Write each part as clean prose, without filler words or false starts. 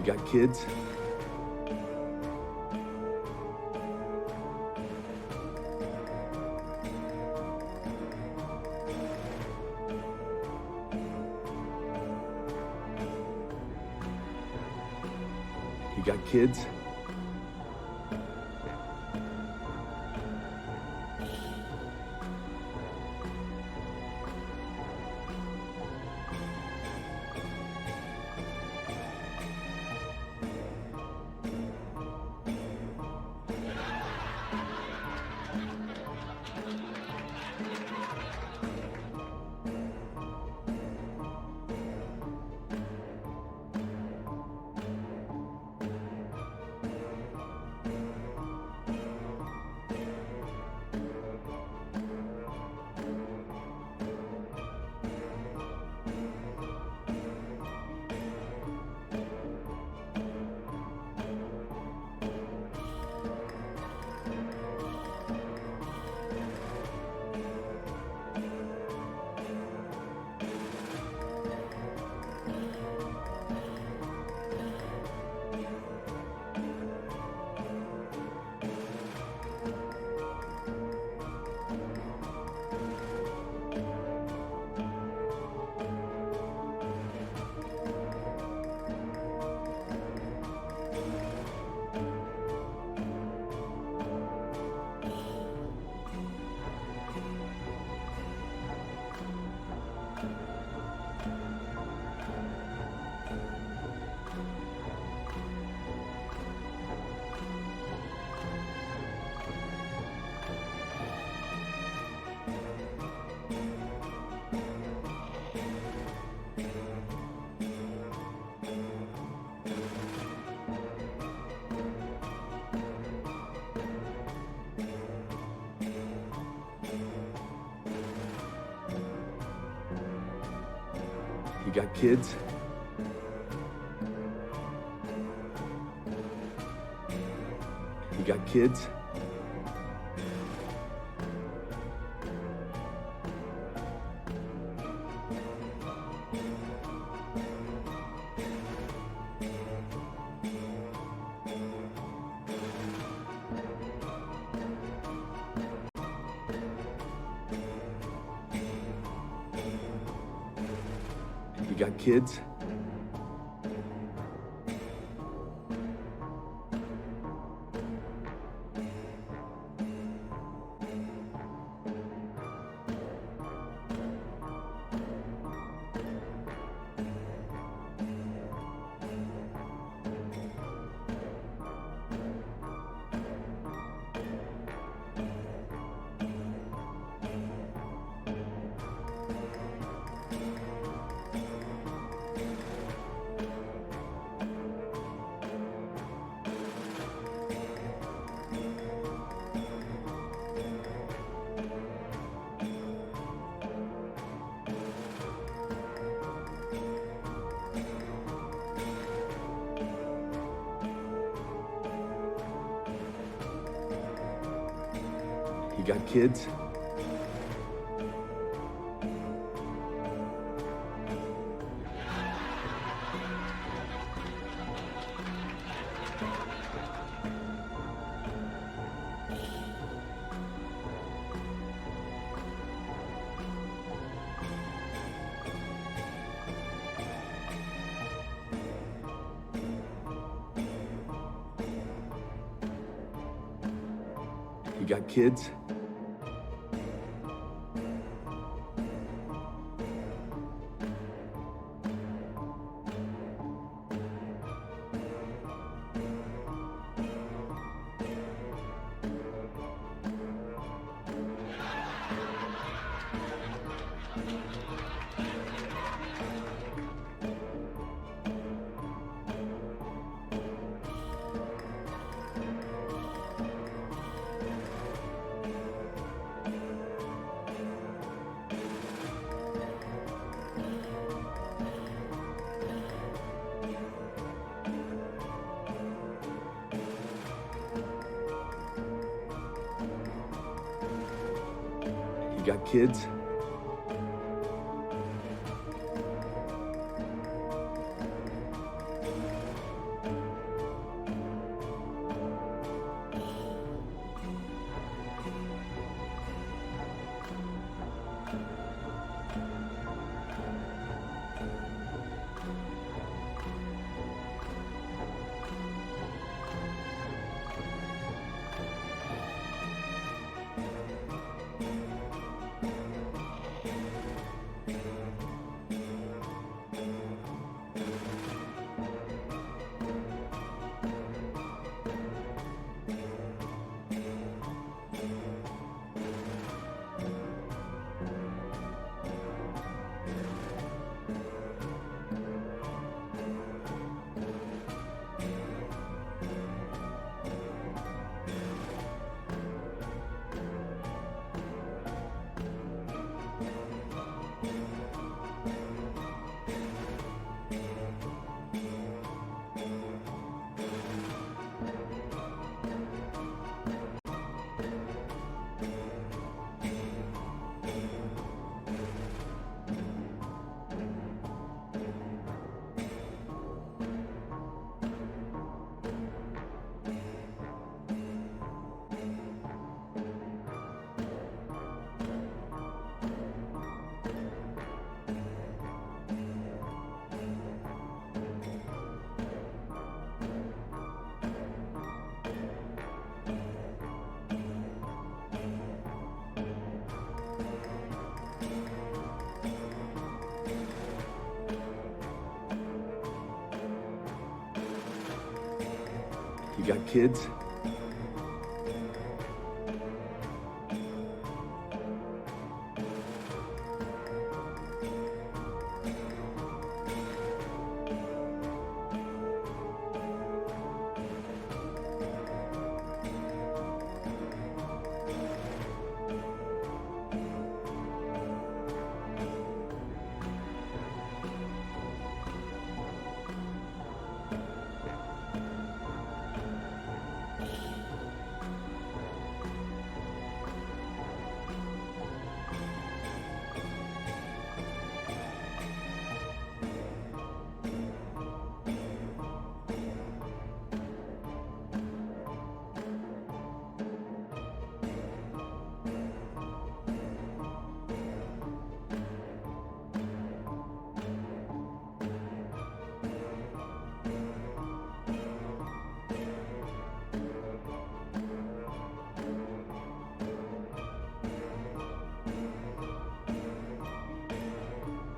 You got kids? You got kids? You got kids? You got kids? You got kids? You got kids? You got kids? You got kids? You got kids?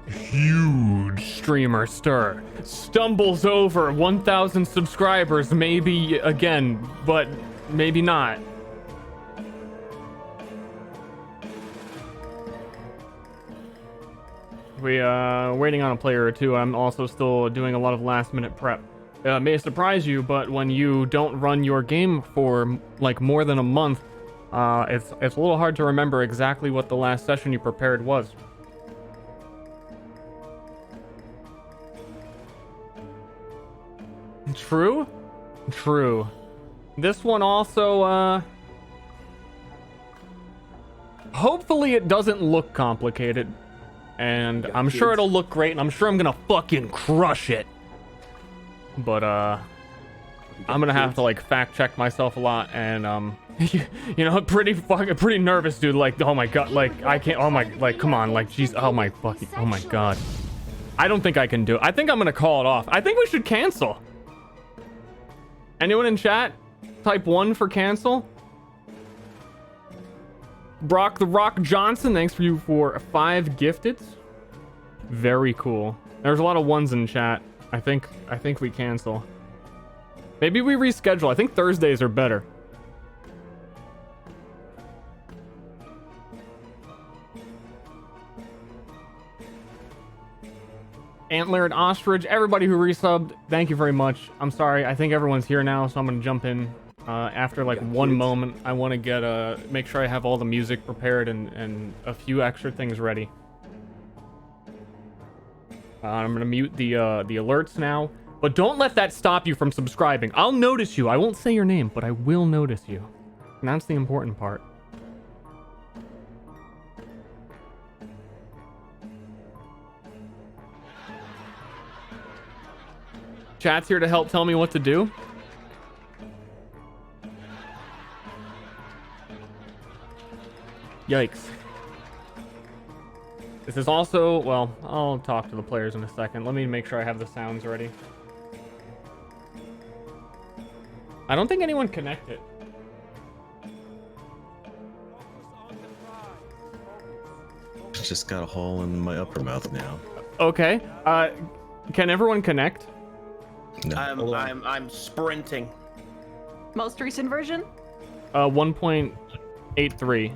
Huge streamer Ster stumbles over 1,000 subscribers, maybe again, but maybe not. We waiting on a player or two. I'm also still doing a lot of last minute prep. May surprise you, but when you don't run your game for like more than a month, it's a little hard to remember exactly what the last session you prepared was. True? True. This one also, hopefully it doesn't look complicated. And I'm sure it'll look great, and I'm sure I'm gonna fucking crush it. But, I'm gonna have to, like, fact check myself a lot, and, you know, pretty nervous, dude. Like, oh my god, like, I can't, oh my, like, come on, like, jeez, oh my fucking, oh my god. I don't think I can do it. I think I'm gonna call it off. I think we should cancel. Anyone in chat? Type 1 for cancel. Brock the Rock Johnson, thanks for you for 5 gifted. Very cool. There's a lot of ones in chat. I think we cancel. Maybe we reschedule. I think Thursdays are better. Antlered Ostrich, everybody who resubbed, thank you very much. I'm sorry, I think everyone's here now, so I'm gonna jump in after like one moment. I want to get make sure I have all the music prepared and a few extra things ready. I'm gonna mute the alerts now, but don't let that stop you from subscribing. I'll notice you. I won't say your name, but I will notice you, and that's the important part. Chat's here to help tell me what to do. Yikes. This is also, well, I'll talk to the players in a second. Let me make sure I have the sounds ready. I don't think anyone connected. Just got a hole in my upper mouth now. Okay. Can everyone connect? No. I'm sprinting. Most recent version? 1.83.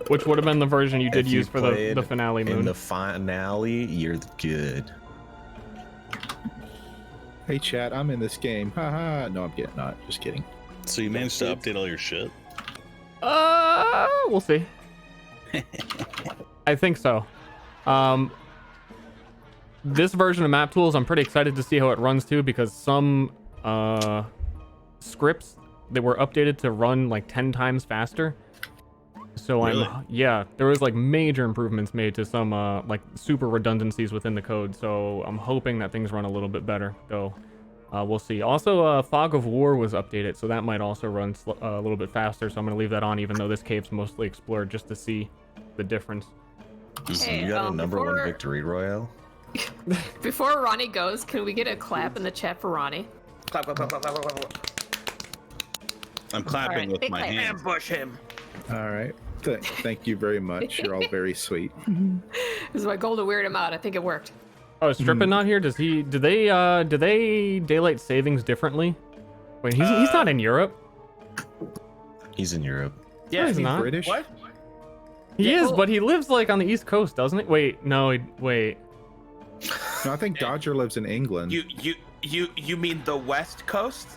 Which would have been the version you did use for the finale moon. In the finale, you're good. Hey chat, I'm in this game. Haha. No, I'm not. Just kidding. So you managed to update all your shit? We'll see. I think so. This version of Map Tools, I'm pretty excited to see how it runs too, because some scripts that were updated to run like 10 times faster. So really? Yeah, there was like major improvements made to some like super redundancies within the code. So I'm hoping that things run a little bit better. Though we'll see. Also, Fog of War was updated, so that might also run a little bit faster. So I'm gonna leave that on, even though this cave's mostly explored, just to see the difference. Hey, you got a number before- 1 victory royale? Before Ronnie goes, can we get a clap in the chat for Ronnie? Clap, clap, clap, clap, clap, clap, clap. I'm clapping Alright, with big my clap. hands. Ambush him. All right. Thank you very much. You're all very sweet. This is my goal to weird him out. I think it worked. Oh, is Strippin not here? Does he? Do they daylight savings differently? Wait, he's not in Europe. He's in Europe. Yeah, he's not. British? What? He Yeah, is, well- but he lives like on the East Coast, doesn't he? Wait, no, wait. No, I think Dodger lives in England. You mean the West Coast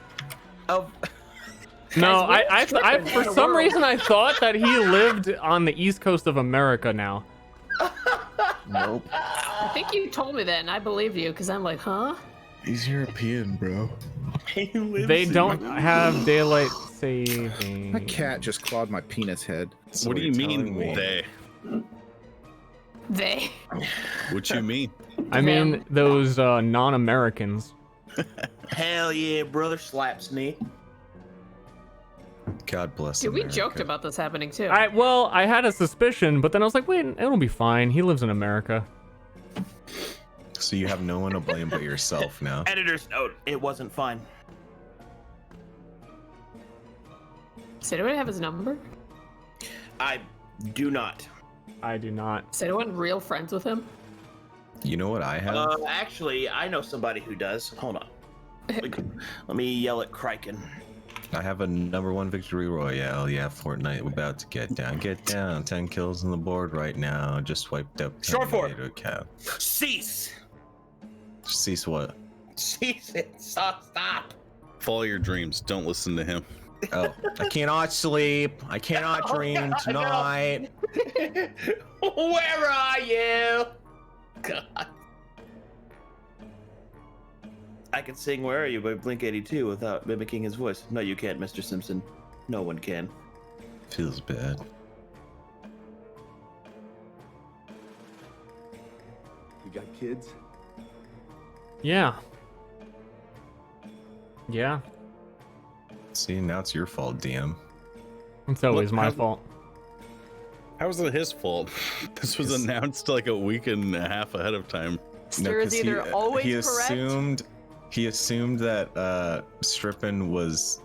of? No, Guys, I where's Strippin for in the some world? reason I thought that he lived on the East Coast of America now. Nope. I think you told me that, and I believed you because I'm like, huh? He's European, bro. They don't have daylight saving. My cat just clawed my penis head. So What do you you're mean telling me- they? They. What you mean? I mean those non-Americans. Hell yeah, brother slaps me. God bless Dude, we America. joked about this happening too. I had a suspicion, but then I was like, wait, it'll be fine. He lives in America. So you have no one to blame but yourself now. Editor's note: it wasn't fine. Does anyone have his number? I do not. I do not. Is anyone real friends with him? You know what I have? Actually, I know somebody who does. Hold on. Let me yell at Kraken. I have a #1 victory royale. Yeah, Fortnite. We're about to get down. Get down. 10 kills on the board right now. Just wiped up. Short for it. Account. Cease. Cease what? Cease it. Stop. Follow your dreams. Don't listen to him. Oh, I cannot sleep. I cannot Oh, dream God, tonight. Where are you? God. I can sing "Where Are You" by Blink-182 without mimicking his voice. No, you can't, Mr. Simpson. No one can. Feels bad. You got kids? Yeah. Yeah. See, now it's your fault, DM. It's always What- my how- fault. How was it his fault? This was announced like a week and a half ahead of time. Ster is 'cause either always he correct. He assumed that Strippin was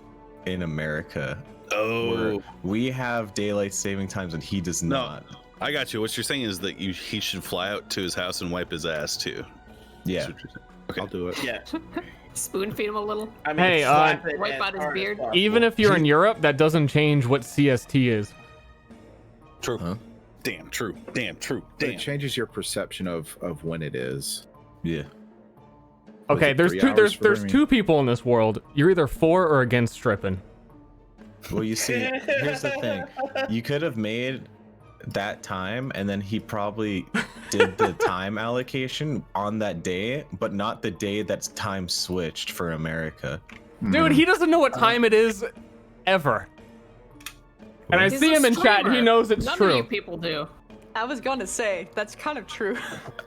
in America. Oh, Where we have daylight saving times and he does No. not. I got you. What you're saying is that he should fly out to his house and wipe his ass too. Yeah. That's what you're saying. Okay, I'll do it. Yeah. Spoon feed him a little. I mean, Hey, slap it wipe as out his hard as beard. possible. Even if you're in Europe, that doesn't change what CST is. True. Huh? Damn true. Damn true. But Damn. it changes your perception of when it is. Yeah. Okay, it there's 3 two hours there's for there's me? two people in this world. You're either for or against stripping. Well, you see, here's the thing. You could have made that time, and then he probably did the time allocation on that day, but not the day that's time switched for America. Dude, he doesn't know what time it is ever. And I He's see a him in chat, streamer. he knows it's None true. of you people do. I was gonna say that's kind of true.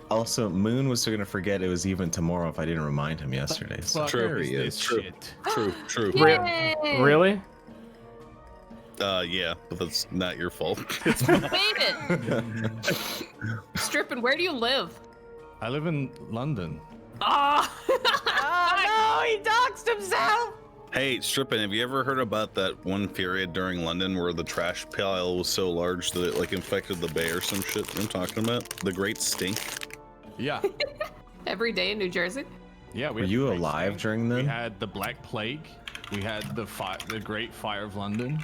Also, Moon was gonna forget it was even tomorrow if I didn't remind him yesterday. So. True. There he is. True. Re- really? Yeah, but that's not your fault. Made it. Stripping, where do you live? I live in London. Ah! Oh no, he doxed himself. Hey, Strippin, have you ever heard about that one period during London where the trash pile was so large that it like infected the bay or some shit? You know what I'm talking about? The Great Stink. Yeah, Every day in New Jersey? yeah. Were you alive during We then? had the Black Plague. We had the Great Fire of London.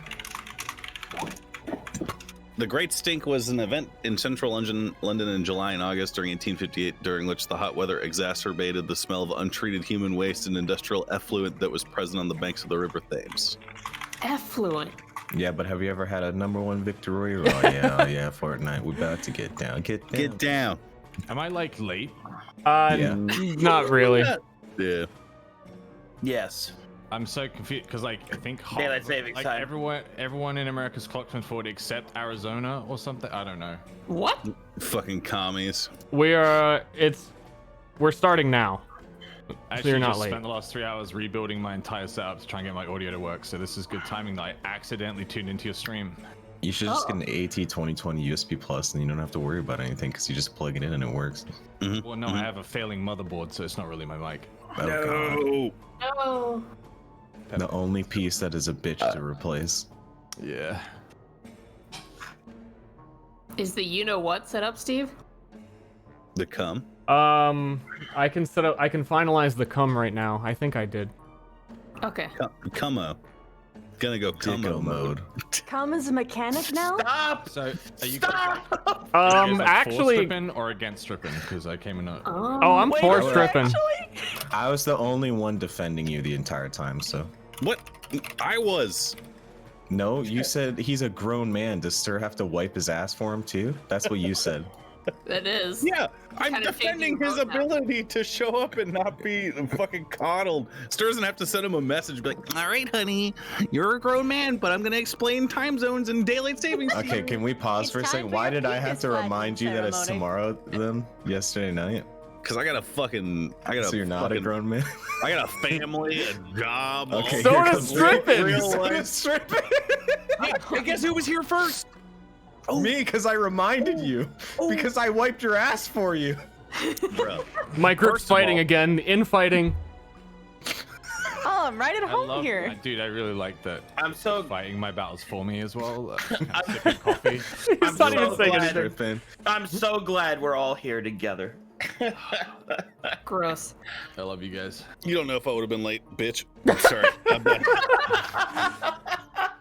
The Great Stink was an event in central London in July and August during 1858, during which the hot weather exacerbated the smell of untreated human waste and industrial effluent that was present on the banks of the River Thames. Effluent. Yeah, but have you ever had a #1 victory royale? Yeah, Fortnite. We're about to get down. Get down. Get down. Am I like late? Yeah. Not really. Yeah. Yes. I'm so confused because like I think Daylight savings like time. everyone in America's clocked been forward except Arizona or something. I don't know. What? Fucking commies. We're starting now. I So actually you're not just late. spent the last 3 hours rebuilding my entire setup to try and get my audio to work. So this is good timing that I accidentally tuned into your stream. You should just get an AT2020 USB Plus, and you don't have to worry about anything because you just plug it in and it works. Well, no, I have a failing motherboard, so it's not really my mic. Oh, God. No. The only piece that is a bitch to replace. Yeah. Is the you know what set up, Steve? The cum. I can set up. I can finalize the cum right now. I think I did. Okay. Cummo. Gonna go Cummo mode. Come as a mechanic now? Stop! So, are you Stop! guys like, for Actually, stripping or against stripping? Because I came in a... oh, I'm Wait, for wait, stripping. I was the only one defending you the entire time, so. What? I was. No, you said he's a grown man. Does Ster have to wipe his ass for him too? That's what you said. That is. Yeah, I'm Kinda defending changing his vote now. ability to show up and not be fucking coddled. Ster doesn't have to send him a message, be like, all right, honey, you're a grown man, but I'm gonna explain time zones and daylight savings. Okay, can we pause It's for a time second? for Why your did I have penis to flagging remind you that it's ceremony. tomorrow then? Yesterday night? Because I got So you're not a grown man? I got a family, a job. Okay, So here does comes stripping. real So life. does stripping. Hey, guess who was here first? Me, because I reminded you. Because I wiped your ass for you. Bro. My group's First of fighting all- again. Infighting. Oh, I'm right at I home love, here. dude, I really like that. I'm so Fighting my battles for me as well. Sipping coffee. He's not even so saying glad. anything. Stripping. I'm so glad we're all here together. Gross. I love you guys. You don't know if I would have been late, bitch. Sorry. I'm back.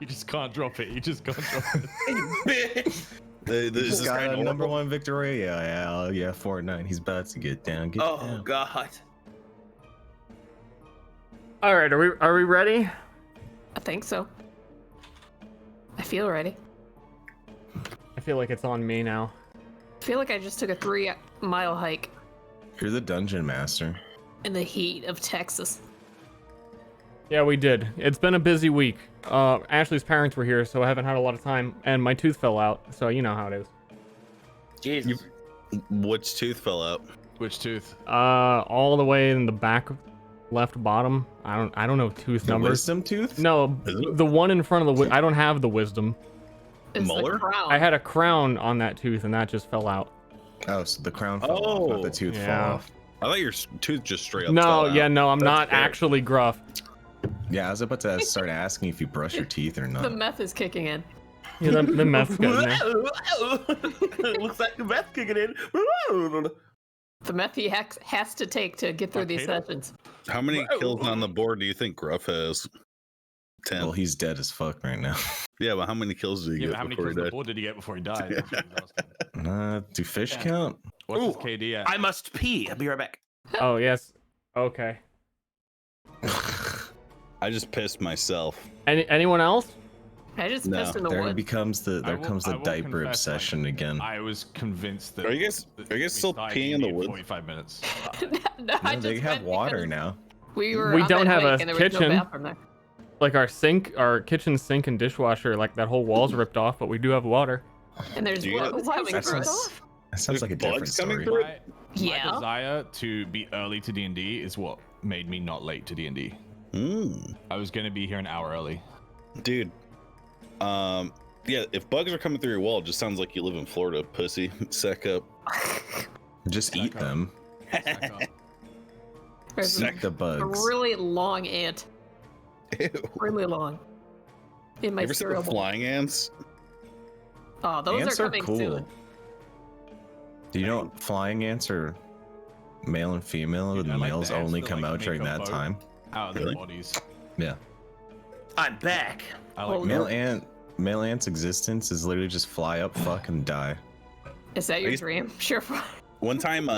You just can't drop it. You just can't drop it. Bitch. This He's is got kind a of number one victory. Yeah, Fortnite. He's about to get down. Get Oh down. God. All right, are we ready? I think so. I feel ready. I feel like it's on me now. I feel like I just took a 3-mile hike You're the dungeon master. in the heat of Texas. Yeah, we did. It's been a busy week. Ashley's parents were here, so I haven't had a lot of time, and my tooth fell out, so you know how it is. Jesus. Which tooth fell out? Which tooth? All the way in the back, left bottom. I don't know tooth The numbers. wisdom tooth? No, Is it? the one in front of the. I don't have the wisdom. It's Molar? the crown. I had a crown on that tooth, and that just fell out. Oh, so the crown fell off, not the tooth Yeah. fall off. I thought your tooth just straight up No, fell out. yeah, no, I'm That's not fair. actually gruff. Yeah, I was about to start asking if you brush your teeth or The not. meth is kicking in. Yeah, the meth's getting there. Looks like the meth kicking in. The meth he has to take to get through these Potato? sessions. How many kills on the board do you think Gruff has? 10. Well, he's dead as fuck right now. Yeah, but how many kills did he Yeah, get but how many before kills he on the died? board did he get before he died? That's what I was asking. Do fish Yeah. count? What's his Ooh, KD at? I must pee. I'll be right back. Oh yes. Okay. I just pissed myself. Anyone else? I just No, pissed in the There woods. becomes the I will- comes I the will diaper confess, obsession like, again. I was convinced that. Are you guys we still started peeing in the in woods? 45 minutes. No, I No, they just have went water because now. We were. We on don't that have a hike and there was kitchen. No bathroom there. Like our kitchen sink and dishwasher, like that whole wall's ripped off, but we do have water. And there's Do you- bugs Why coming That through sounds, us. that sounds like a different bugs coming story. through? My Yeah. desire to be early to D&D is what made me not late to D&D. Mm. I was gonna be here an hour early. Dude. Yeah, if bugs are coming through your wall, it just sounds like you live in Florida, pussy. Sack up. Just eat them. There's Eat the a bugs. really long ant. Ew. Really long. In my You ever seen the cereal bowl. flying ants? Oh, those Ants are are coming cool. soon. Do you know flying ants are male and female, Dude, and I the like the males ants only that, come like, out make during a that boat. time? Out of their Really? bodies. Yeah. I'm back. I like Oh, that. Male ant's existence is literally just fly up, fuck, and die. Is that your used- dream? Sure. One time, when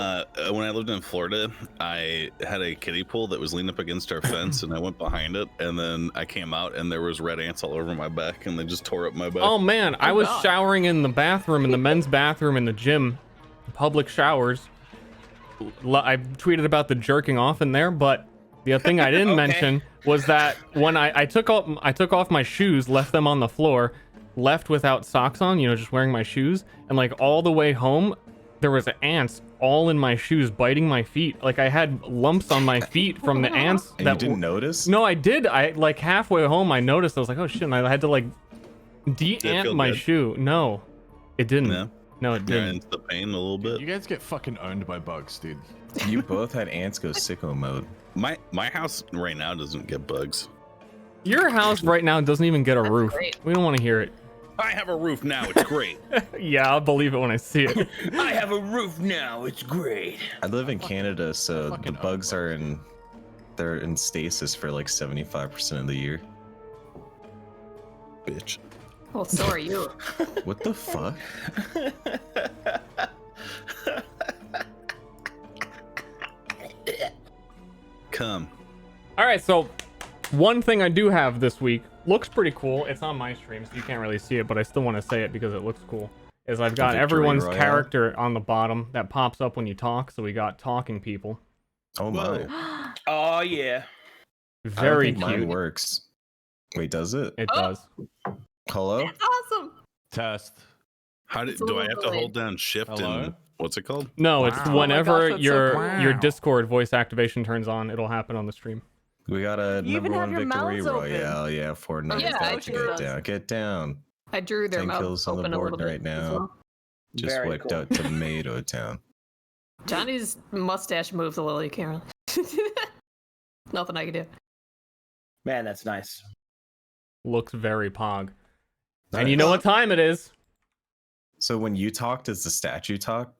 I lived in Florida, I had a kiddie pool that was leaned up against our fence, and I went behind it, and then I came out, and there was red ants all over my back, and they just tore up my back. Oh man, I Oh, was God. showering in the bathroom, in the men's bathroom in the gym, public showers. I tweeted about the jerking off in there, but the thing I didn't Okay. mention was that when I took off my shoes, left them on the floor, left without socks on, just wearing my shoes, and like all the way home, there was ants all in my shoes, biting my feet. Like I had lumps on my feet from the ants. And you didn't notice? No, I did. I like halfway home, I noticed. I was like, oh shit! And I had to like Did it de-ant feel my good? shoe. No, it didn't. No? No, it Yeah, didn't. into the pain a little bit. You guys get fucking owned by bugs, dude. You both had ants go sicko mode. My house right now doesn't get bugs. Your house right now doesn't even get a That's roof. great. We don't want to hear it. I have a roof now. It's great. Yeah, I'll believe it when I see it. I have a roof now. It's great. I live in Canada, so the fucking bugs they're in stasis for like 75% of the year. Bitch. Well, so are you. What the fuck? Come. All right, so one thing I do have this week looks pretty cool. It's on my stream, so you can't really see it, but I still want to say it because it looks cool. Is I've got Victory everyone's Royale? character on the bottom that pops up when you talk. So we got talking people. Oh my. Oh yeah. Very I don't think cute. mine works. Wait, does it? It Oh. does. Hello? That's awesome. Test. How It's do a I little have to delayed. hold down shift Hello? and what's it called? No, it's Wow. Oh my whenever gosh, that's so your cool. Discord voice activation turns on, it'll happen on the stream. We got a You even number have one your victory mouths open. royale. Yeah, Fortnite. Yeah, about I to sure get does. down. Get down. I drew their 10 mouth kills on the open a board little bit right as now. well. Just Very wiped cool. out Tomato Town. Johnny's mustache moves a little. You can't really. Nothing I can do. Man, that's nice. Looks very pog. And you know what time it is? So when you talk, does the statue talk?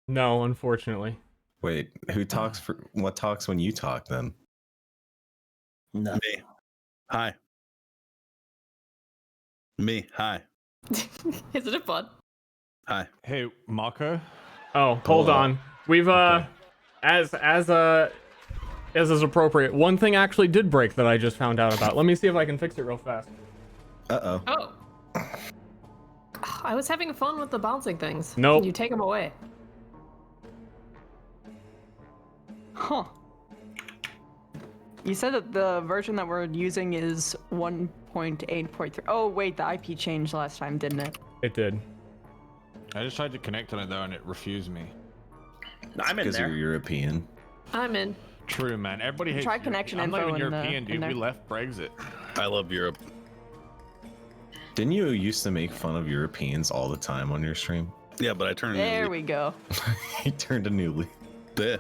No, unfortunately. Wait, who talks for what talks when you talk then? No. Me. Hi. Me. Hi. Isn't it fun? Hi. Hey, Marco. Oh, hold Hello. on. We've as is appropriate. One thing actually did break that I just found out about. Let me see if I can fix it real fast. Uh-oh. Oh. I was having fun with the bouncing things. Nope. You take them away. Huh. You said that the version that we're using is 1.8.3. Oh, wait, the IP changed last time, didn't it? It did. I just tried to connect on it though, and it refused me. I'm in Because you're there. European. I'm in. True, man. Everybody hates Try Europe. connection I'm not info even in the- European, in dude. there. We left Brexit. I love Europe. Didn't you used to make fun of Europeans all the time on your stream? Yeah, but I turned. a new There leaf. we go. He turned a new leaf. Yeah.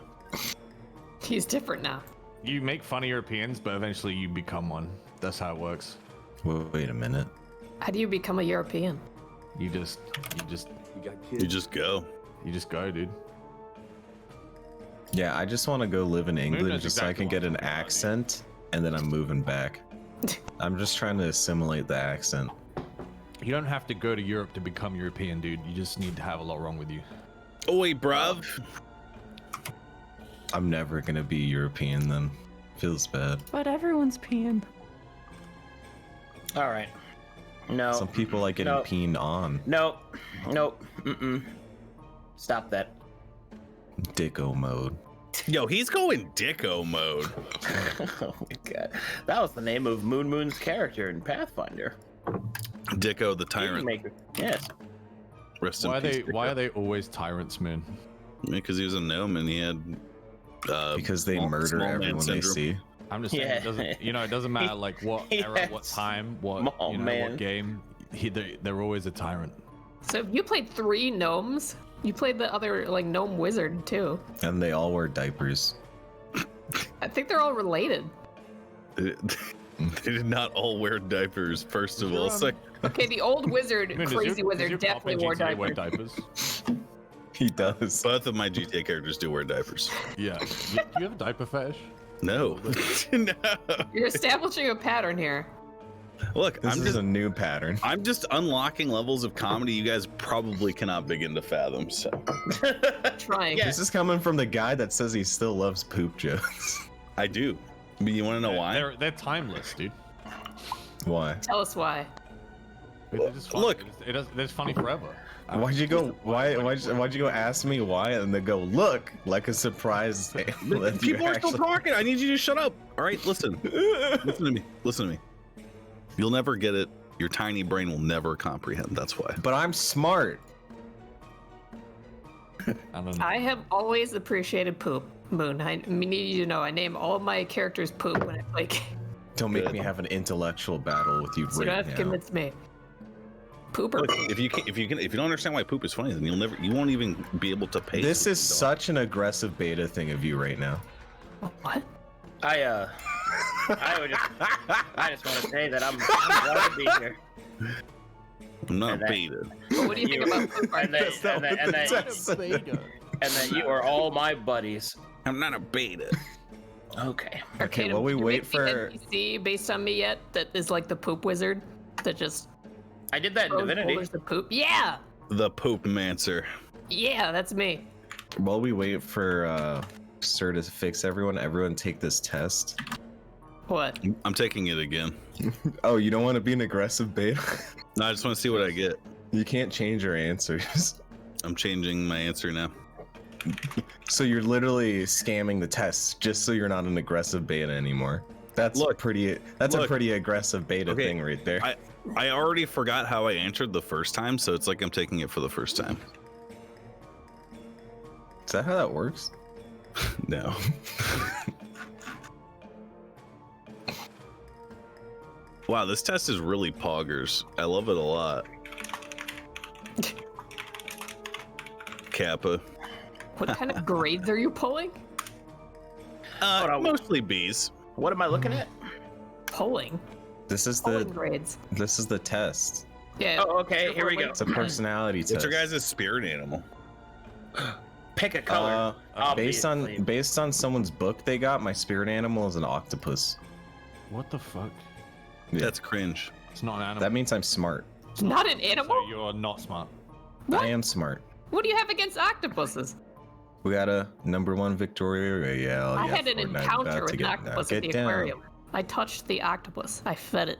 He's different now. You make fun of Europeans, but eventually you become one. That's how it works. Wait a minute. How do you become a European? You just We got kids. You just go. go, dude. Yeah, I just want to go live in England knows just so I exactly can get what I'm an talking about, dude. accent, and then I'm moving back. I'm just trying to assimilate the accent. You don't have to go to Europe to become European, dude. You just need to have a lot wrong with you. Oi, bruv. I'm never gonna be European then. Feels bad. But everyone's peeing. All right. No. Some people like getting No. peened on. Nope. Nope. Mm-mm. Stop that. Dicko mode. Yo, he's going dicko mode. Oh my god. That was the name of Moon's character in Pathfinder. Dicko the tyrant. Maker. Yes. Rest in Why peace. are they always tyrants, man? Because he was a gnome and he had. Because they small murder man everyone they syndrome. see. I'm just saying, Yeah. it doesn't, it doesn't matter like what era, what Yes. time, what Small man. what game. They're always a tyrant. So you played 3 gnomes. You played the other like gnome wizard too. And they all wear diapers. I think they're all related. They did not all wear diapers, first of all. Second, Okay, the old wizard, Man, does crazy your- does wizard, your pop in definitely wore GTA wear diapers. He does. both of my GTA characters do wear diapers. Yeah. Do you have a diaper fetish? No. No. You're establishing a pattern here. Look, This is a new pattern. I'm just unlocking levels of comedy you guys probably cannot begin to fathom. So Trying. This is coming from the guy that says he still loves poop jokes. I do. But you want to know why? They're timeless, dude. Why? Tell us why. They're just funny. Look. It's funny forever. Why'd you go? Why'd you go ask me why and then go look like a surprise? People are still talking. I need you to shut up. All right, listen. Listen to me. Listen to me. You'll never get it. Your tiny brain will never comprehend. That's why. But I'm smart. I don't know. I have always appreciated poop, Moon. I need you to know I name all my characters poop when I play games. Don't make me have an intellectual battle with you So you don't right have to now. convince me. Pooper. Look, if you don't understand why poop is funny, then you won't even be able to pay. This is such an aggressive beta thing of you right now. What? I just want to say that I'm glad to be here. I'm not And that- beta. What do you think about poop? And that you are all my buddies. I'm not a beta. Okay. Arcade, while we did you wait make the for- NPC based on me yet? That is like the poop wizard that just I did that in throws Divinity. boulders of poop. Yeah, The Poop Mancer. yeah, that's me. While we wait for Ster to fix everyone take this test. What? I'm taking it again. Oh, you don't want to be an aggressive beta? No, I just want to see what I get. You can't change your answers. I'm changing my answer now. So you're literally scamming the test just so you're not an aggressive beta anymore. That's Look, a pretty aggressive beta Okay, thing right there. I already forgot how I answered the first time, so it's like I'm taking it for the first time. Is that how that works? No. Wow, this test is really poggers. I love it a lot. Kappa. What kind of grades are you pulling? Hold on. Mostly B's. What am I looking at? Pulling? This is Pulling grades. the test. Yeah. Oh, okay. Here we go. It's a personality test. What's your guys' spirit animal? Pick a color. Based Obviously. on someone's book they got, my spirit animal is an octopus. What the fuck? Yeah. That's cringe. It's not an animal. That means I'm smart. Not an So animal? you're not smart. What? I am smart. What do you have against octopuses? We got a #1 Victoria Royale. I Yeah, had an Fortnite encounter about with to an get octopus at knocked the down. aquarium. I touched the octopus. I fed it.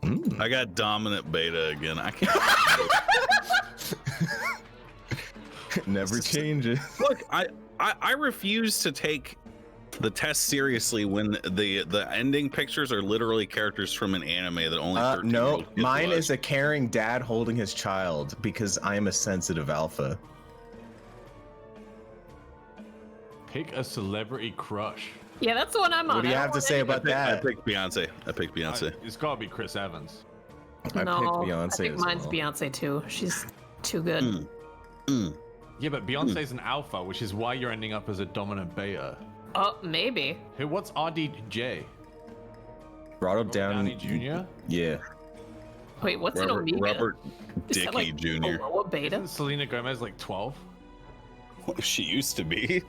Mm. I got dominant beta again. I can't. Never changes. Look, I refuse to take the test seriously when the ending pictures are literally characters from an anime that only 13 No, mine is a caring dad holding his child because I'm a sensitive alpha. Pick a celebrity crush. Yeah, that's the one I'm on. What do you I don't have to want say any- about I that? picked Beyonce. I picked Beyonce. It's gotta be Chris Evans. I No, picked Beyonce I think as mine's well. Beyonce too. She's too good. Yeah, but Beyonce's an alpha, which is why you're ending up as a dominant beta. Oh, maybe. Hey, what's RDJ? Robert Downey Downey Jr.? Yeah. Wait, what's an Omega? Robert Is that, Dickey like, Jr. below a beta? Isn't Selena Gomez like 12? She used to be.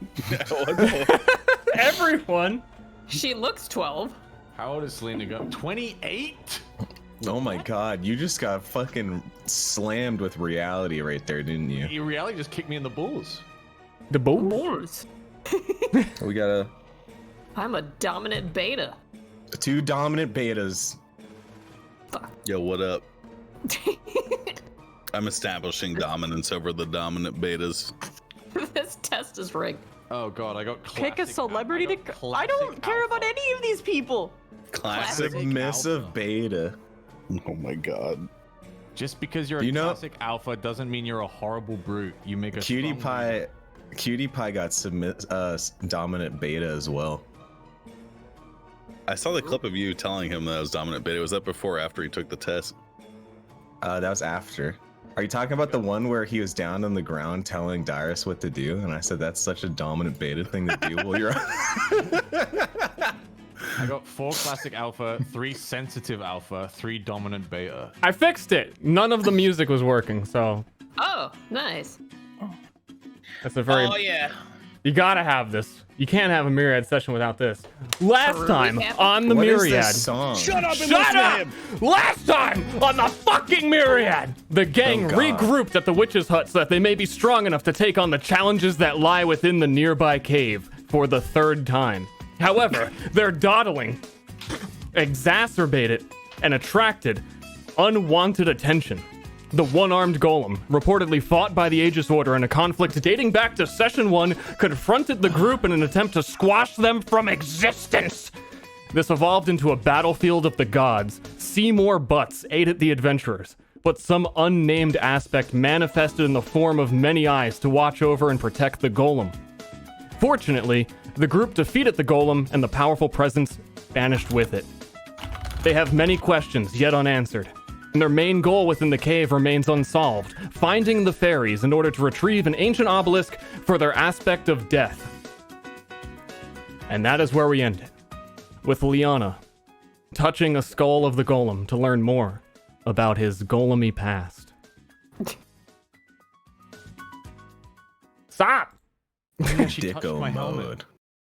Everyone. She looks 12. How old is Selena Gomez? 28? Oh my god, you just got fucking slammed with reality right there, didn't you? You reality just kicked me in the balls. The bull. Moors. We got I'm a dominant beta. 2 dominant betas. Yo, what up? I'm establishing dominance over the dominant betas. This test is rigged. Oh god, I got Pick a classic- celebrity I got to. I classic don't care about alpha. any of these people. Classic. Submissive alpha. beta. Oh my god. Just because you're a You know- classic alpha doesn't mean you're a horrible brute. You make a Cutie strong Pie got dominant beta as well. I saw the clip of you telling him that I was dominant beta. Was that before or after he took the test? That was after. Are you talking about the one where he was down on the ground telling Dyrus what to do? And I said, that's such a dominant beta thing to do while you're I got 4 classic alpha, 3 sensitive alpha, 3 dominant beta. I fixed it. None of the music was working, so Oh, nice. that's a very. Oh yeah. You gotta have this. You can't have a Myriad session without this. Last Really time happy? on the What is Myriad. this song? Shut up and Shut listen to up! him! Last time on the fucking Myriad, the gang Oh, God. regrouped at the witch's hut so that they may be strong enough to take on the challenges that lie within the nearby cave for the 3rd time. However, their dawdling exacerbated and attracted unwanted attention. The one-armed golem, reportedly fought by the Aegis Order in a conflict dating back to Session 1, confronted the group in an attempt to squash them from existence. This evolved into a battlefield of the gods. Seymour Butts aided the adventurers, but some unnamed aspect manifested in the form of many eyes to watch over and protect the golem. Fortunately, the group defeated the golem and the powerful presence vanished with it. They have many questions yet unanswered, and their main goal within the cave remains unsolved, finding the Faeries in order to retrieve an ancient obelisk for their aspect of death. And that is where we end it, with Liana touching a skull of the golem to learn more about his golemy past. Stop! Yeah, she touched Dicko my helmet. mode.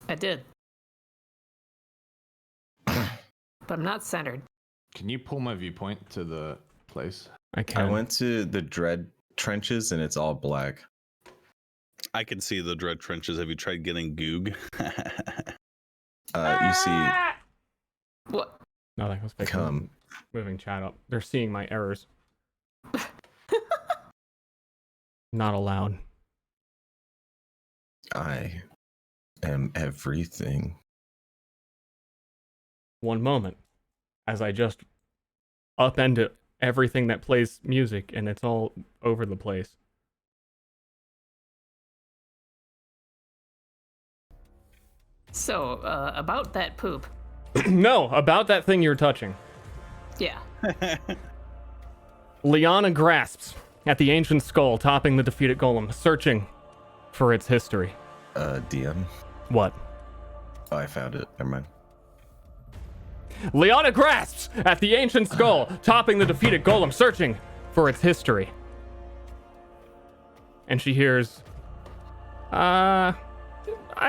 I did. But I'm not centered. Can you pull my viewpoint to the place? I I can. went to the dread trenches and it's all black. I can see the dread trenches. Have you tried getting Goog? You see, What? No, that was fixing come. moving chat up. They're seeing my errors. Not allowed. I am everything. One moment, as I just upended everything that plays music, and it's all over the place. So, about that poop. No, about that thing you're touching. Yeah. Liana grasps at the ancient skull topping the defeated golem, searching for its history. DM. What? Oh, I found it. Never mind. Liana grasps at the ancient skull topping the defeated golem, searching for its history. And she hears, I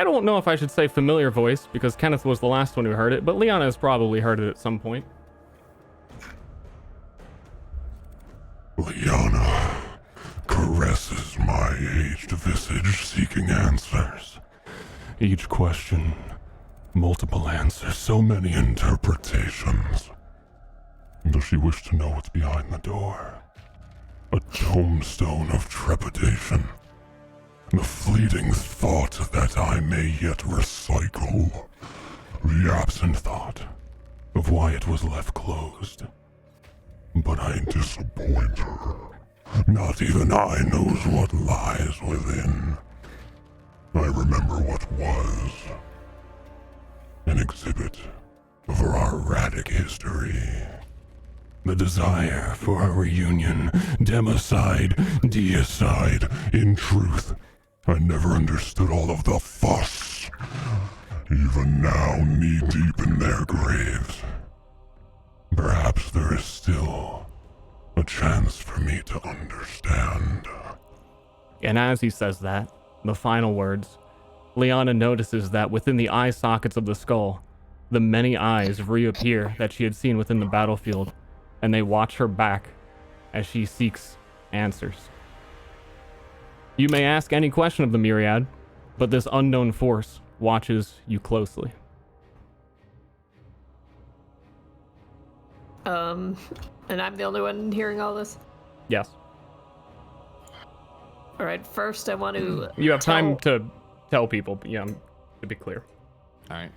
don't know if I should say familiar voice, because Kenneth was the last one who heard it, but Liana has probably heard it at some point. Liana caresses my aged visage, seeking answers. Each question, multiple answers, so many interpretations. Does she wish to know what's behind the door? A tombstone of trepidation. The fleeting thought that I may yet recycle. The absent thought of why it was left closed. But I disappoint her. Not even I knows what lies within. I remember what was. An exhibit of our erratic history. The desire for a reunion, democide, deicide. In truth, I never understood all of the fuss. Even now, knee-deep in their graves. Perhaps there is still a chance for me to understand. And as he says that, the final words, Liana notices that within the eye sockets of the skull, the many eyes reappear that she had seen within the battlefield, and they watch her back as she seeks answers. You may ask any question of the Myriad, but this unknown force watches you closely. And I'm the only one hearing all this? Yes. All right, first I want to You have time to tell people, but yeah, to be clear. All right.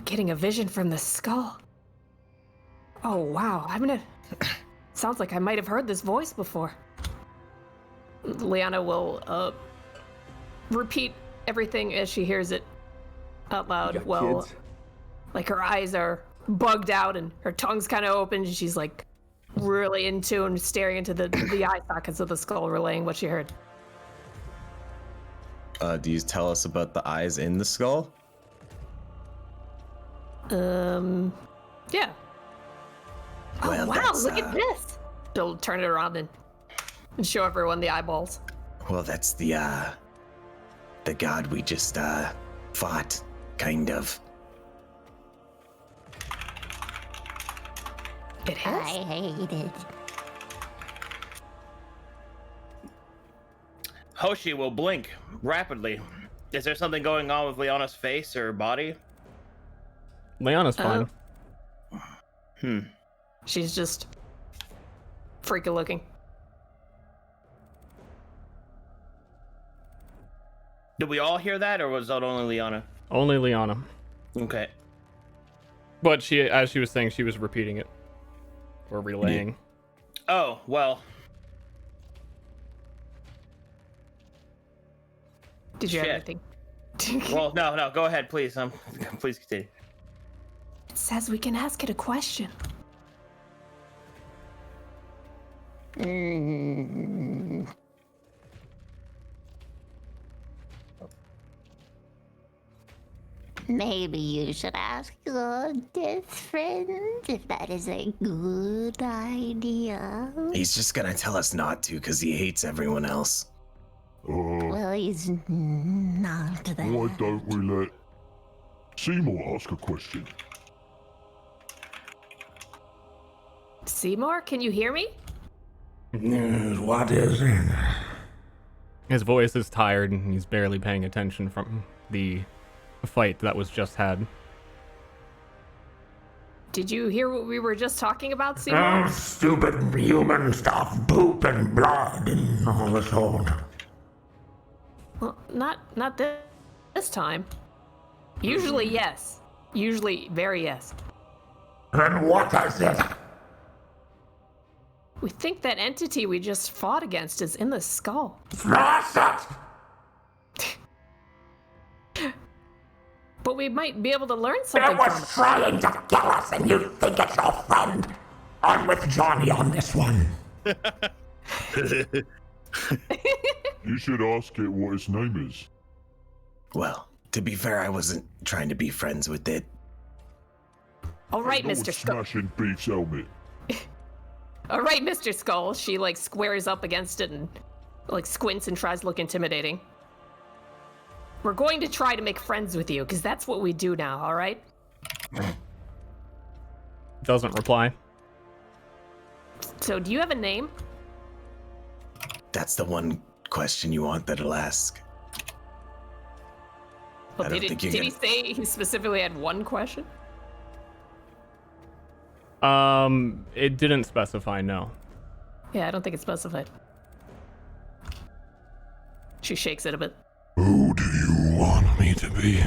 Getting a vision from the skull. Oh, wow. Sounds like I might have heard this voice before. Liana will repeat everything as she hears it out loud. You got Well, kids? like her eyes are bugged out and her tongue's kind of open. And she's like really in tune, staring into the eye sockets of the skull, relaying what she heard. Do you tell us about the eyes in the skull? Yeah. Well, oh, wow, that's, look at this. She'll turn it around and show everyone the eyeballs. Well, that's the god we just, fought, kind of. It has? I hate it. Hoshi will blink rapidly. Is there something going on with Liana's face or body? Liana's fine. She's just freaky looking. Did we all hear that, or was that only Liana? Only Liana. Okay. But she, as she was saying, she was repeating it. Or relaying. Oh, well. Did you have Shit. anything? Well, no, go ahead, please. Please continue. It says we can ask it a question. Maybe you should ask your death friend if that is a good idea. He's just gonna tell us not to because he hates everyone else. Well, he's not that. Why don't we let Seymour ask a question? Seymour, can you hear me? What is it? His voice is tired and he's barely paying attention from the fight that was just had. Did you hear what we were just talking about, Seymour? Stupid human stuff, poop and blood and all the sort. Well, not this time. Usually, yes. Usually, very yes. Then what is it? We think that entity we just fought against is in the skull. Flash it! But we might be able to learn something It from was it. trying to kill us and you think it's your friend. I'm with Johnny on this one. You should ask it what its name is. Well, to be fair, I wasn't trying to be friends with it. All right, No Mr. one's Skull. smashing Beef's helmet. All right, Mr. Skull. She like squares up against it and like squints and tries to look intimidating. We're going to try to make friends with you because that's what we do now. All right. Doesn't reply. So, do you have a name? That's the one question you want that'll ask. Well, I don't did think you're he say he specifically had one question? It didn't specify, no. Yeah, I don't think it's specified. She shakes it a bit. Who do you want me to be?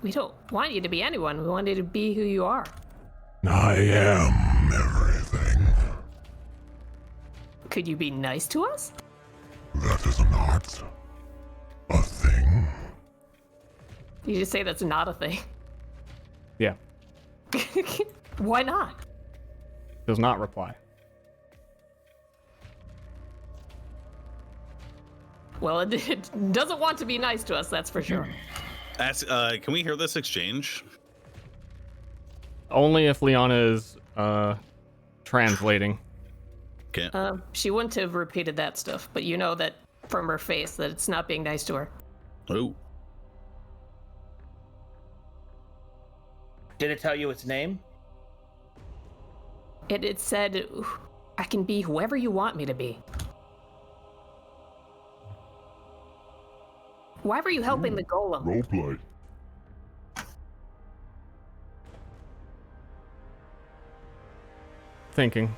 We don't want you to be anyone. We want you to be who you are. I am everything. Could you be nice to us? That is not a thing. You just say that's not a thing. Yeah, Why not? does not reply. Well, it doesn't want to be nice to us, that's for sure. Can we hear this exchange? Only if Leona is translating. Can't. She wouldn't have repeated that stuff, but you know that from her face that it's not being nice to her. Oh. Did it tell you its name? It said, I can be whoever you want me to be. Why were you helping the golem? Roleplay. Thinking.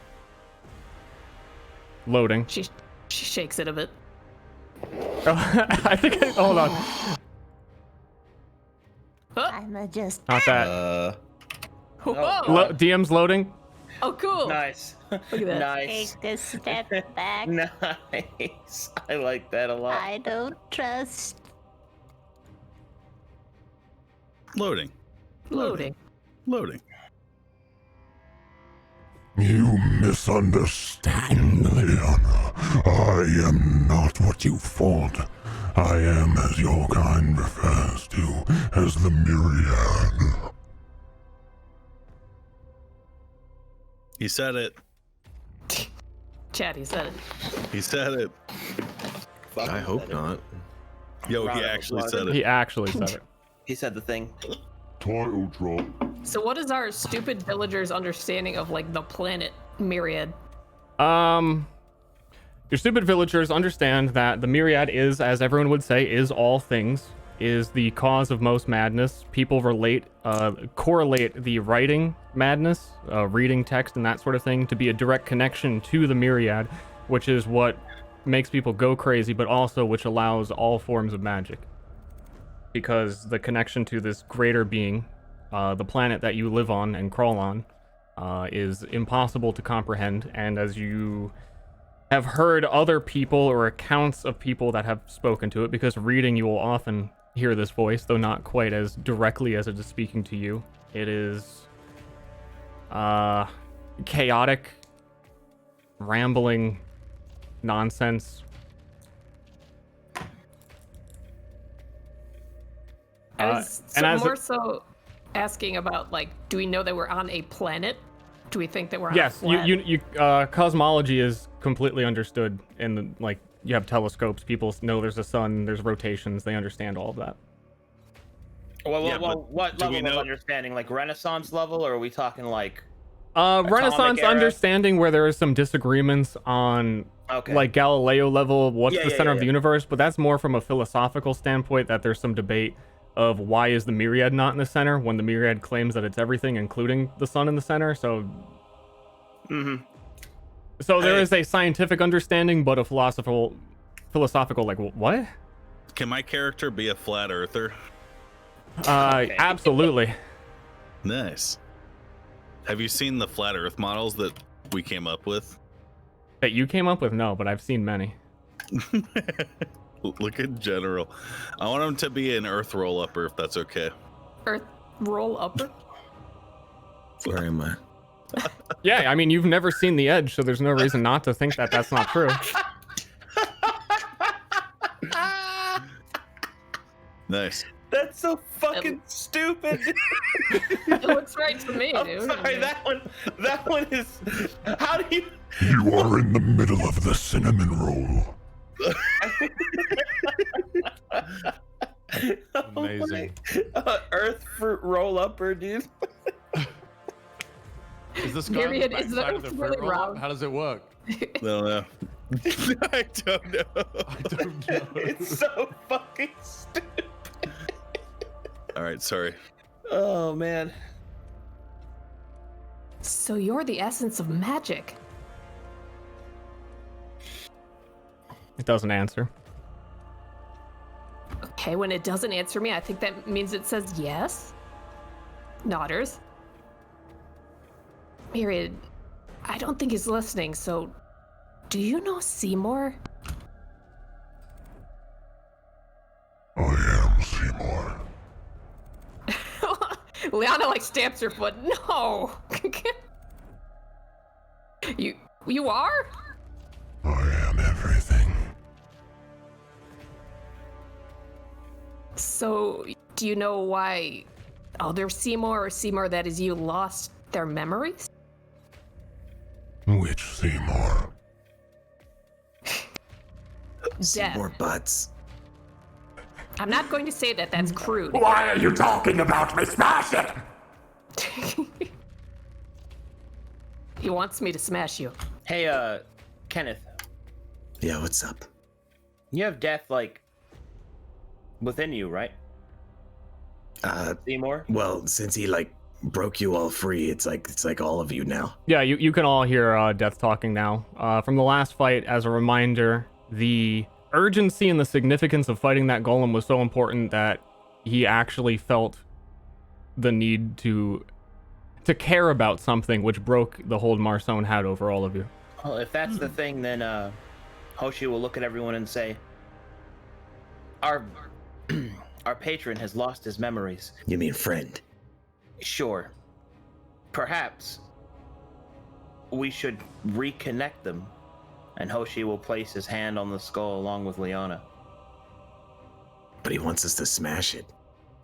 Loading. She shakes it a bit. I think hold on. I'm just. Not that. Whoa! DM's loading. Oh, cool. Nice. Look at that. Nice. Take a step back. Nice. I like that a lot. I don't trust. Loading. Loading. Loading. You misunderstand, Leona. I am not what you thought. I am, as your kind refers to, as the Myriad. He said it. Chad, he said it. He said it. I hope not. Yo, Round he of actually applause. said it. He actually said it. He said the thing. Title drop. So what is our stupid villagers' understanding of like the planet Myriad? Your stupid villagers understand that the Myriad is, as everyone would say, is all things, is the cause of most madness. People correlate the writing madness, reading text and that sort of thing, to be a direct connection to the Myriad, which is what makes people go crazy, but also which allows all forms of magic. Because the connection to this greater being, the planet that you live on and crawl on, is impossible to comprehend. And as you have heard other people or accounts of people that have spoken to it, because reading you will often hear this voice, though not quite as directly as it is speaking to you. It is chaotic, rambling nonsense. I was more so asking about, like, do we know that we're on a planet? Do we think that we're on a flat? Cosmology is completely understood, and like you have telescopes. People know there's a sun, there's rotations. They understand all of that. Well, what level of understanding? Like Renaissance level, or are we talking like Renaissance era? understanding, where there is some disagreements on like Galileo level, what's the center of the universe, but that's more from a philosophical standpoint, that there's some debate of why is the Myriad not in the center when the Myriad claims that it's everything, including the sun in the center. So so there is a scientific understanding, but a philosophical like, what? Can my character be a flat earther? Absolutely. Nice. Have you seen the flat earth models that we came up with? That you came up with? No, but I've seen many. Look in general. I want him to be an earth roll upper, if that's okay. Earth roll upper? Where am I? Yeah, I mean, you've never seen the Edge, so there's no reason not to think that that's not true. Nice. That's so fucking stupid. It looks right to me, I'm dude. sorry, that one is. How do you? You are in the middle of the cinnamon roll. Amazing. Earth fruit roll upper, dude. Is this guy on the Myriad, is backside the of the Earth fruit really roll-up? round? How does it work? No, no. I don't know. I don't know. It's so fucking stupid. All right, sorry. Oh man. So you're the essence of magic. It doesn't answer. Okay, when it doesn't answer me, I think that means it says yes. Nodders. Myriad, I don't think he's listening, so do you know Seymour? I am Seymour. Liana like stamps her foot. No. You are? I am everything. So do you know why other Seymour or Seymour that is you lost their memories? Which Seymour? Seymour butts. I'm not going to say that. That's crude. Why are you talking about me? Smash it! He wants me to smash you. Hey, Kenneth. Yeah, what's up? You have death like within you, right? Seymour? Well, since he like broke you all free, it's like all of you now. Yeah, you can all hear Death talking now. From the last fight, as a reminder, the urgency and the significance of fighting that golem was so important that he actually felt the need to care about something, which broke the hold Marcone had over all of you. Well, if that's the thing, then Hoshi will look at everyone and say, our patron has lost his memories. You mean friend? Sure. Perhaps we should reconnect them, and Hoshi will place his hand on the skull along with Liana. But he wants us to smash it.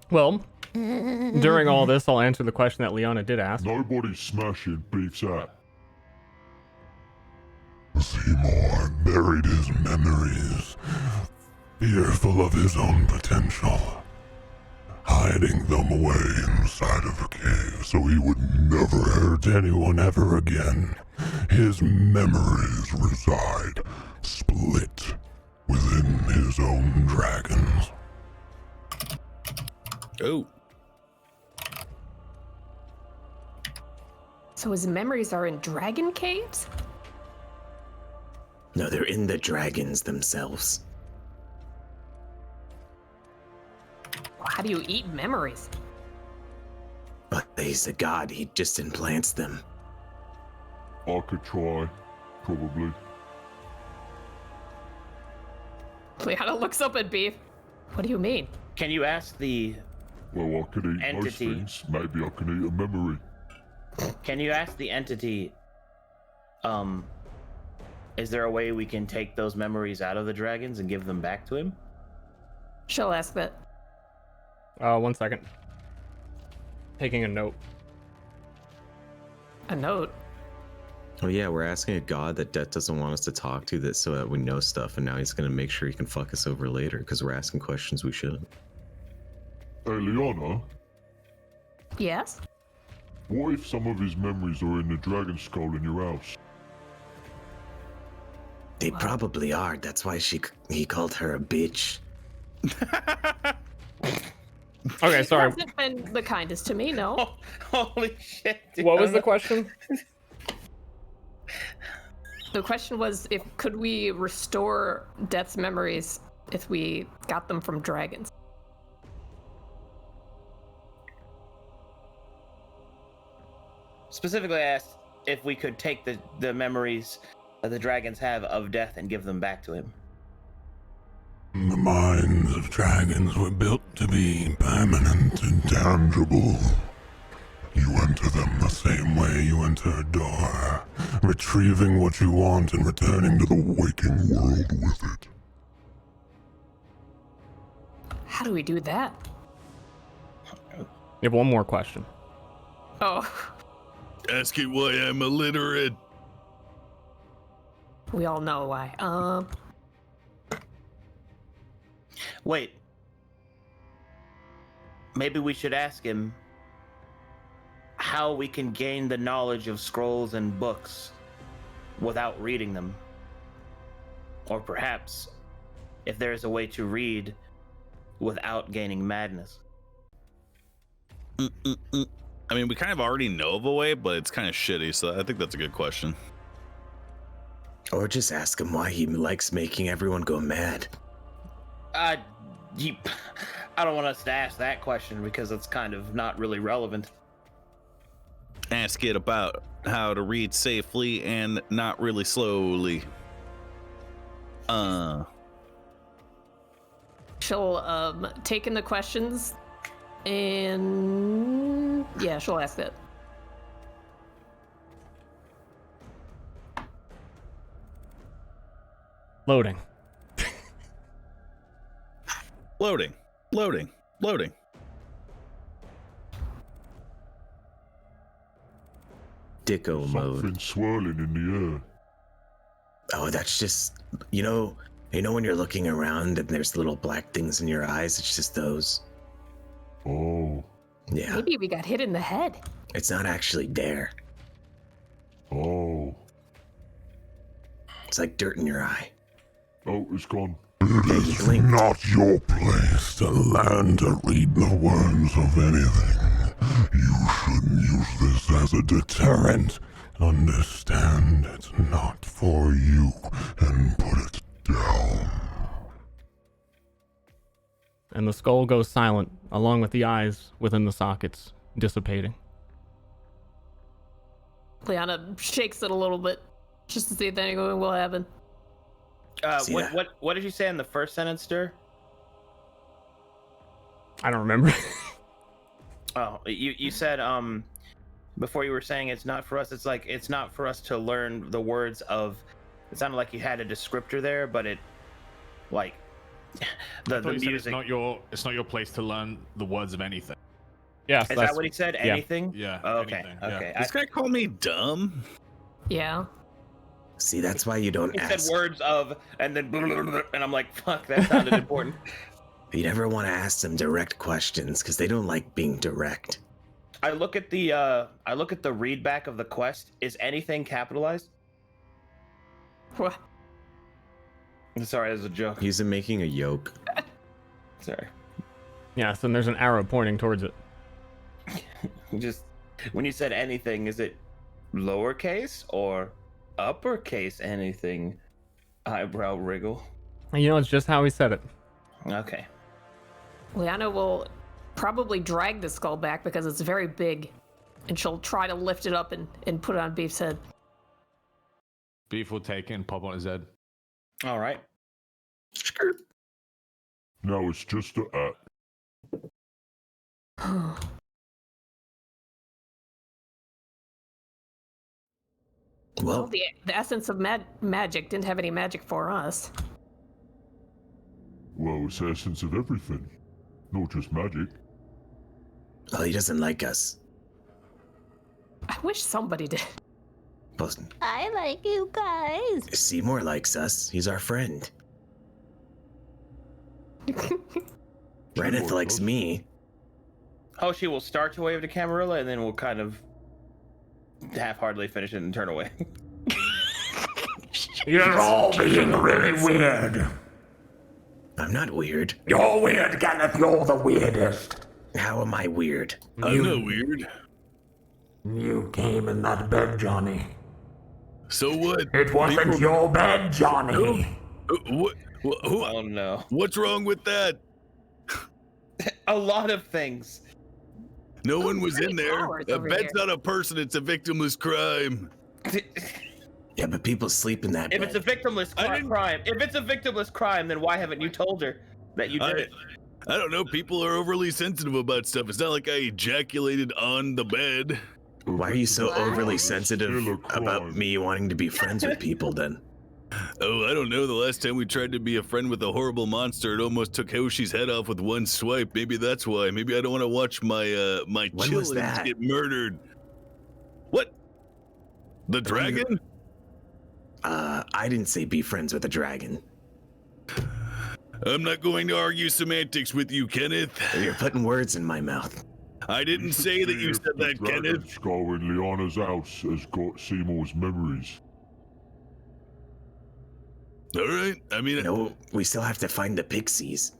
Well, during all this, I'll answer the question that Liana did ask. Nobody smashing beefs up. Seymour buried his memories, fearful of his own potential, hiding them away inside of a cave so he would never hurt anyone ever again. His memories reside split within his own dragons. Oh. So his memories are in dragon caves? No, they're in the dragons themselves. How do you eat memories? But he's a god, he just implants them. I could try, probably. Liana looks up at Beef. What do you mean? Can you ask the Well, I could eat most entity? things. Maybe I can eat a memory. Can you ask the entity, is there a way we can take those memories out of the dragons and give them back to him? She'll ask that. 1 second. Taking a note. A note? Oh yeah, we're asking a god that Death doesn't want us to talk to, that so that we know stuff, and now he's gonna make sure he can fuck us over later because we're asking questions we shouldn't. Hey, Liana, Yes? what if some of his memories are in the dragon skull in your house? They probably are. That's why he called her a bitch. Okay, sorry. He hasn't been the kindest to me, no. Holy shit, dude. What was the question? The question was, could we restore Death's memories if we got them from dragons? Specifically, I asked if we could take the memories that the dragons have of Death and give them back to him. The minds of dragons were built to be permanent and tangible. You enter them the same way you enter a door, retrieving what you want and returning to the waking world with it. How do we do that? You have one more question. Oh, Ask it why I'm illiterate. we all know why. Wait. Maybe we should ask him how we can gain the knowledge of scrolls and books without reading them. Or perhaps if there is a way to read without gaining madness. I mean, we kind of already know of a way, but it's kind of shitty, so I think that's a good question. Or just ask him why he likes making everyone go mad. I don't want us to ask that question because it's kind of not really relevant. Ask it about how to read safely and not really slowly. She'll take in the questions and yeah, she'll ask that. Loading. Loading. Dicko mode. Something swirling in the air. Oh, that's just, you know when you're looking around and there's little black things in your eyes? It's just those. Oh. Yeah. Maybe we got hit in the head. It's not actually there. Oh. It's like dirt in your eye. Oh, it's gone. It It's not your place to learn to read the words of anything. You shouldn't use this as a deterrent. Understand it's not for you, and put it down. And the skull goes silent, along with the eyes within the sockets dissipating. Liana shakes it a little bit just to see if anything will happen. What did you say in the first sentence, Ster? I don't remember. Oh, you said before you were saying it's not for us. It's like it's not for us to learn the words of. It sounded like you had a descriptor there, but it like the music. It's not your place to learn the words of anything. Yes, Is that what he said? yeah. Anything? Yeah. Oh, okay. anything, yeah. Okay. This guy called me dumb. Yeah. See, that's why you don't He ask. said words of, and then and I'm like, fuck, that sounded important. You never want to ask them direct questions because they don't like being direct. I look at the read back of the quest. Is anything capitalized? What? Sorry, that was a joke. He's making a yoke. Sorry. Yes, and there's an arrow pointing towards it. Just when you said anything, is it lowercase or uppercase anything? Eyebrow wriggle. You know, it's just how he said it. Okay. Liana will probably drag the skull back because it's very big, and she'll try to lift it up and put it on Beef's head. Beef will take it and pop on his head. All right. Now it's just a Well, the essence of magic didn't have any magic for us. Well, it's the essence of everything. Not just magic. Well, he doesn't like us. I wish somebody did. Well, I like you guys. Seymour likes us. He's our friend. Reneth likes me. Hoshi will start to wave to Camarilla, and then we'll kind of half-heartedly finish it and turn away. You're all being really weird. I'm not weird. You're weird, Kenneth. You're the weirdest. How am I weird? I'm not weird. You came in that bed, Johnny. So what? It wasn't your bed, Johnny. What? Oh no. What's wrong with that? A lot of things. No one was in there. A bed's not a person, it's a victimless crime. Yeah, but people sleep in that If bed. it's a victimless crime, if it's a victimless crime, then why haven't you told her that you did it? I don't know. People are overly sensitive about stuff. It's not like I ejaculated on the bed. Why are you so overly sensitive about me wanting to be friends with people then? Oh, I don't know. The last time we tried to be a friend with a horrible monster, it almost took Hoshi's head off with one swipe. Maybe that's why. Maybe I don't want to watch my my When was chillins that? get murdered. What? The dragon? I didn't say be friends with a dragon. I'm not going to argue semantics with you, Kenneth. You're putting words in my mouth. I didn't say that you said that, Kenneth. Skull in Liana's house has got Seymour's memories. All right. I mean, No, we still have to find the pixies.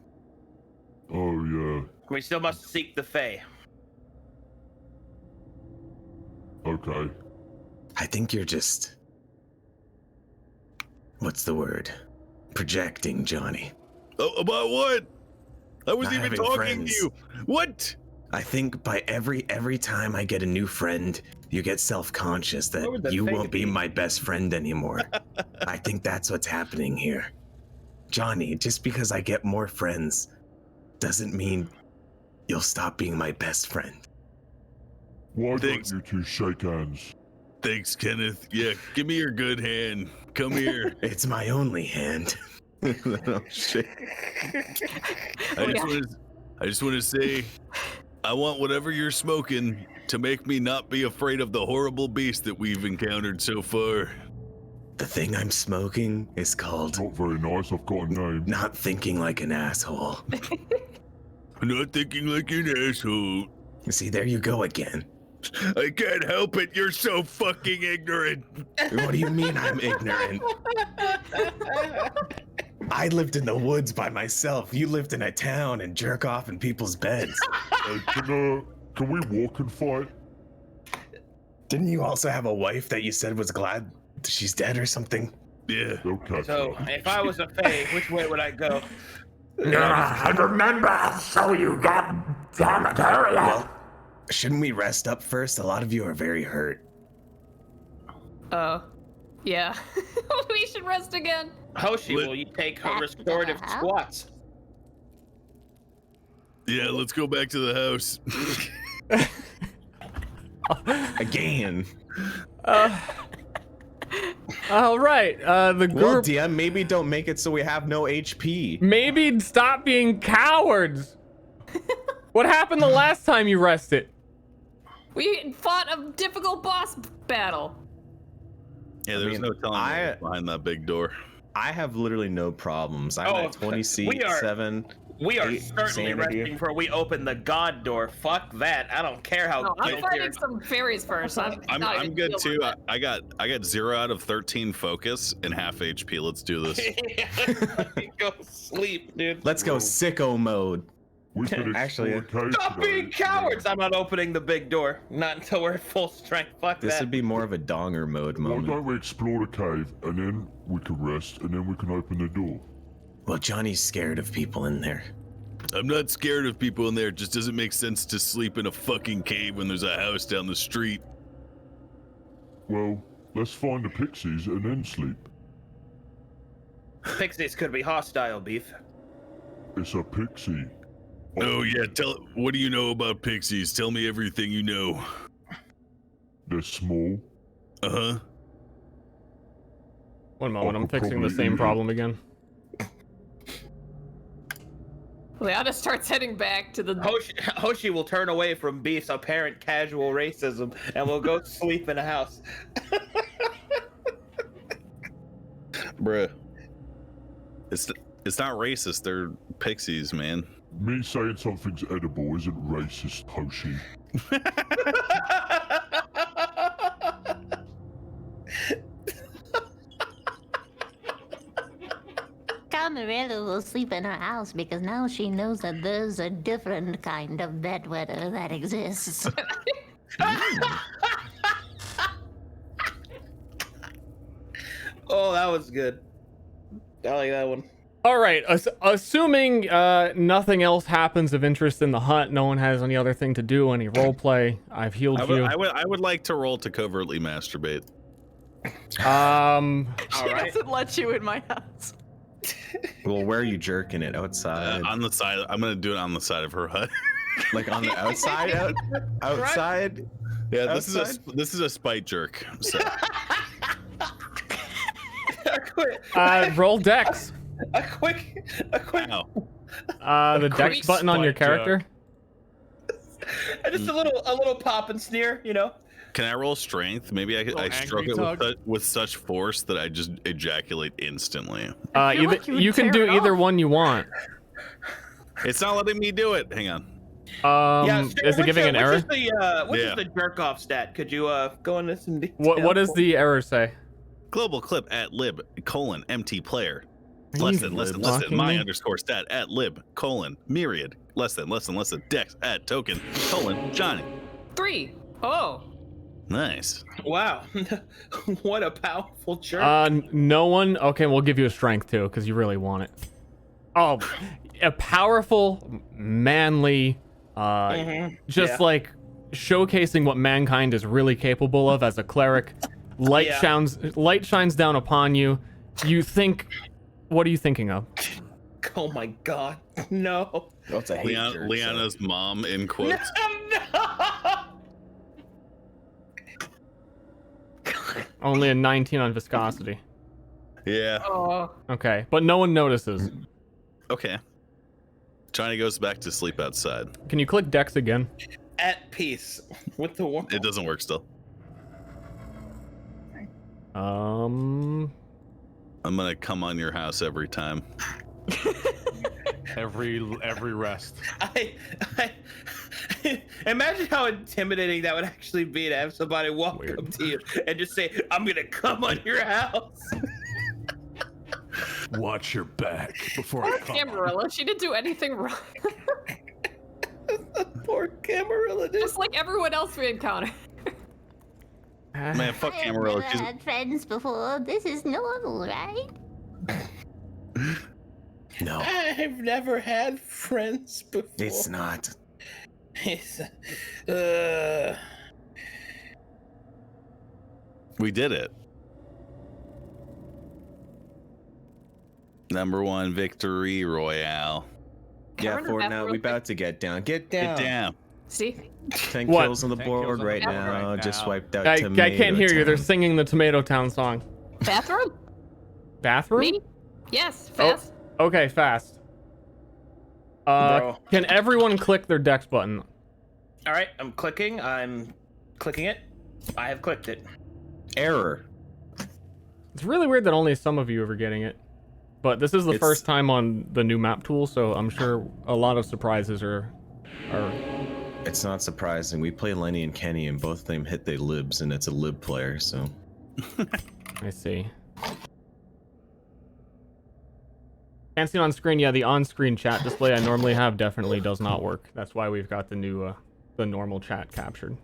Oh, yeah. We still must seek the Fae. Okay. I think you're just... What's the word? Projecting, Johnny. Oh, about what? I wasn't Not even having talking friends. to you. What? I think by every time I get a new friend, you get self-conscious What would that the you Fae won't be be? my best friend anymore. I think that's what's happening here. Johnny, just because I get more friends doesn't mean you'll stop being my best friend. Why Thanks. don't you two shake hands? Thanks, Kenneth. Yeah, give me your good hand. Come here. It's my only hand. Oh, shit. I just want to say, I want whatever you're smoking to make me not be afraid of the horrible beast that we've encountered so far. The thing I'm smoking is called Not very nice, I've got a name. Not Thinking Like an Asshole. Not thinking like an asshole. See, there you go again. I can't help it. You're so fucking ignorant. What do you mean I'm ignorant? I lived in the woods by myself. You lived in a town and jerk off in people's beds. Can we walk and fight? Didn't you also have a wife that you said was glad she's dead or something? Yeah. Okay. So, if I was a Fae, which way would I go? I remember, so you got damn it, hurry up. Well, shouldn't we rest up first? A lot of you are very hurt. Yeah. We should rest again. Hoshi, will you take her restorative squats? Yeah, let's go back to the house. Again. All right. The group. Well, DM, maybe don't make it so we have no HP. Maybe stop being cowards. What happened the last time you rested? We fought a difficult boss battle. Yeah, there's mean, no telling what's behind that big door. I have literally no problems. I'm at 27. We are 8 certainly sanity. resting before we open the god door. Fuck that. I don't care how No, I'm guilty fighting some fairies first. I'm good too. I got 0 out of 13 focus and half HP. Let's do this. Go sleep, dude. Let's go sicko mode. We can Actually, Stop being cowards! I'm not opening the big door. Not until we're at full strength. Fuck this that. would be more of a donger mode Why moment. don't we explore the cave and then we can rest and then we can open the door? Well, Johnny's scared of people in there. I'm not scared of people in there. It just doesn't make sense to sleep in a fucking cave when there's a house down the street. Well, let's find the pixies and then sleep. Pixies could be hostile, Beef. It's a pixie. Oh yeah, what do you know about pixies? Tell me everything you know. They're small. Uh-huh. One moment, I'm could fixing the probably same eat it. problem again. Liana starts heading back to the. Hoshi will turn away from Beef's apparent casual racism and will go sleep in a house. Bruh. It's not racist. They're pixies, man. Me saying something's edible isn't racist, Hoshi. Camarilla will sleep in her house because now she knows that there's a different kind of bedwetter that exists. Oh, that was good. I like that one. All right, assuming nothing else happens of interest in the hut, no one has any other thing to do, any role play. I've healed you. I would like to roll to covertly masturbate. She right. doesn't let you in my house. Well, where are you jerking it? Outside? On the side. I'm gonna do it on the side of her hut. Like on the outside? Outside? Yeah, Outside? this is a spite jerk. So. Roll dex. A quick. The dex button on your character. Just a little pop and sneer, you know. Can I roll strength? Maybe I struck it with such force that I just ejaculate instantly. You can do either one you want. It's not letting me do it. Hang on. Is it giving an error? Is the jerk off stat? Could you go into some detail? What does the error say? Global clip at lib : MT player. Less than my underscore stat at lib : myriad. Less than dex at token : Johnny. 3. Oh. Nice. Wow. What a powerful jerk. No one. Okay, we'll give you a strength too, because you really want it. Oh, a powerful, manly, like showcasing what mankind is really capable of as a cleric. Light shines down upon you. You think, what are you thinking of? Oh my god, no. That's a hate jerk, Liana's mom in quotes. No. Only a 19 on viscosity. Yeah. Oh. Okay, but no one notices. Okay. Johnny goes back to sleep outside. Can you click Dex again? At peace with the world. It doesn't work still. I'm gonna come on your house every time. every rest. I imagine how intimidating that would actually be to have somebody walk up to you and just say, "I'm gonna come on your house." Watch your back before I come. Camarilla, she didn't do anything wrong. Poor Camarilla. Just like everyone else we encounter. Man, fuck I've Camarilla. never had friends before. This is normal, right? No. I've never had friends before. It's not. We did it. Number 1 victory royale. Yeah, Ford, now we about to get down. Get down. Get down. See? 10 kills on the board right now. Just wiped out I Tomato can't hear you. They're Town. singing the Tomato Town song. Bathroom? Bathroom? Me? Yes, fast. Oh, okay, fast. Can everyone click their Dex button? All right, I'm clicking it. I have clicked it. Error. It's really weird that only some of you are getting it. But this is the first time on the new map tool, so I'm sure a lot of surprises are... It's not surprising. We play Lenny and Kenny, and both of them hit their libs, and it's a lib player, so... I see. Can't see it on screen. Yeah, the on-screen chat display I normally have definitely does not work. That's why we've got the new, the normal chat captured.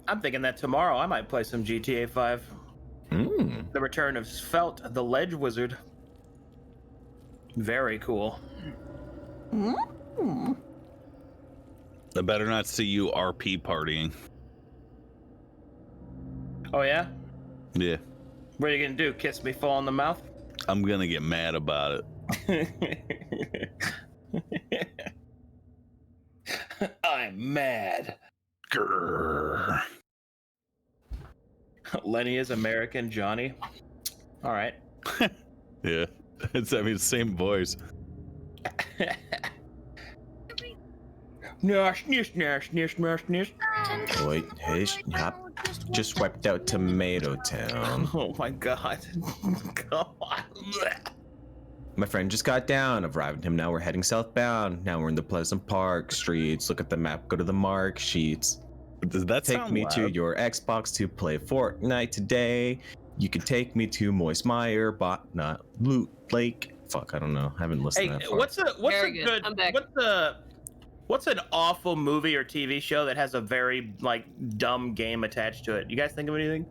I'm thinking that tomorrow I might play some GTA 5. The return of Svelte, the Ledge Wizard. Very cool. I better not see you RP partying. Oh yeah? Yeah. What are you gonna do? Kiss me full on the mouth? I'm gonna get mad about it. I'm mad. Grrr. Lenny is American, Johnny. All right. Yeah. Same voice. Wait, hey, hop. Just wiped out Tomato Town. Oh my god. God. My friend just got down. I've arrived him. Now we're heading southbound. Now we're in the Pleasant Park streets. Look at the map. Go to the mark sheets. Does that take sound me loud? to your Xbox to play Fortnite today? You can take me to Moist Mire, Botnut, Loot Lake. Fuck, I don't know. I haven't listened Hey, that far. what's a good? What's an awful movie or TV show that has a very like dumb game attached to it? You guys think of anything?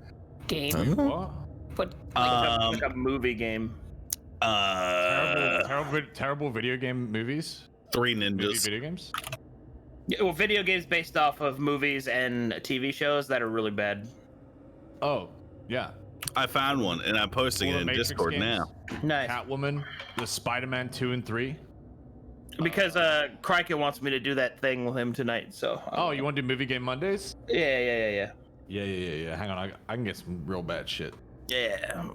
Game. What? But like a movie game. Terrible video game movies. Three Ninjas. Movie video games. Yeah, well, video games based off of movies and TV shows that are really bad. Oh, yeah. I found one and I'm posting All it the in Matrix Discord games. now. Nice. Catwoman, the Spider-Man 2 and 3. Because Criken wants me to do that thing with him tonight, so. Oh, you want to do movie game Mondays? Yeah. Yeah. Hang on, I can get some real bad shit. Yeah.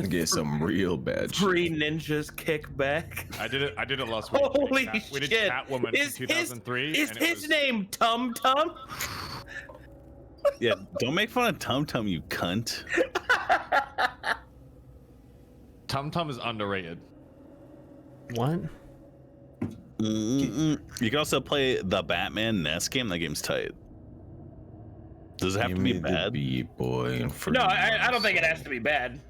Get some real bad shit. Three Ninjas kick back. I did it last week. Holy we did shit. Catwoman in 2003. Is his name Tum Tum? Yeah, don't make fun of Tum Tum, you cunt. Tum Tum is underrated. What? You can also play the Batman NES game. That game's tight. Does it have to be bad? No, I don't think it has to be bad.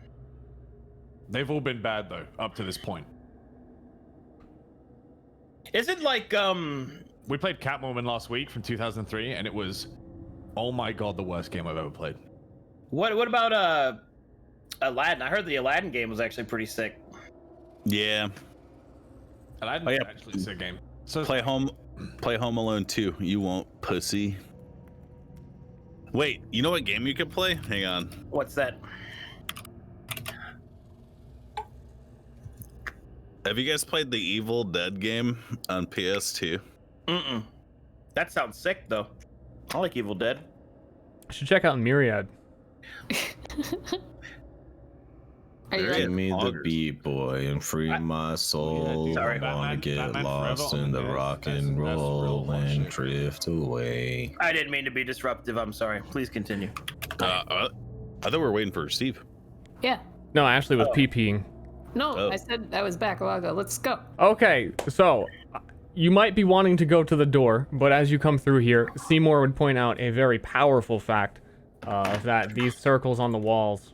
They've all been bad though, up to this point. Is it like We played Catwoman last week from 2003, and it was, oh my god, the worst game I've ever played. What about Aladdin? I heard the Aladdin game was actually pretty sick. Yeah. Aladdin is actually a sick game. So play Home Alone 2. You won't, pussy. Wait, you know what game you could play? Hang on. What's that? Have you guys played the Evil Dead game on PS2? Mm-mm. That sounds sick though. I like Evil Dead. I should check out Myriad. Give me the beat boy and free my soul. I wanna get lost in the rock and roll and drift away. I didn't mean to be disruptive. I'm sorry. Please continue. I thought we were waiting for Steve. Yeah. No, Ashley was pee-peeing. No, I said I was back a while ago. Let's go. Okay, so you might be wanting to go to the door, but as you come through here, Seymour would point out a very powerful fact that these circles on the walls.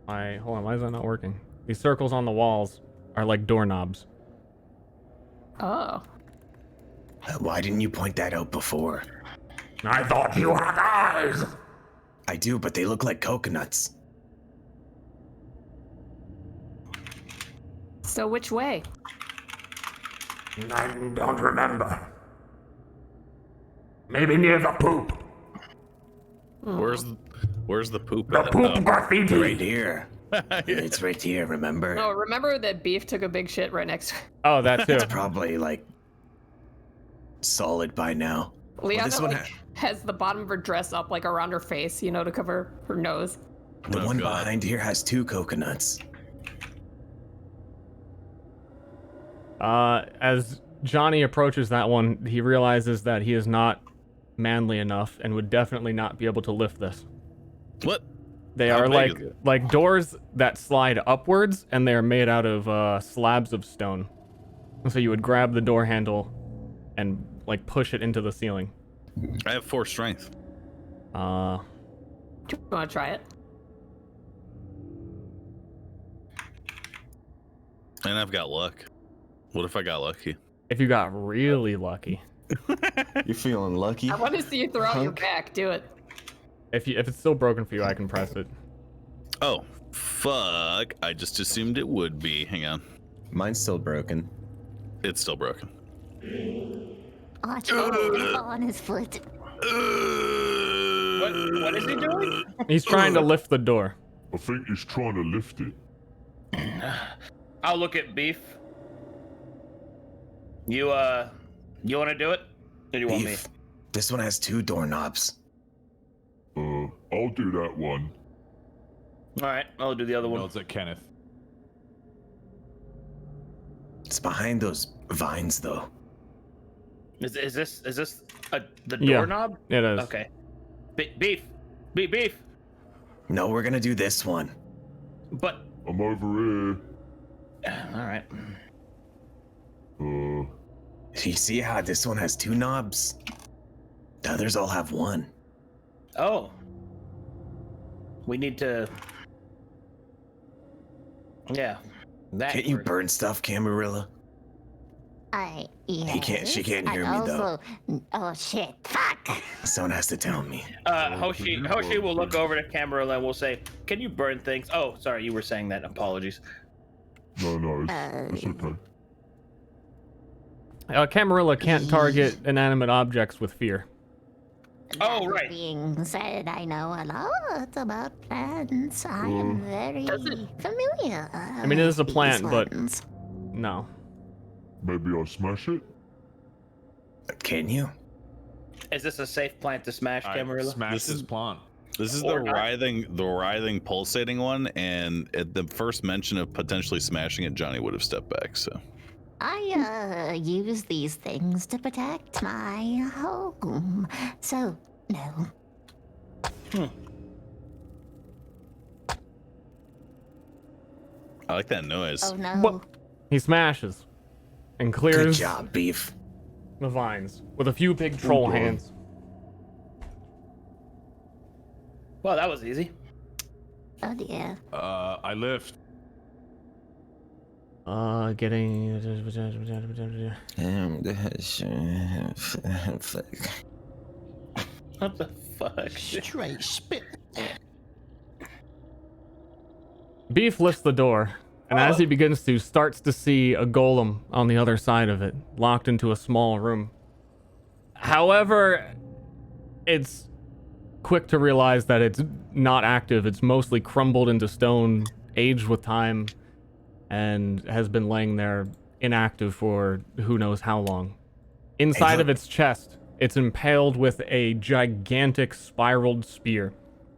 Hold on, why is that not working? These circles on the walls are like doorknobs. Oh. Why didn't you point that out before? I thought you had eyes. I do, but they look like coconuts. So which way? I don't remember. Maybe near the poop. Where's the poop? The poop graffiti. Right here. It's right here, remember? No, remember that Beef took a big shit right next to it. Oh, that too. It's probably like solid by now. Liana this one has the bottom of her dress up like around her face, you know, to cover her nose. The one behind here has 2 coconuts. As Johnny approaches that one, he realizes that he is not manly enough and would definitely not be able to lift this. What? They How are big is like doors that slide upwards, and they are made out of slabs of stone. So you would grab the door handle and like push it into the ceiling. I have 4 strength. Do you want to try it? And I've got luck. What if I got lucky? If you got really lucky. You're feeling lucky? I want to see you throw out your back. Do it. If it's still broken for you, I can press it. Oh, fuck. I just assumed it would be. Hang on. Mine's still broken. It's still broken. Oh, on his foot. What is he doing? He's trying to lift the door. I think he's trying to lift it. I'll look at Beef. You want to do it? Or do you want me? Beef, this one has 2 doorknobs. I'll do that one. All right, I'll do the other one. Nods at Kenneth. It's behind those vines, though. Is this the Yeah, doorknob? it is. Okay. Beef. No, we're gonna do this one. But I'm over all right. here. You see how this one has 2 knobs? The others all have 1. Oh. We need to. Yeah. That Can't you works. burn stuff, Camarilla? Yes. She can't hear and me, though. also, oh shit, fuck. Someone has to tell me. Hoshi will look over to Camarilla and will say, "Can you burn things?" Oh, sorry, you were saying that. Apologies. No, it's okay. Camarilla can't target inanimate objects with fear. Oh, right. Being said, I know a lot about plants. I am very familiar. I mean, it is a with plant, these but ones. no. Maybe I'll smash it? Can you? Is this a safe plant to smash, Camarilla? Smash this plant. This is the writhing, pulsating one, and at the first mention of potentially smashing it, Johnny would have stepped back. So I use these things to protect my home. So, no. I like that noise. Oh no. What? He smashes and clears Good job, Beef. the vines with a few big troll hands. Well, that was easy. Oh dear. I lift. Getting. What the fuck? Straight spit. Beef lifts the door, and as he begins to, starts to see a golem on the other side of it, locked into a small room. However, it's quick to realize that it's not active. It's mostly crumbled into stone, aged with time, and has been laying there inactive for who knows how long. Inside of its chest, it's impaled with a gigantic spiraled spear.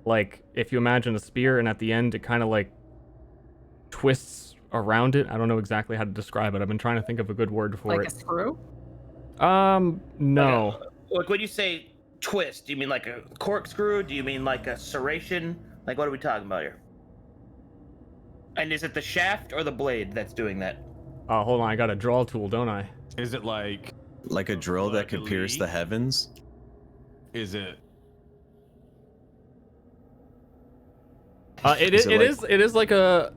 Like, if you imagine a spear, and at the end, it kind of like twists around it. I don't know exactly how to describe it. I've been trying to think of a good word for Like it. a screw? No. Like when you say twist, do you mean like a corkscrew? Do you mean like a serration? Like what are we talking about here? And is it the shaft or the blade that's doing that? Oh, hold on. I got a draw tool, don't I? Is it like a drill that could pierce the heavens? Is it? It is like a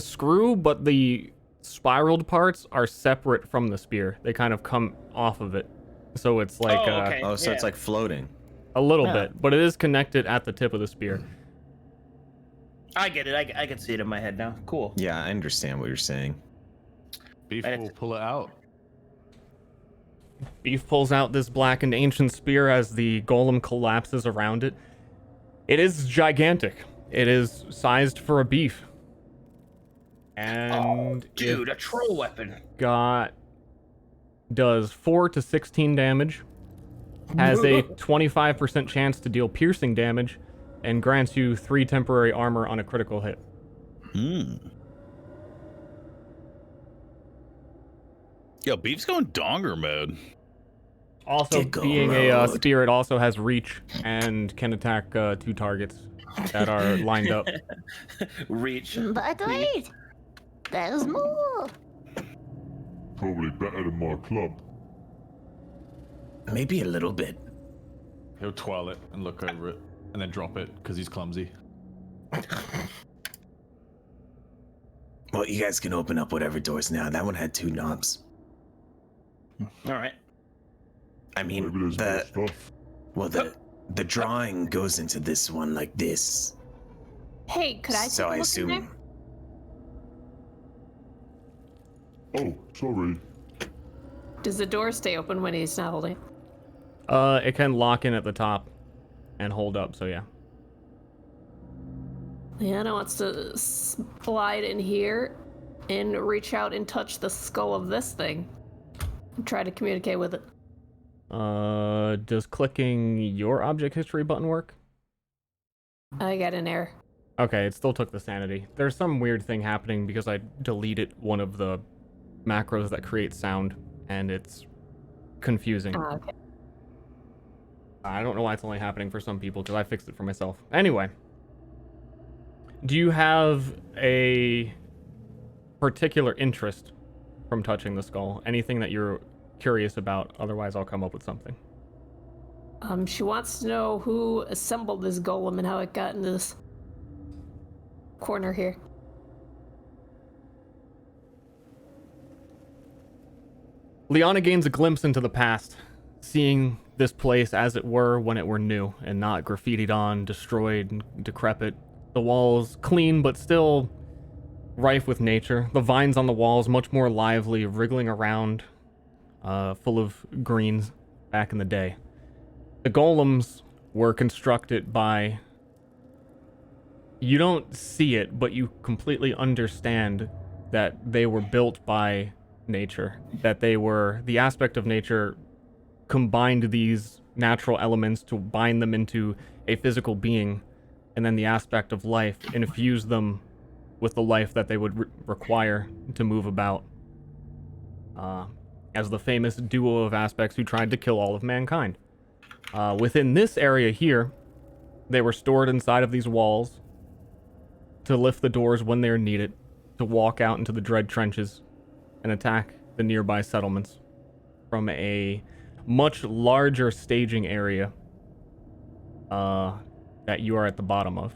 screw, but the spiraled parts are separate from the spear. They kind of come off of it, so it's like so it's like floating. A little bit, but it is connected at the tip of the spear. I get it. I can see it in my head now. Cool. Yeah, I understand what you're saying. Beef will pull it out. Beef pulls out this blackened ancient spear as the golem collapses around it. It is gigantic. It is sized for a beef. And dude, a troll weapon. Does 4 to 16 damage, has a 25% chance to deal piercing damage, and grants you 3 temporary armor on a critical hit. Yo, Beef's going donger mode. Also, being a spear, it also has reach and can attack 2 targets that are lined up. Reach. But wait, there's more. Probably better than my club. Maybe a little bit. He'll twirl it and look over it, and then drop it because he's clumsy. Well, you guys can open up whatever doors now. That one had 2 knobs. All right. I mean, the drawing goes into this one like this. Hey, could I So I take a look in assume. Oh, sorry. there? Does the door stay open when he's not holding? It can lock in at the top and hold up, so yeah. Liana wants to slide in here and reach out and touch the skull of this thing. And try to communicate with it. Does clicking your object history button work? I got an error. Okay, it still took the sanity. There's some weird thing happening because I deleted one of the macros that create sound, and it's confusing. Oh, okay. I don't know why it's only happening for some people, because I fixed it for myself. Anyway, do you have a particular interest from touching the skull? Anything that you're curious about? Otherwise, I'll come up with something. She wants to know who assembled this golem and how it got into this corner here. Liana gains a glimpse into the past, seeing this place as it were when it were new and not graffitied on, destroyed, and decrepit. The walls clean but still rife with nature. The vines on the walls much more lively, wriggling around, full of greens back in the day. The golems were constructed by... You don't see it, but you completely understand that they were built by nature. That they were... The aspect of nature combined these natural elements to bind them into a physical being, and then the aspect of life infused them with the life that they would require to move about. As the famous duo of aspects who tried to kill all of mankind. Within this area here, they were stored inside of these walls to lift the doors when they're needed, to walk out into the dread trenches and attack the nearby settlements from a much larger staging area that you are at the bottom of.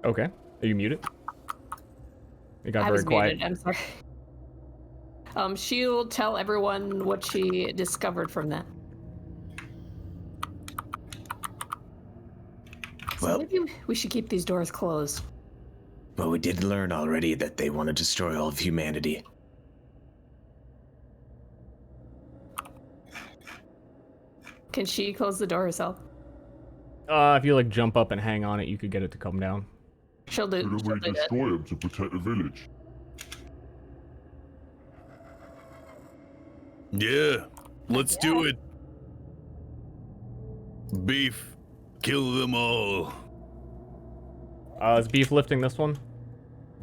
Okay. Are you muted? It got very quiet. Muted. I'm sorry. She'll tell everyone what she discovered from that. Well, maybe we should keep these doors closed. Well, we did learn already that they want to destroy all of humanity. Can she close the door herself? If you like jump up and hang on it, you could get it to come down. She'll do. Couldn't we destroy them to protect the village? Yeah, let's do it. Beef, kill them all. Is Beef lifting this one?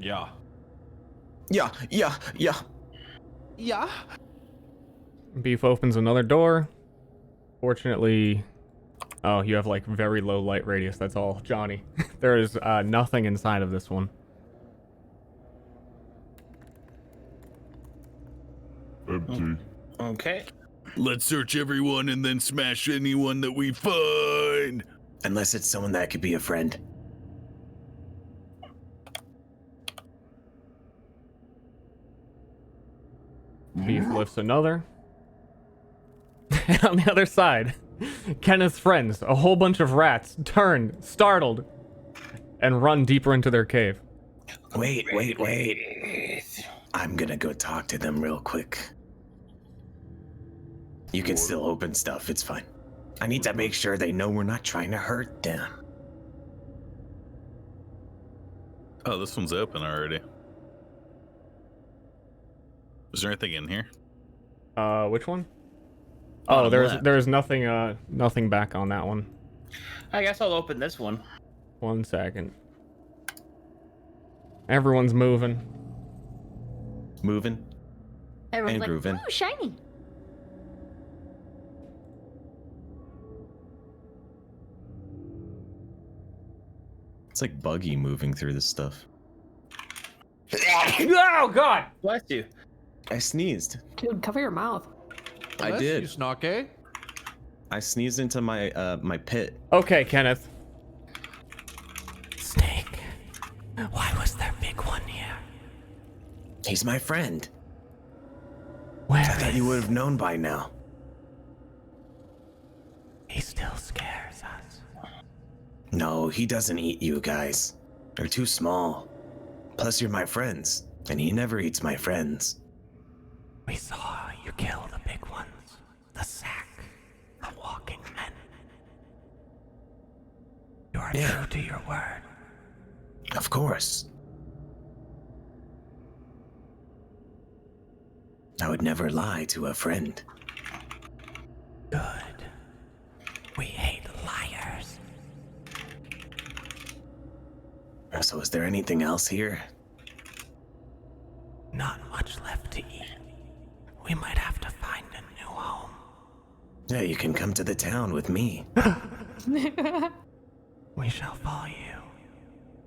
Yeah. Yeah. Beef opens another door. Fortunately, oh, you have like very low light radius. That's all, Johnny. There is nothing inside of this one. Empty. Okay. Let's search everyone and then smash anyone that we find. Unless it's someone that could be a friend. Beef lifts another. And on the other side, Kenneth's friends, a whole bunch of rats, turn, startled, and run deeper into their cave. Wait. I'm gonna go talk to them real quick. You can still open stuff, it's fine. I need to make sure they know we're not trying to hurt them. Oh, this one's open already. Is there anything in here? Which one? Oh, there's nothing nothing back on that one. I guess I'll open this one. 1 second. Everyone's moving. Moving? Everyone's And like, grooving. ooh, shiny. It's like Buggy moving through this stuff. Oh God! Bless you. I sneezed. Dude, cover your mouth. I did. You snarky. I sneezed into my my pit. Okay, Kenneth. Snake, why was there big one here? He's my friend. Where I thought you would have known by now. he still scares us? No, he doesn't eat you guys. They're too small. Plus, you're my friends, and he never eats my friends. We saw you kill the big ones. The sack. The walking men. You are true to your word. Of course. I would never lie to a friend. Good. We hate liars. So is there anything else here? Not much left to eat. We might have to find a new home. Yeah, you can come to the town with me. We shall follow you.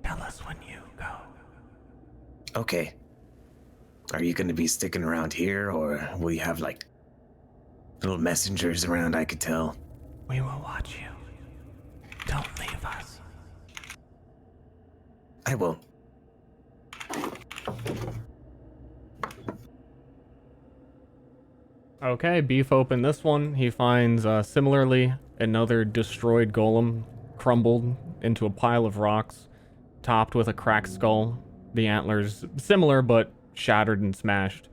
Tell us when you go. Okay. Are you going to be sticking around here, or will you have, like, little messengers around I could tell? We will watch you. Don't leave us. I won't. Okay, Beef opened this one. He finds, similarly, another destroyed golem crumbled into a pile of rocks, topped with a cracked skull. The antlers similar, but shattered and smashed.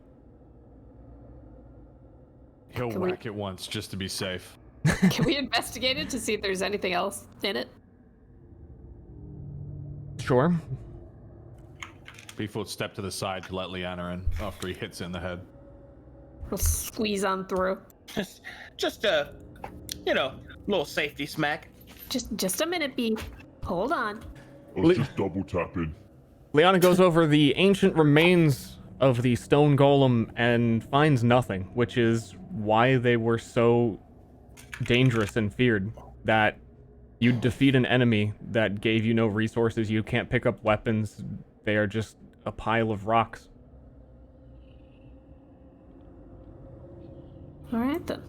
He'll whack it once just to be safe. Can we investigate it to see if there's anything else in it? Sure. Beef will step to the side to let Liana in after he hits it in the head. We'll squeeze on through. Just a, little safety smack. Just a minute, Beef. Hold on. I was just double tapping. Liana goes over the ancient remains of the stone golem and finds nothing, which is why they were so dangerous and feared. That you'd defeat an enemy that gave you no resources, you can't pick up weapons, they are just a pile of rocks. Alright then.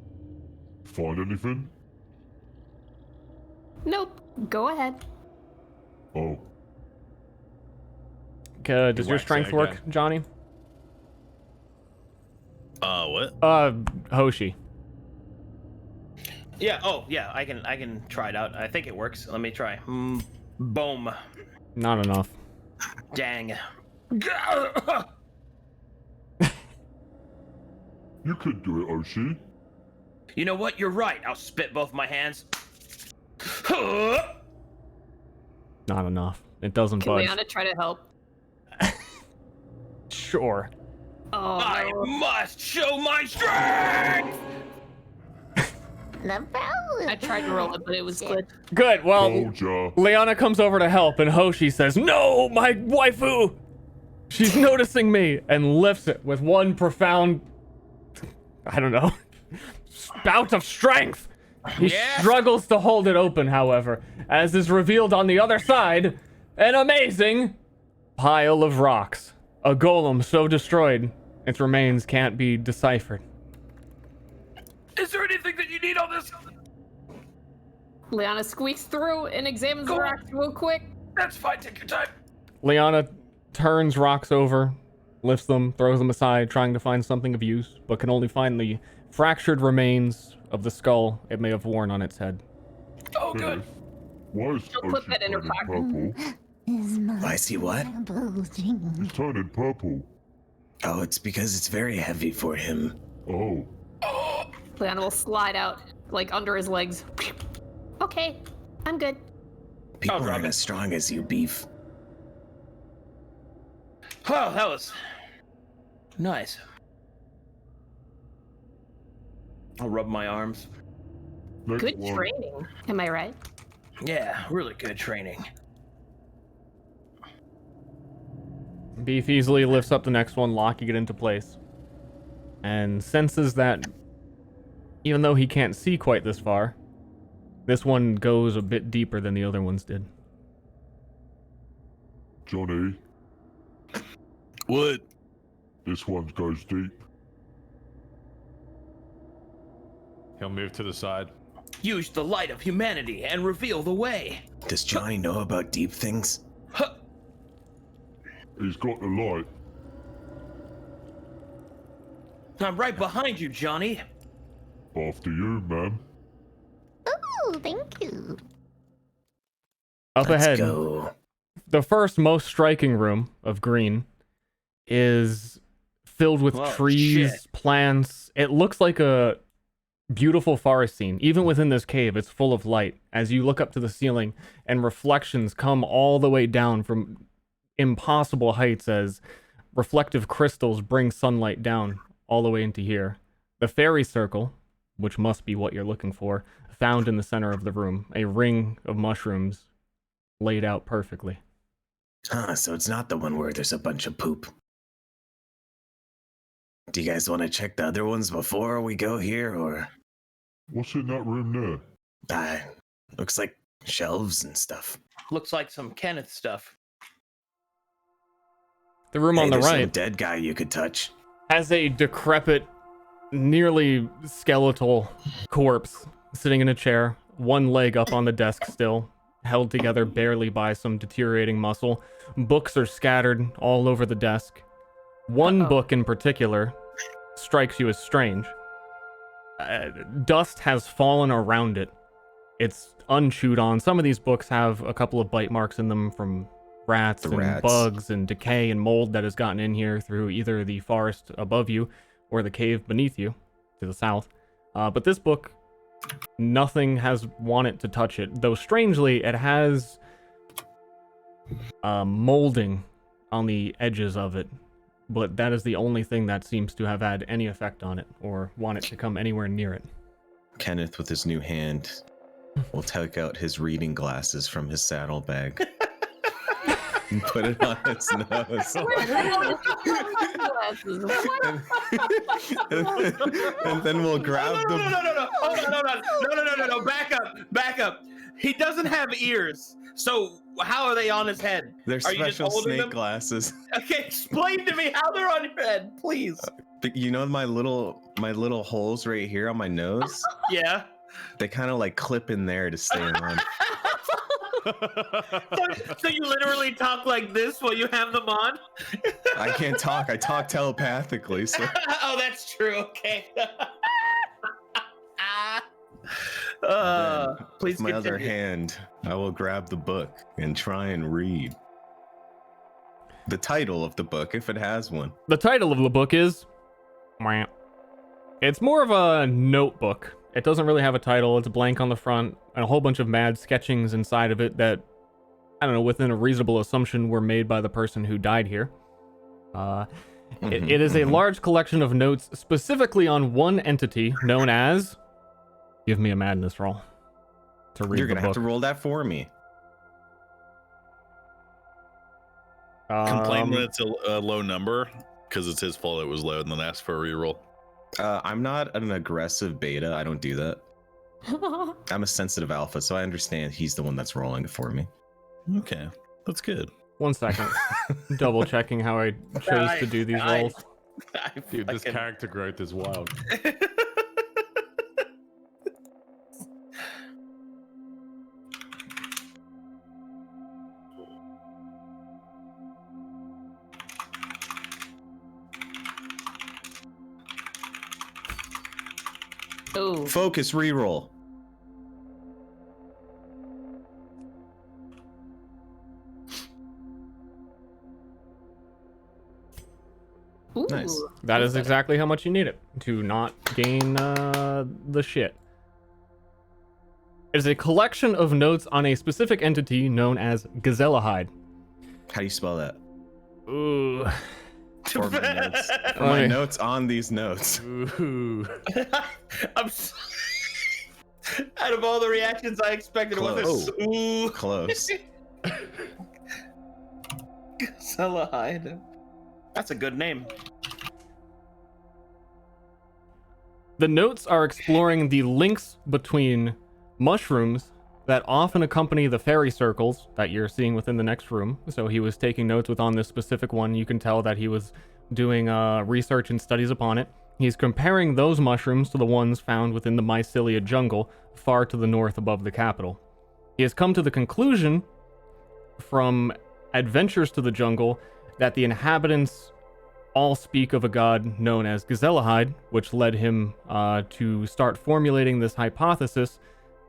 Find anything? Nope. Go ahead. Oh. Does your strength work, Johnny? What? Hoshi. Yeah. Oh, yeah. I can try it out. I think it works. Let me try. Boom. Not enough. Dang. You could do it, Oshi. You know what? You're right. I'll spit both my hands. Not enough. It doesn't Can budge. Liana try to help? Sure. Oh, I no. must show my strength! I tried to roll it, but it was glitched. Good, well, Told ya. Liana comes over to help, and Hoshi says, "No, my waifu! She's noticing me!" and lifts it with one profound, I don't know, spout of strength. He struggles to hold it open, however, as is revealed on the other side, an amazing pile of rocks. A golem so destroyed, its remains can't be deciphered. Is there anything that you need on this? Liana squeaks through and examines the rocks real quick. That's fine. Take your time. Liana turns rocks over, lifts them, throws them aside, trying to find something of use, but can only find the fractured remains of the skull it may have worn on its head. Oh, good. Why is She'll put that in her pocket. purple? I see what? He's turning purple. Oh, it's because it's very heavy for him. Oh. Liana will slide out, like, under his legs. Okay, I'm good. People aren't as strong as you, Beef. Oh, that was nice. I'll rub my arms. Good training. Am I right? Yeah, really good training. Beef easily lifts up the next one, locking it into place, and senses that even though he can't see quite this far, this one goes a bit deeper than the other ones did. Johnny, What? this one goes deep. He'll move to the side. Use the light of humanity and reveal the way. Does Johnny know about deep things? He's got the light. I'm right behind you, Johnny. After you, ma'am. Oh, thank you. Up Let's ahead, go. the first most striking room of green is filled with Whoa, trees, shit. plants. It looks like a beautiful forest scene. Even within this cave, it's full of light as you look up to the ceiling, and reflections come all the way down from impossible heights as reflective crystals bring sunlight down all the way into here. The fairy circle, which must be what you're looking for, found in the center of the room, a ring of mushrooms laid out perfectly. So it's not the one where there's a bunch of poop. Do you guys want to check the other ones before we go here, or? What's in that room there? Looks like shelves and stuff. Looks like some Kenneth stuff. The room on the there's right some dead guy you could touch. has a decrepit, nearly skeletal corpse sitting in a chair, one leg up on the desk still, held together barely by some deteriorating muscle. Books are scattered all over the desk. One book in particular strikes you as strange. Dust has fallen around it. It's unchewed on. Some of these books have a couple of bite marks in them from rats and bugs and decay and mold that has gotten in here through either the forest above you or the cave beneath you to the south. But this book, nothing has wanted to touch it, though strangely it has molding on the edges of it. But that is the only thing that seems to have had any effect on it or want it to come anywhere near it. Kenneth, with his new hand, will take out his reading glasses from his saddlebag and put it on his nose. And then we'll grab No, back up. He doesn't have ears, so how are they on his head? They're Are you just special holding snake them? glasses. Okay, explain to me how they're on your head, please. But you know my little holes right here on my nose? Yeah. They kind of like clip in there to stay on. So you literally talk like this while you have them on? I can't talk. I talk telepathically. So. Oh, that's true. Okay. Please with my other continue. hand, I will grab the book and try and read the title of the book if it has one. The title of the book is... It's more of a notebook. It doesn't really have a title. It's blank on the front and a whole bunch of mad sketchings inside of it that, I don't know, within a reasonable assumption were made by the person who died here. It is a large collection of notes specifically on one entity known as... Give me a madness roll to read You're the going to book. have to roll that for me. Complain when it's a low number, because it's his fault it was low, and then ask for a reroll. I'm not an aggressive beta. I don't do that. I'm a sensitive alpha, so I understand he's the one that's rolling it for me. Okay, that's good. 1 second. Double checking how I chose to do these rolls. Dude, this character growth is wild. Ooh. Focus, reroll. Ooh. Nice. That is exactly how much you need it to not gain the shit. It is a collection of notes on a specific entity known as Gazellahide. How do you spell that? Ooh. For my notes. For my notes on these notes. Ooh. Out of all the reactions I expected, it wasn't ooh. Close. Gazellahide. That's a good name. The notes are exploring the links between mushrooms that often accompany the fairy circles that you're seeing within the next room. So he was taking notes on this specific one. You can tell that he was doing research and studies upon it. He's comparing those mushrooms to the ones found within the Mycelia jungle far to the north above the capital. He has come to the conclusion from adventures to the jungle that the inhabitants all speak of a god known as Gazellahide, which led him to start formulating this hypothesis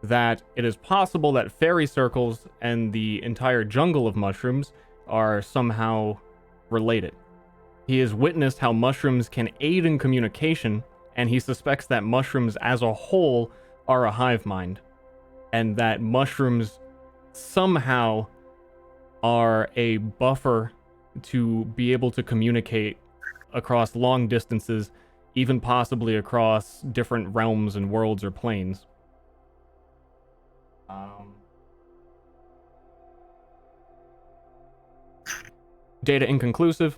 that it is possible that fairy circles and the entire jungle of mushrooms are somehow related. He has witnessed how mushrooms can aid in communication, and he suspects that mushrooms as a whole are a hive mind, and that mushrooms somehow are a buffer to be able to communicate across long distances, even possibly across different realms and worlds or planes. Data inconclusive,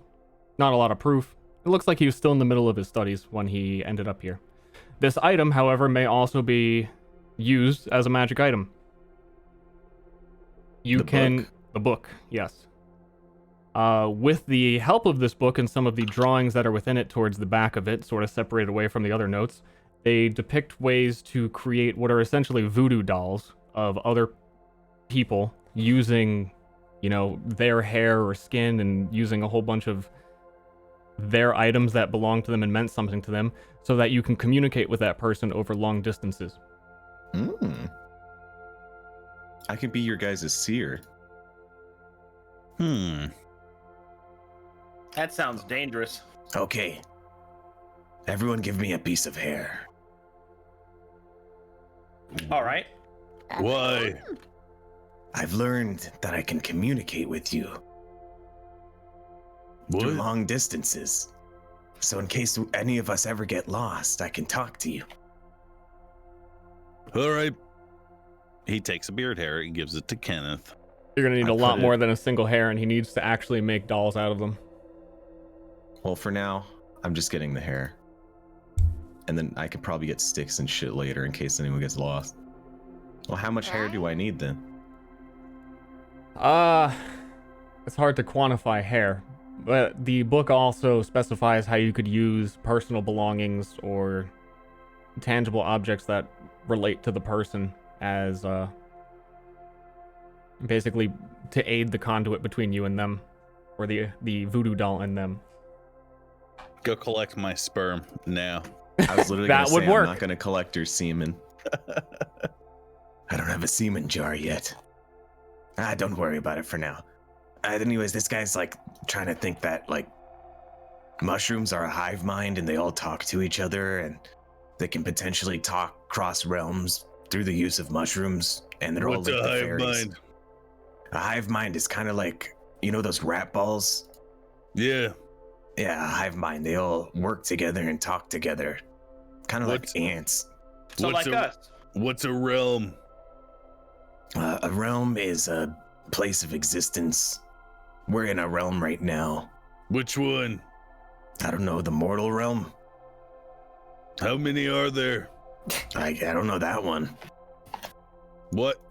not a lot of proof. It looks like he was still in the middle of his studies when he ended up here. This item, however, may also be used as a magic item. The book, yes. With the help of this book and some of the drawings that are within it towards the back of it, sort of separated away from the other notes, they depict ways to create what are essentially voodoo dolls of other people using, their hair or skin and using a whole bunch of their items that belonged to them and meant something to them, so that you can communicate with that person over long distances. I could be your guys' seer. That sounds dangerous. Okay. Everyone give me a piece of hair. All right. Why? I've learned that I can communicate with you through long distances. So in case any of us ever get lost, I can talk to you. All right. He takes a beard hair and gives it to Kenneth. You're gonna need a lot more than a single hair, and he needs to actually make dolls out of them. Well, for now, I'm just getting the hair. And then I could probably get sticks and shit later in case anyone gets lost. Well, how much hair do I need then? It's hard to quantify hair, but the book also specifies how you could use personal belongings or tangible objects that relate to the person as basically to aid the conduit between you and them, or the voodoo doll and them. Go collect my sperm now. I was literally That gonna would say work. I'm not gonna collect your semen. I don't have a semen jar yet. Don't worry about it for now. Anyways, this guy's like trying to think that like mushrooms are a hive mind and they all talk to each other and they can potentially talk cross realms through the use of mushrooms, and they're all What's linked a to hive fairies. mind? A hive mind is kind of like, those rat balls? Yeah. Yeah, a hive mind. They all work together and talk together. Kind of like ants. So like us. What's a realm? A realm is a place of existence. We're in a realm right now. Which one? I don't know, the mortal realm? How many are there? I don't know that one. What?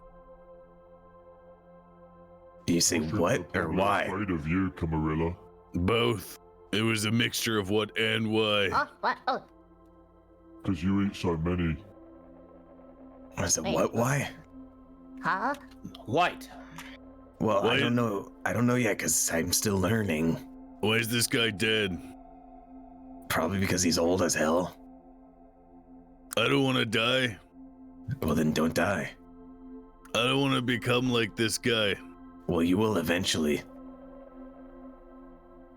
You say what or why? Afraid of you, Camarilla. Both. It was a mixture of what and why. Oh, what? Oh, Because you eat so many. I said what? Why? huh? White. Well, Why- I don't know. I don't know yet because I'm still learning. Why is this guy dead? Probably because he's old as hell. I don't want to die. Well, then don't die. I don't want to become like this guy. Well, you will eventually.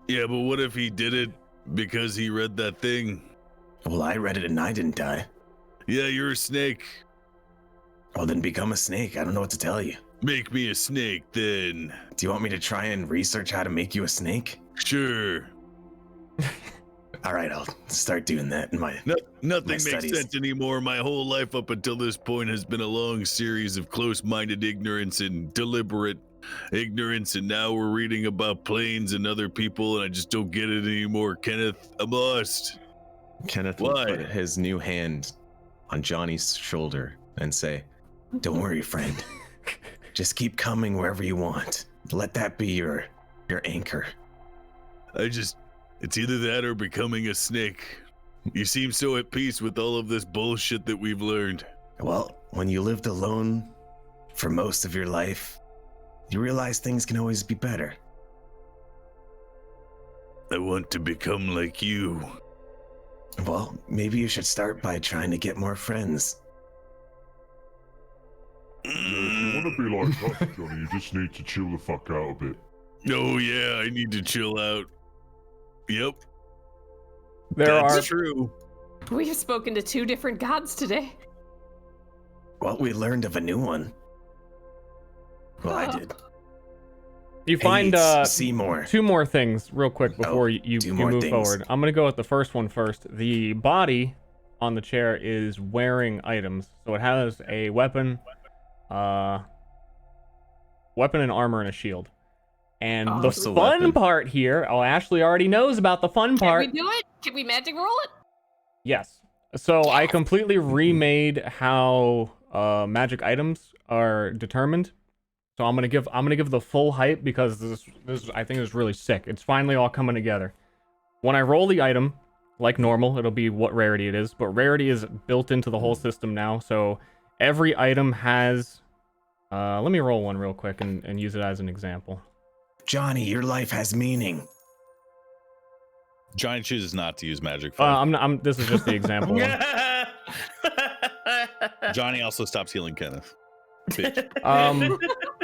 Yeah, but what if he did it because he read that thing? Well, I read it and I didn't die. Yeah, you're a snake. Well, then become a snake. I don't know what to tell you. Make me a snake, then. Do you want me to try and research how to make you a snake? Sure. All right, I'll start doing that in my Nothing my makes studies. sense anymore. My whole life up until this point has been a long series of close-minded ignorance and deliberate ignorance, and now we're reading about planes and other people, and I just don't get it anymore. Kenneth, I'm lost. Kenneth will Why? put his new hand on Johnny's shoulder and say, Don't worry, friend. Just keep coming wherever you want. Let that be your anchor. It's either that or becoming a snake. You seem so at peace with all of this bullshit that we've learned. Well, when you lived alone for most of your life, you realize things can always be better. I want to become like you. Well, maybe you should start by trying to get more friends. If you want to be like us, Johnny, you just need to chill the fuck out a bit. Oh yeah, I need to chill out. Yep. That's true. We have spoken to two different gods today. Well, we learned of a new one. Well, I did. You find see more. 2 more things real quick before you move forward. I'm gonna go with the first one first. The body on the chair is wearing items, so it has a weapon, and armor and a shield. And the fun part here, Ashley already knows about the fun part. Can we do it? Can we magic roll it? Yes. So I completely remade how magic items are determined. So I'm gonna give the full hype because this I think is really sick. It's finally all coming together. When I roll the item, like normal, it'll be what rarity it is, but rarity is built into the whole system now. So every item has. Let me roll one real quick and use it as an example. Johnny, your life has meaning. Johnny chooses not to use magic. This is just the example one. Johnny also stops healing Kenneth.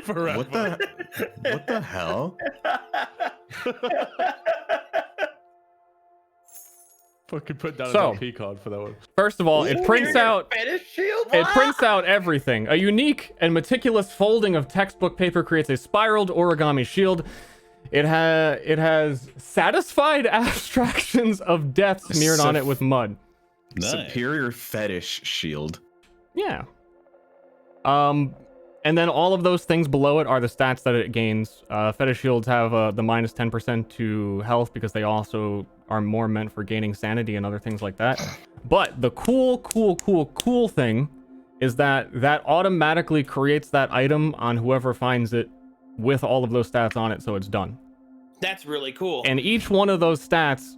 Forever. What the hell? Fucking put down a P card for that one. First of all, it prints out everything. A unique and meticulous folding of textbook paper creates a spiraled origami shield. It has satisfied abstractions of death smeared on it with mud. Nice. Superior fetish shield. Yeah. And then all of those things below it are the stats that it gains. Fetish shields have the minus 10% to health because they also are more meant for gaining sanity and other things like that. But the cool thing is that automatically creates that item on whoever finds it with all of those stats on it, so it's done. That's really cool. And each one of those stats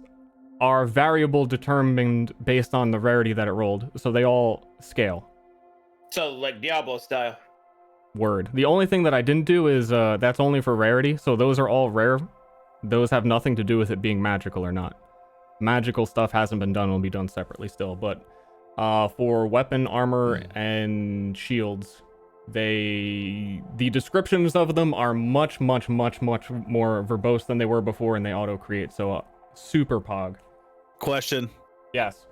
are variable determined based on the rarity that it rolled, so they all scale. So like Diablo style. Word. The only thing that I didn't do is that's only for rarity, so those are all rare. Those have nothing to do with it being magical or not. Magical stuff hasn't been done, will be done separately still, but for weapon, armor, and shields, the descriptions of them are much more verbose than they were before, and they auto create, so super pog. Question. Yes.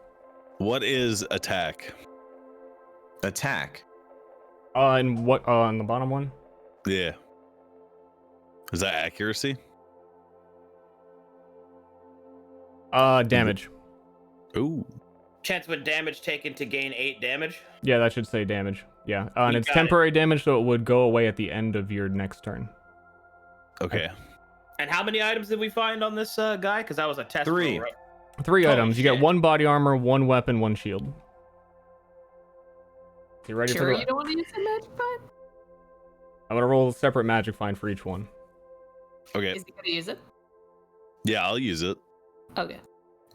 What is attack? Attack. And what on the bottom one? Yeah. Is that accuracy? Damage. Ooh. Chance with damage taken to gain 8 damage. Yeah, that should say damage. Yeah, and it's temporary damage, so it would go away at the end of your next turn. Okay. And how many items did we find on this guy? Because that was a test. 3. 3 items. You get 1 body armor, 1 weapon, 1 shield. You ready sure for you don't want to use the magic find? I'm gonna roll a separate magic find for each one. Okay. Is he gonna use it? Yeah, I'll use it. Okay.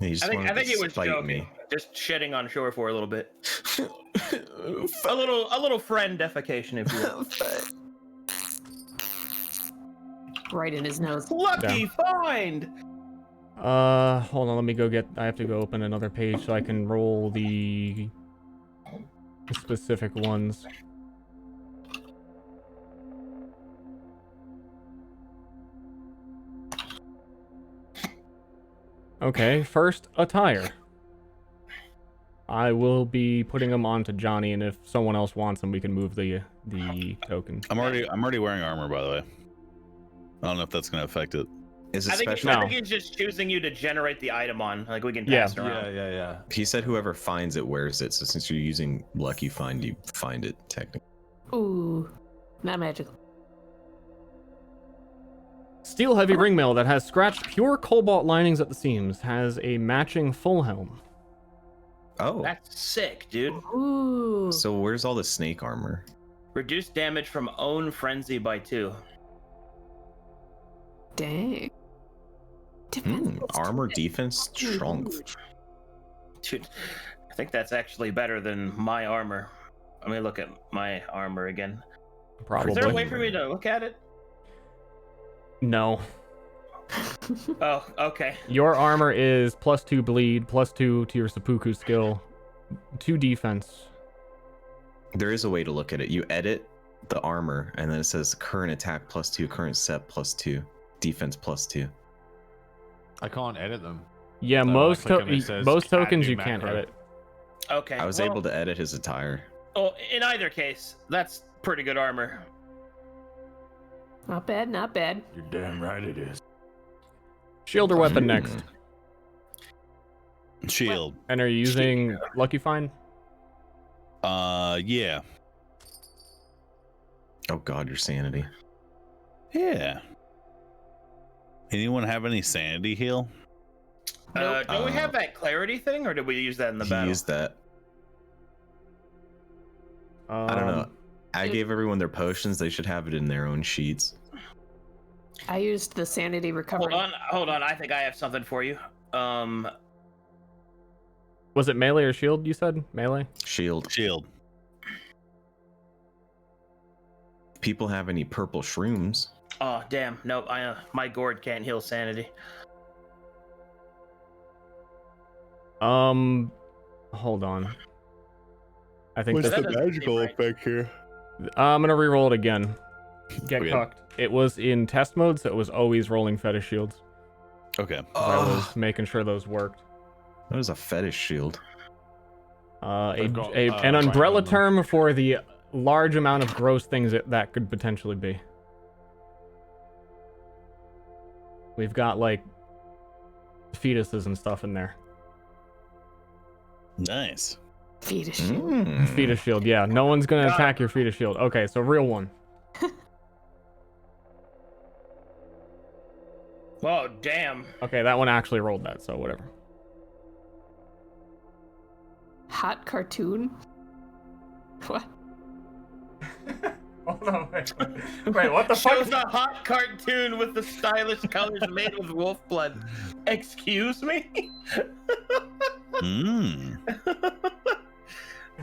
I think he was joking. Me. Just shitting on shore for a little bit. a little friend defecation, if you will. Right in his nose. Lucky find. Hold on. Let me go get. I have to go open another page so I can roll the specific ones. Okay, first attire. I will be putting them onto Johnny, and if someone else wants them, we can move the token. I'm already wearing armor, by the way. I don't know if that's gonna affect it. Is it I special? think he's just choosing you to generate the item on. Like we can pass it around. Yeah. He said whoever finds it wears it. So since you're using lucky find, you find it technically. Ooh, not magical. Steel heavy ringmail that has scratched pure cobalt linings at the seams has a matching full helm. Oh, That's sick, dude. Ooh. so where's all the snake armor? Reduce damage from own frenzy by 2. Dang. Defense plus Armor, 2. defense, strength. Dude, I think that's actually better than my armor. Let me look at my armor again. Probably. Is there a way for me to look at it? No. Oh, okay. Your armor is +2 bleed, +2 to your seppuku skill, 2 defense. There is a way to look at it. You edit the armor, and then it says current attack +2, current set +2, defense +2. I can't edit them. Yeah, So most I click 'em, it says most add tokens new you can't macro. edit. Okay. I was able to edit his attire. Oh, in either case, that's pretty good armor. Not bad, not bad. You're damn right it is. Shield or weapon next? Shield. And are you using Lucky Find? Yeah. Oh God, your sanity. Yeah. Anyone have any sanity heal? Don't we have that clarity thing, or did we use that in the battle? Used that. I don't know. I gave everyone their potions. They should have it in their own sheets. I used the sanity recovery. Hold on. I think I have something for you. Was it melee or shield? You said melee. Shield. People have any purple shrooms? Oh damn! No, my gourd can't heal sanity. Hold on. I think What's this the magical effect here? I'm gonna re-roll it again. Get Okay. cucked. It was in test mode, so it was always rolling fetish shields. Okay. I was making sure those worked. What is a fetish shield? An umbrella term for the large amount of gross things that could potentially be. We've got like fetuses and stuff in there. Nice. Fetus shield. Fetus shield, yeah. No one's gonna attack your fetus shield. Okay, so real one. Oh damn! Okay, that one actually rolled that, so whatever. Hot cartoon? What? Hold on, wait, what the fuck? Shows a hot cartoon with the stylish colors made with wolf blood. Excuse me?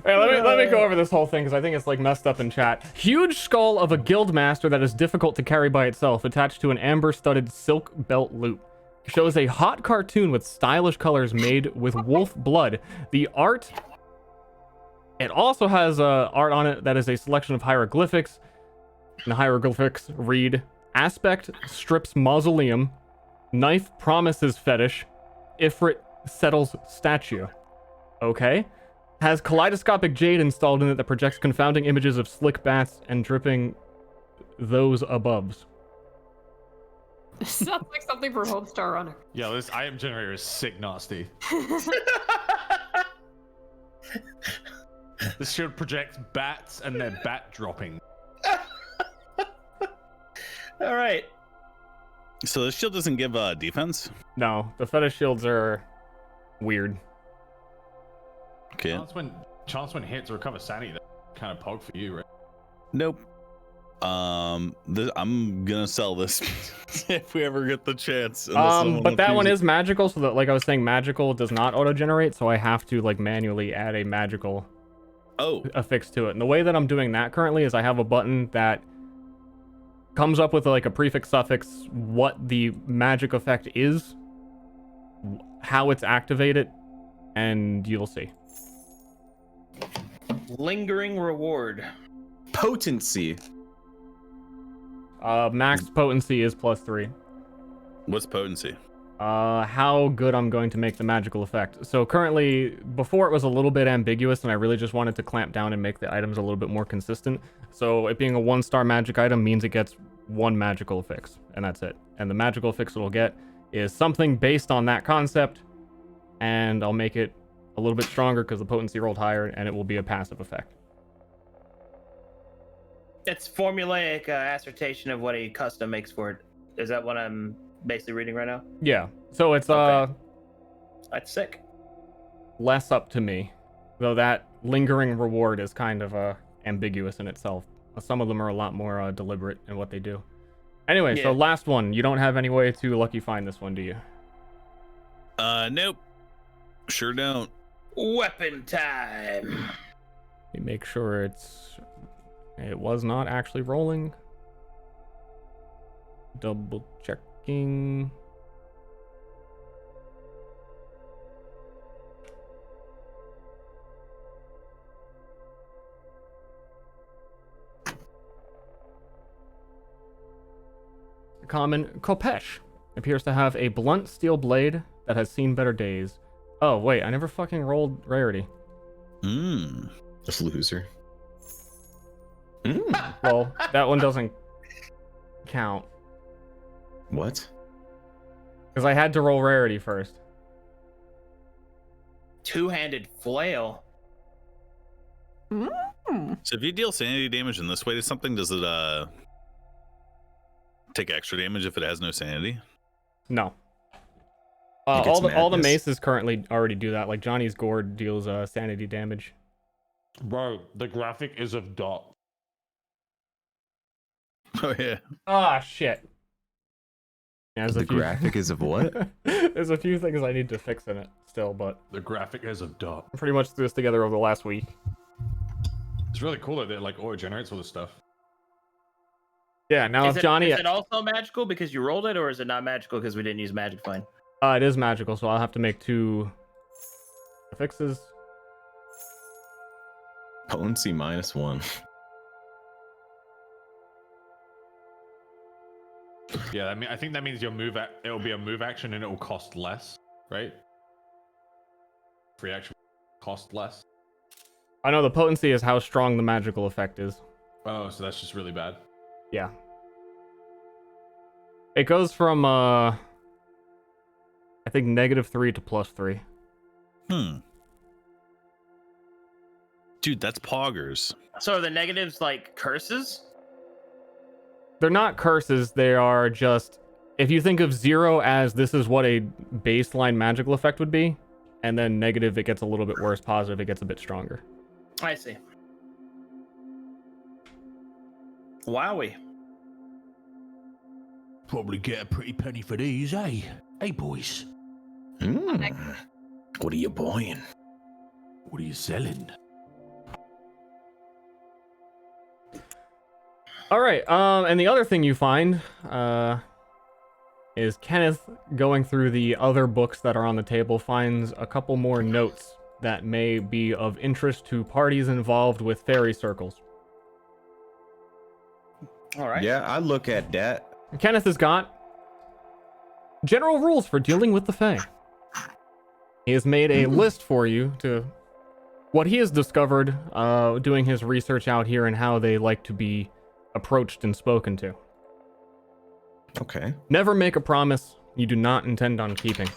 Hey, let me go over this whole thing because I think it's like messed up in chat. Huge skull of a guild master that is difficult to carry by itself, attached to an amber-studded silk belt loop. Shows a hot cartoon with stylish colors made with wolf blood. The art. It also has art on it that is a selection of hieroglyphics. And the hieroglyphics read: Aspect strips mausoleum, knife promises fetish, Ifrit settles statue. Okay. Has kaleidoscopic jade installed in it that projects confounding images of slick bats and dripping those aboves. Sounds like something from Homestar Runner. Yeah, this item generator is sick nasty. This shield projects bats and they're bat dropping. All right. So the shield doesn't give defense? No, the fetish shields are weird. Okay. Chance when hits recover sanity. That kind of pog for you, right? Nope. I'm gonna sell this if we ever get the chance. But that one is magical, so that, like I was saying, magical does not auto-generate, so I have to like manually add a magical affix to it. And the way that I'm doing that currently is I have a button that comes up with like a prefix suffix, what the magic effect is, how it's activated, and you'll see. Lingering reward. Potency. Max potency is +3. What's potency? How good I'm going to make the magical effect. So currently, before it was a little bit ambiguous, and I really just wanted to clamp down and make the items a little bit more consistent. So it being a 1-star magic item means it gets 1 magical affix, and that's it. And the magical affix it'll get is something based on that concept, and I'll make it a little bit stronger because the potency rolled higher, and it will be a passive effect. It's formulaic assertion of what a custom makes for it. Is that what I'm basically reading right now? Yeah. So it's That's sick. less up to me, though that lingering reward is kind of ambiguous in itself. Some of them are a lot more deliberate in what they do. Anyway, so last one. You don't have any way to lucky find this one, do you? Nope. Sure don't. Weapon time. Let me make sure it was not actually rolling. Double checking. Common Kopesh appears to have a blunt steel blade that has seen better days. Oh wait, I never fucking rolled rarity. Just loser. Well, that one doesn't count. What? Because I had to roll rarity first. Two-handed flail. So if you deal sanity damage in this way to something, does it take extra damage if it has no sanity? No. It gets all the madness. maces currently already do that. Like Johnny's gourd deals sanity damage. Bro, the graphic is of dot. Oh yeah. Ah, shit. Yeah, there's The graphic is of what? There's a few things I need to fix in it still, but The graphic is of dot. I pretty much threw this together over the last week. It's really cool that it like auto generates all this stuff. Yeah, now Is if Johnny... it also magical because you rolled it, or is it not magical because we didn't use magic find? It is magical, so I'll have to make 2 fixes. Potency -1. Yeah, I mean, I think that means your move. It'll be a move action and it will cost less, right? Free action cost less. I know the potency is how strong the magical effect is. Oh, so that's just really bad. Yeah. It goes from, I think -3 to +3. Dude, that's poggers. So are the negatives like curses? They're not curses, they are just... If you think of 0 as this is what a baseline magical effect would be, and then negative, it gets a little bit worse, positive, it gets a bit stronger. I see. Wowie. Probably get a pretty penny for these, eh? Hey, boys. What are you buying? What are you selling? All right, and the other thing you find is Kenneth, going through the other books that are on the table, finds a couple more notes that may be of interest to parties involved with fairy circles. All right. Yeah, I look at that. Kenneth has got general rules for dealing with the Fae. He has made a list for you to what he has discovered doing his research out here and how they like to be approached and spoken to. Okay. Never make a promise you do not intend on keeping.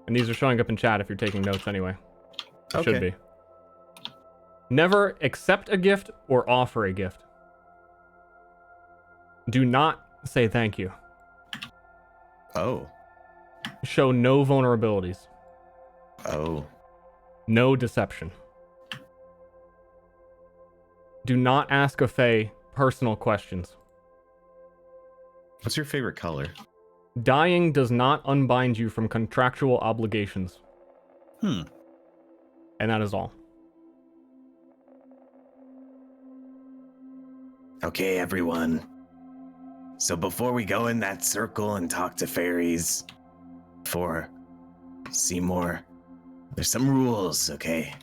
And these are showing up in chat if you're taking notes anyway. It should be. Never accept a gift or offer a gift. Do not say thank you. Oh. Show no vulnerabilities. Oh. No deception. Do not ask a Fae personal questions. What's your favorite color? Dying does not unbind you from contractual obligations. And that is all. Okay, everyone. So before we go in that circle and talk to fairies for Seymour, there's some rules, okay?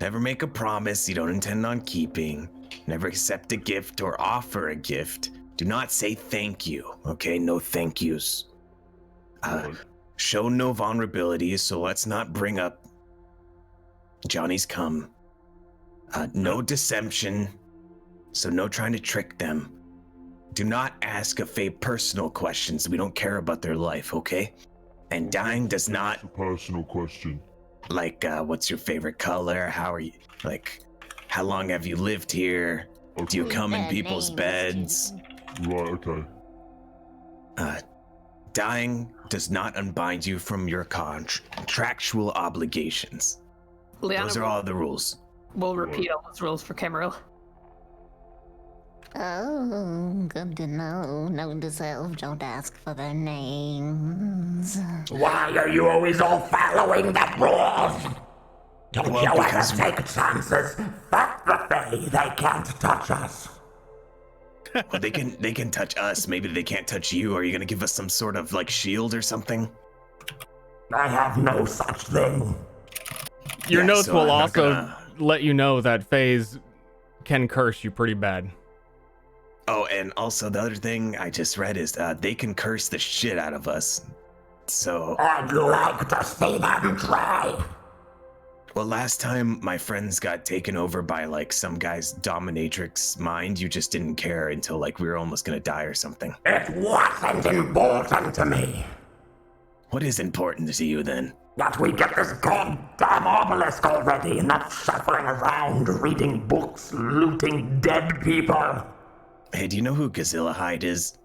Never make a promise you don't intend on keeping. Never accept a gift or offer a gift. Do not say thank you, okay? No thank yous. Show no vulnerabilities, so let's not bring up Johnny's cum. No deception, so no trying to trick them. Do not ask a Fae personal questions. We don't care about their life, okay? And dying does not... A personal question. Like, what's your favorite color? How are you... Like, how long have you lived here? Do you come in people's beds? Right, okay. Dying does not unbind you from your contractual obligations. Liana Those are all the rules. We'll repeat all those rules for Camarilla. Oh, good to know. Note to self, don't ask for their names. Why are you always all following the rules? Don't you ever take chances? Fuck the Fae, they can't touch us. Well, they can touch us. Maybe they can't touch you. Are you gonna give us some sort of like shield or something? I have no such thing. Your notes so will I'm not also gonna- let you know that Faes can curse you pretty bad. Oh, and also the other thing I just read is they can curse the shit out of us. So I'd like to see them try. Well, last time my friends got taken over by like some guy's dominatrix mind, you just didn't care until like we were almost gonna die or something. It wasn't important to me. What is important to you then? That we get this goddamn obelisk already and not shuffling around, reading books, looting dead people. Hey, do you know who Gazilla Hyde is?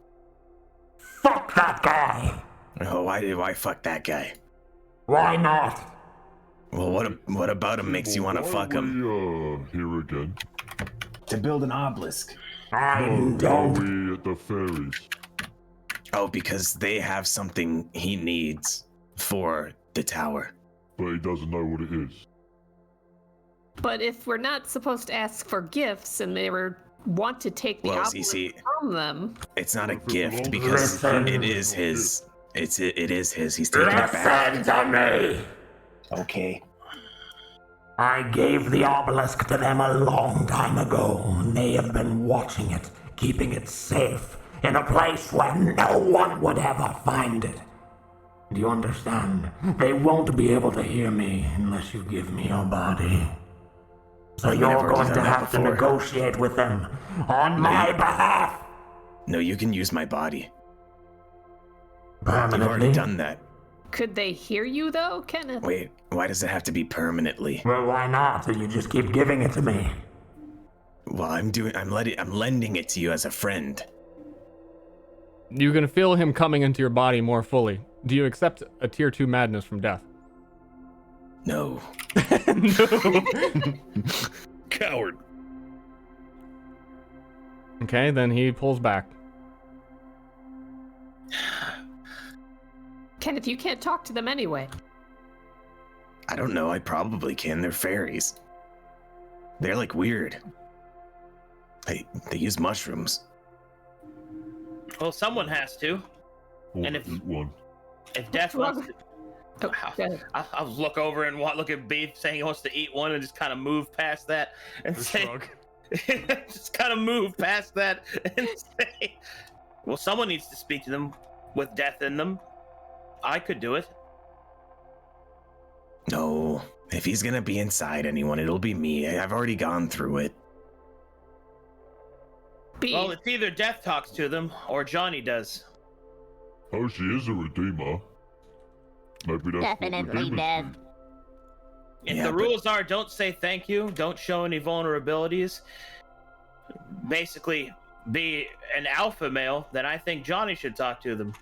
Fuck that guy. Oh, why fuck that guy? Why not? Well, what about him makes you want to fuck him? Here again. To build an obelisk. I Are don't. we at the Faeries? Oh, because they have something he needs for the tower. But he doesn't know what it is. But if we're not supposed to ask for gifts and they want to take the obelisk from them, it's not a gift because it is his. It is his. He's taking it back. Listen to me. Okay. I gave the obelisk to them a long time ago, and they have been watching it, keeping it safe, in a place where no one would ever find it. Do you understand? They won't be able to hear me unless you give me your body. So you're going to have to negotiate with them on my behalf. No, you can use my body. Permanently? You've already done that. could they hear you though, Kenneth? Wait, why does it have to be permanently? Well, why not? You just keep giving it to me. Well, I'm lending it to you as a friend. You can feel him coming into your body more fully. Do you accept a tier 2 madness from death? No. No. Coward. Okay, then he pulls back. Kenneth, you can't talk to them anyway. I don't know, I probably can. They're fairies. They're like weird. They use mushrooms. Well, someone has to. And if Death wants to, I'll look over and look at Beef saying he wants to eat one and just kind of move past that and just kind of move past that and say, well, someone needs to speak to them with death in them. I could do it. No, if he's gonna be inside anyone, it'll be me. I've already gone through it. Well, it's either Death talks to them or Johnny does. Oh, she is a redeemer. Maybe that's Definitely dead. If the rules are don't say thank you, don't show any vulnerabilities, basically be an alpha male, then I think Johnny should talk to them.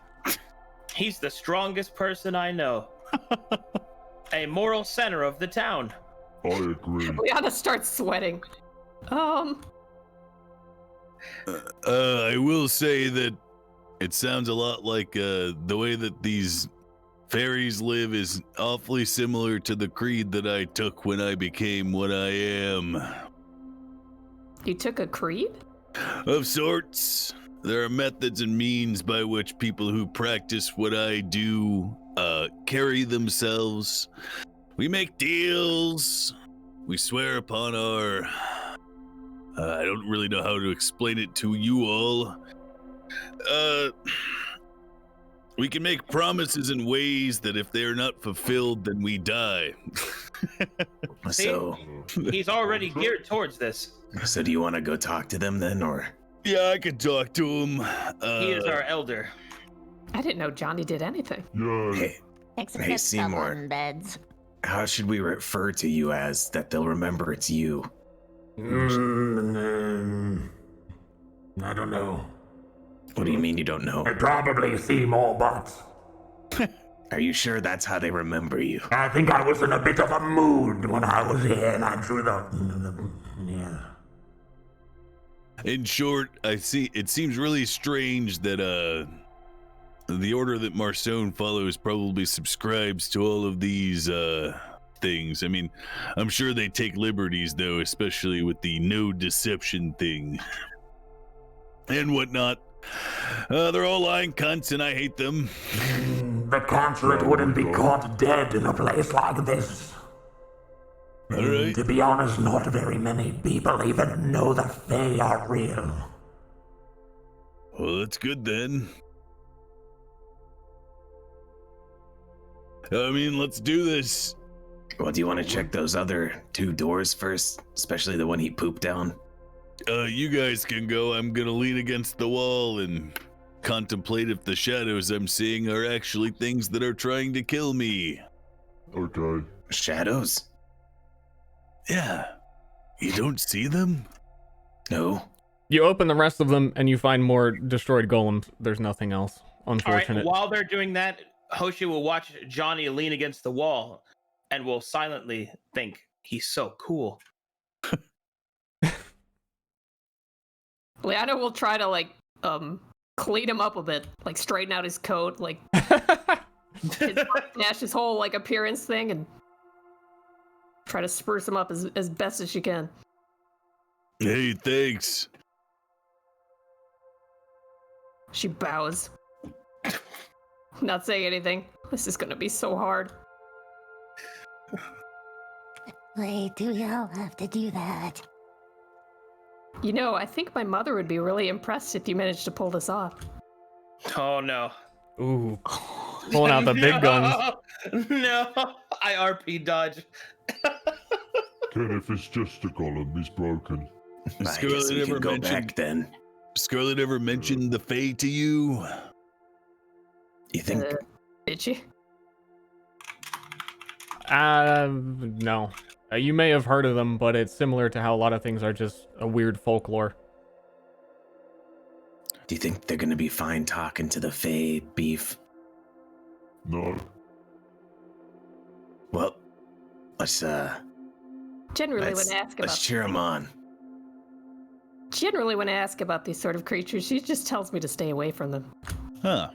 He's the strongest person I know. A moral center of the town. I agree. Liana starts sweating. I will say that it sounds a lot like the way that these fairies live is awfully similar to the creed that I took when I became what I am. You took a creed? Of sorts. There are methods and means by which people who practice what I do carry themselves. We make deals. We swear upon our... I don't really know how to explain it to you all. We can make promises in ways that if they are not fulfilled, then we die. So he's already geared towards this. So do you want to go talk to them then, or? Yeah, I could talk to him. He is our elder. I didn't know Johnny did anything. Hey, Except Seymour. someone beds. How should we refer to you as that they'll remember it's you? I don't know. What do you mean you don't know? I probably see more bots. Are you sure that's how they remember you? I think I was in a bit of a mood when I was here and I drew the... Yeah. In short, I see. It seems really strange that the order that Marcone follows probably subscribes to all of these things. I mean, I'm sure they take liberties though, especially with the no deception thing and whatnot. They're all lying cunts, and I hate them. The consulate wouldn't be caught dead in a place like this. All right. To be honest, not very many people even know the Fae are real. Well, that's good then. I mean, let's do this. Well, do you want to check those other 2 doors first, especially the one he pooped down? You guys can go. I'm gonna lean against the wall and contemplate if the shadows I'm seeing are actually things that are trying to kill me. Okay. Shadows? Yeah. You don't see them? No. You open the rest of them and you find more destroyed golems. There's nothing else. All right, Unfortunate. while they're doing that, Hoshi will watch Johnny lean against the wall and will silently think, he's so cool. Liana will try to clean him up a bit, like straighten out his coat, like his whole appearance thing, and try to spruce him up as best as she can. Hey, thanks. She bows. Not saying anything. This is gonna be so hard. Wait, do we all have to do that? You know, I think my mother would be really impressed if you managed to pull this off. Oh no. Ooh. Pulling out the big guns. No, I RP dodge. Ken, if it's just a golem, he's broken. I guess we can go back then. Scarlet ever mentioned the Fae to you? You think? Did she? No. You may have heard of them, but it's similar to how a lot of things are just a weird folklore. Do you think they're gonna be fine talking to the Fae, Beef? No. Well, let's Generally, when I ask about let's cheer him on. Generally, when I ask about these sort of creatures, she just tells me to stay away from them. Huh.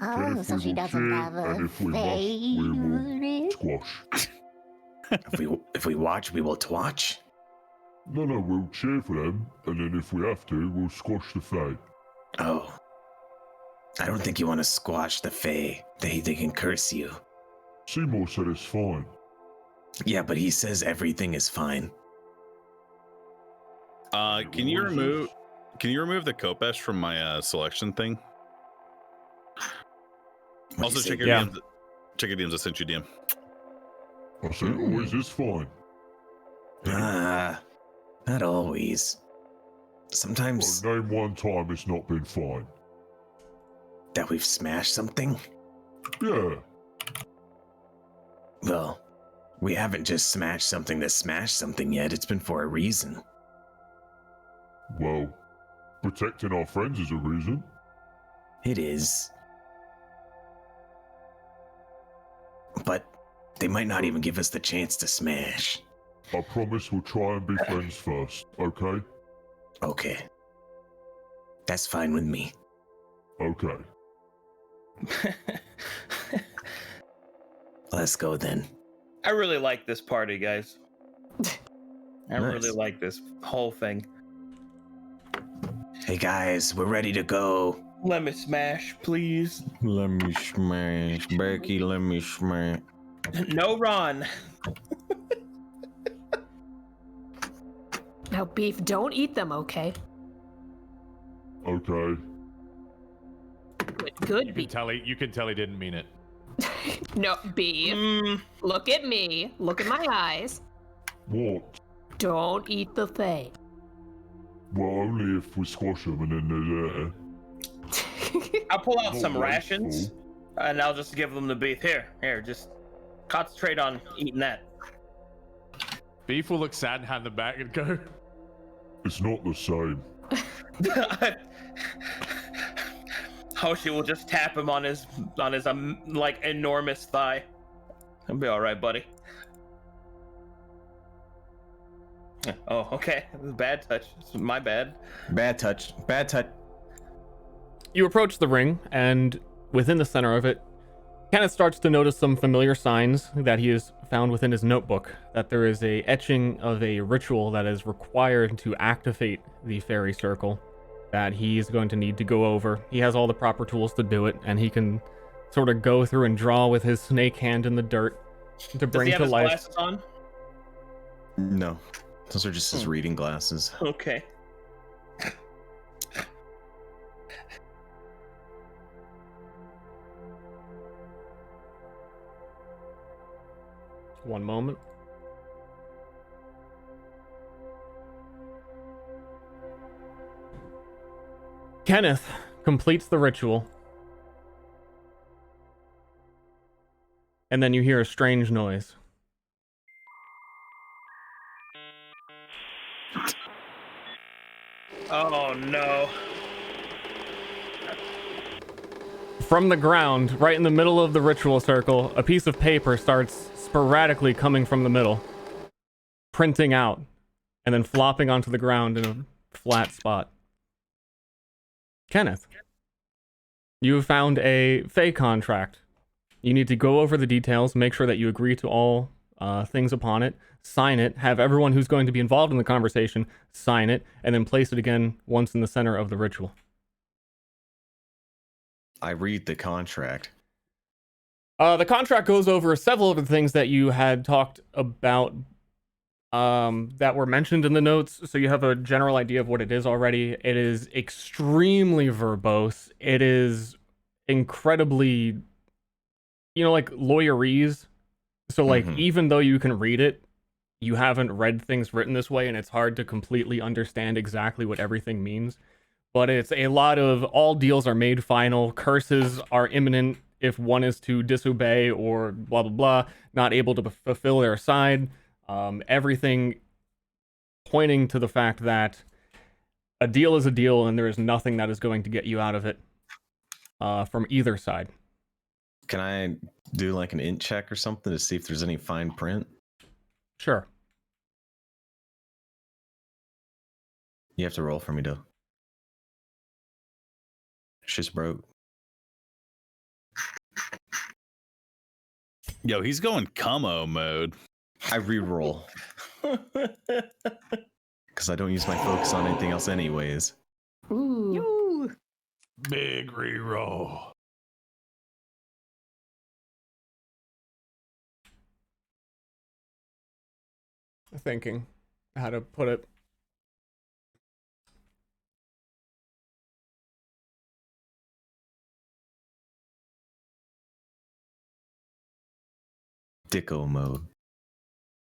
Oh, so she doesn't have a favorite? Squash. If we watch, we will twatch. No, we'll cheer for them, and then if we have to, we'll squash the Fae. Oh. I don't think you want to squash the Fae. They can curse you. Seymour said it's fine. Yeah, but he says everything is fine. Can you remove the Kopesh from my selection thing? Also check your DMs. Check your DMs. I sent you DM. I said always is fine. Not always. Sometimes. Well, name one time it's not been fine. That we've smashed something? Yeah. Well, we haven't just smashed something to smash something yet. It's been for a reason. Well, protecting our friends is a reason. It is. But they might not even give us the chance to smash. I promise we'll try and be friends first, okay? Okay. That's fine with me. Okay. Let's go then. I really like this party, guys. I Nice. really like this whole thing. Hey guys, we're ready to go. Let me smash, please. Let me smash. Becky, let me smash. No, Ron. Now, Beef, don't eat them, okay? Okay. Good You Beef. can tell he didn't mean it. No, Beef. Look at me. Look at my eyes. What? Don't eat the Fae. Well, only if we squash them and then they're there. I'll pull out Not some wasteful. rations, and I'll just give them the beef. Here, just concentrate on eating that. Beef will look sad and hand them back and go. It's not the same. Hoshi will just tap him on his like enormous thigh. I'll be all right, buddy. Oh, okay. Bad touch. It's my bad. Bad touch. Bad touch. You approach the ring, and within the center of it, Kenneth starts to notice some familiar signs that he has found within his notebook, that there is a etching of a ritual that is required to activate the fairy circle that he's going to need to go over. He has all the proper tools to do it, and he can sort of go through and draw with his snake hand in the dirt to bring Does he have to his life. glasses on? No. Those are just his reading glasses. Okay. One moment. Kenneth completes the ritual. And then you hear a strange noise. Oh no. From the ground, right in the middle of the ritual circle, a piece of paper starts sporadically coming from the middle, printing out, and then flopping onto the ground in a flat spot. Kenneth, you have found a Fae contract. You need to go over the details, make sure that you agree to all things upon it, sign it, have everyone who's going to be involved in the conversation sign it, and then place it again once in the center of the ritual. I read the contract. The contract goes over several of the things that you had talked about that were mentioned in the notes, so you have a general idea of what it is already. It is extremely verbose. It is incredibly, like lawyerese. So like, even though you can read it, you haven't read things written this way, and it's hard to completely understand exactly what everything means. But it's a lot of all deals are made final, curses are imminent if one is to disobey or blah blah blah, not able to fulfill their side. Everything pointing to the fact that a deal is a deal, and there is nothing that is going to get you out of it from either side. Can I do like an int check or something to see if there's any fine print? Sure. You have to roll for me, though. Shit's broke. Yo, he's going camo mode. I re-roll. Because I don't use my focus on anything else anyways. Ooh. Big reroll. Thinking how to put it. Dicko mode.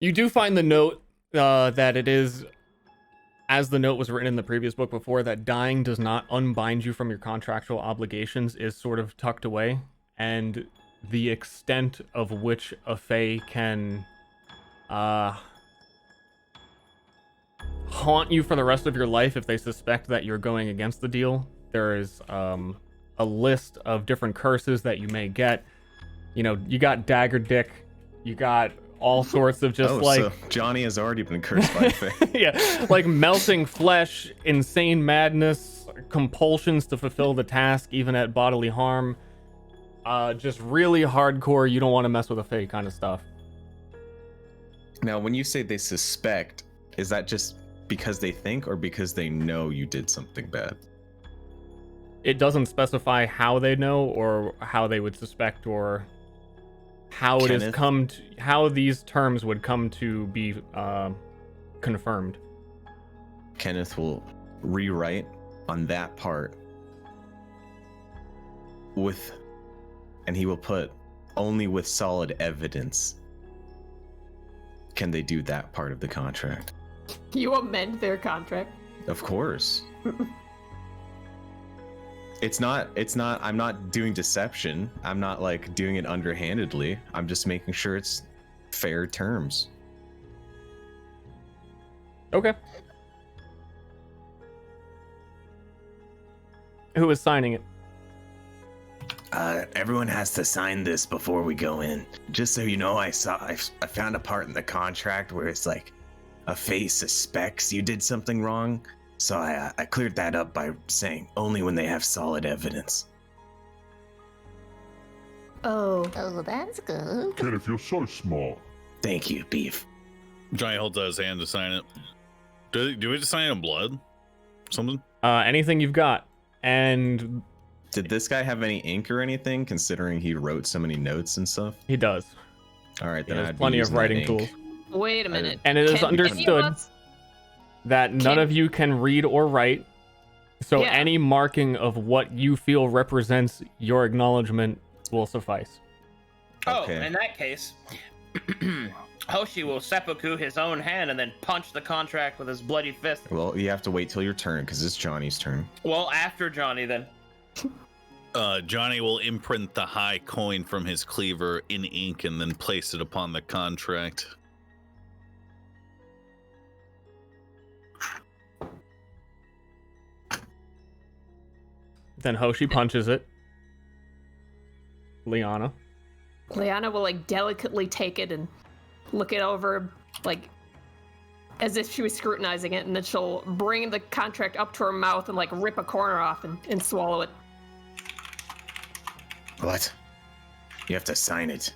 You do find the note that it is, as the note was written in the previous book before, that dying does not unbind you from your contractual obligations is sort of tucked away, and the extent of which a Fae can haunt you for the rest of your life if they suspect that you're going against the deal. There is a list of different curses that you may get. You got Dagger Dick, you got all sorts of just so Johnny has already been cursed by Fae. yeah, like melting flesh, insane madness, compulsions to fulfill the task even at bodily harm. Just really hardcore, you don't want to mess with a Fae kind of stuff. Now, when you say they suspect, is that just because they think or because they know you did something bad? It doesn't specify how they know or how they would suspect or how it has come to, how these terms would come to be confirmed. Kenneth will rewrite on that part and he will put only with solid evidence can they do that part of the contract. You amend their contract? Of course. It's not, I'm not doing deception. I'm not like doing it underhandedly. I'm just making sure it's fair terms. Okay. Who is signing it? Everyone has to sign this before we go in. Just so you know, I found a part in the contract where it's like a Fae suspects you did something wrong. So I cleared that up by saying only when they have solid evidence. Oh, that's good. Kenneth, you're so smart. Thank you, Beef. Johnny holds out his hand to sign it. Do we just sign it in blood? Something? Anything you've got. And did this guy have any ink or anything, considering he wrote so many notes and stuff? He does. All right, then he I has plenty of writing tools. Wait a minute. And it is understood that none of you can read or write, so any marking of what you feel represents your acknowledgement will suffice. Oh, in that case, Hoshi will seppuku his own hand and then punch the contract with his bloody fist. Well, you have to wait till your turn because it's Johnny's turn. Well, after Johnny then. Johnny will imprint the high coin from his cleaver in ink and then place it upon the contract. Then Hoshi punches it. Liana will like delicately take it and look it over, like as if she was scrutinizing it, and then she'll bring the contract up to her mouth and like rip a corner off and swallow it. What? You have to sign it.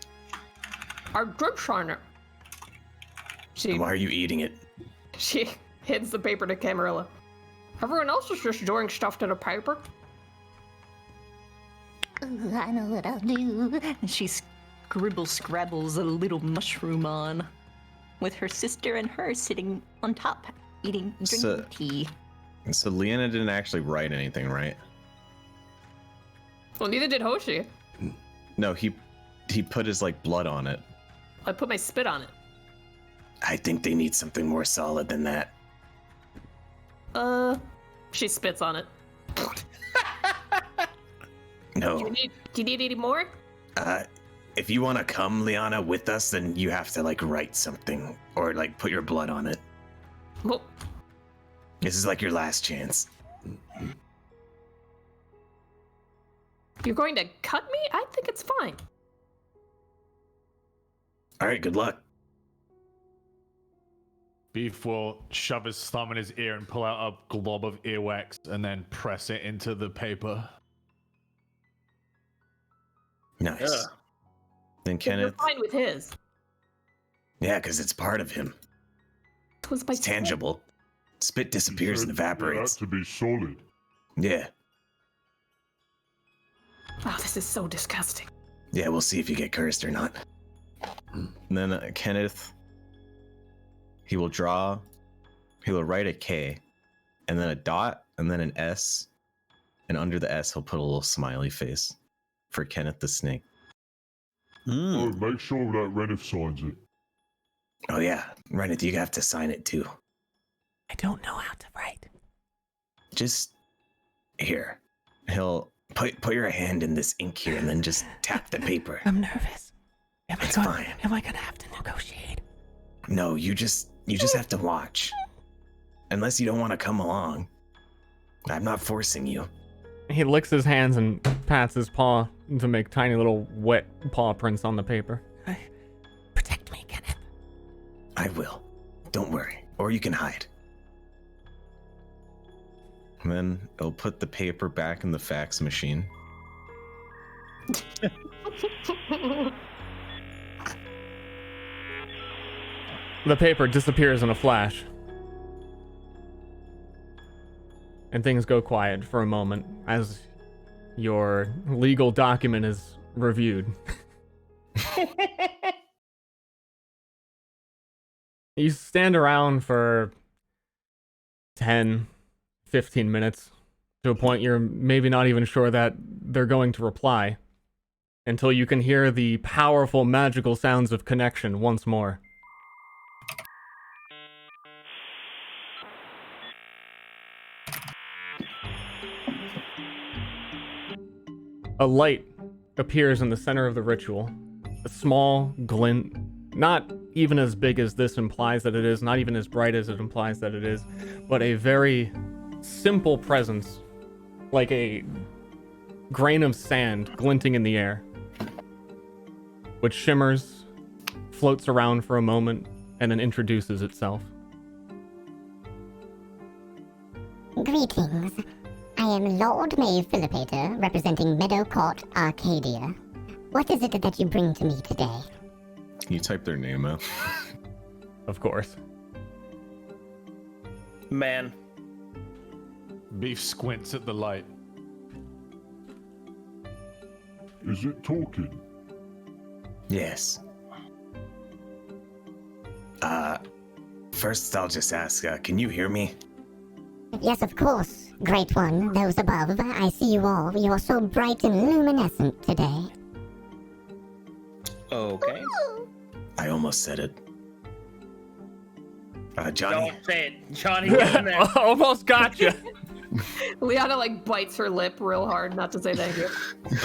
Our drip shiner. Why are you eating it? She hands the paper to Camarilla. Everyone else is just doing stuff to the paper. Ooh, I know what I'll do. And she scrabbles a little mushroom on, with her sister and her sitting on top, drinking tea. So Leanna didn't actually write anything, right? Well, neither did Hoshi. No, he put his like blood on it. I put my spit on it. I think they need something more solid than that. She spits on it. No. Do you need any more? If you want to come, Liana, with us, then you have to like write something or like put your blood on it. Well, this is like your last chance. You're going to cut me? I think it's fine. All right, good luck. Beef will shove his thumb in his ear and pull out a glob of earwax and then press it into the paper. Nice. Ugh. Then Kenneth. You're fine with his. Yeah, because it's part of him. It was my It's tangible. Spit disappears and evaporates. To be solid. Yeah. Wow, this is so disgusting. Yeah, we'll see if you get cursed or not. And then Kenneth, he will write a K, and then a dot, and then an S, and under the S he'll put a little smiley face for Kenneth the Snake. Oh, make sure that Renif signs it. Oh yeah, Renith, you have to sign it too. I don't know how to write. Just here. He'll put your hand in this ink here and then just tap the paper. I'm nervous. It's fine. Am I gonna have to negotiate? No, you just have to watch. Unless you don't want to come along. I'm not forcing you. He licks his hands and pats his paw to make tiny little wet paw prints on the paper. Protect me, Kenneth. I will. Don't worry. Or you can hide. And then he'll put the paper back in the fax machine. The paper disappears in a flash. And things go quiet for a moment as your legal document is reviewed. You stand around for 10, 15 minutes to a point you're maybe not even sure that they're going to reply until you can hear the powerful magical sounds of connection once more. A light appears in the center of the ritual. A small glint, not even as big as this implies that it is, not even as bright as it implies that it is, but a very simple presence, like a grain of sand glinting in the air, which shimmers, floats around for a moment, and then introduces itself. Greetings. I am Lord May Philippator, representing Meadow Court, Arcadia. What is it that you bring to me today? Can you type their name out? Of course. Man. Beef squints at the light. Is it talking? Yes. First I'll just ask, can you hear me? Yes, of course, Great One, those above. I see you all. You are so bright and luminescent today. Okay. I almost said it. Johnny. Don't say it. Johnny, get in there. Almost got you. Liana like bites her lip real hard not to say thank you.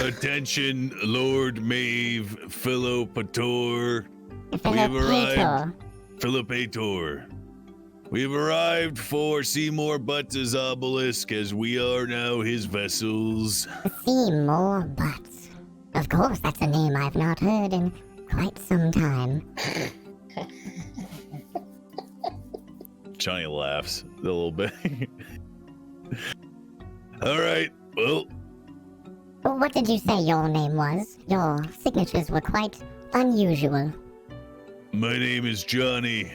Attention, Lord Maeve, Philopator. Philopator. Philopator. We've arrived for Seymour Butts' obelisk, as we are now his vessels. Seymour Butts. Of course, that's a name I've not heard in quite some time. Johnny laughs a little bit. All right, well. What did you say your name was? Your signatures were quite unusual. My name is Johnny.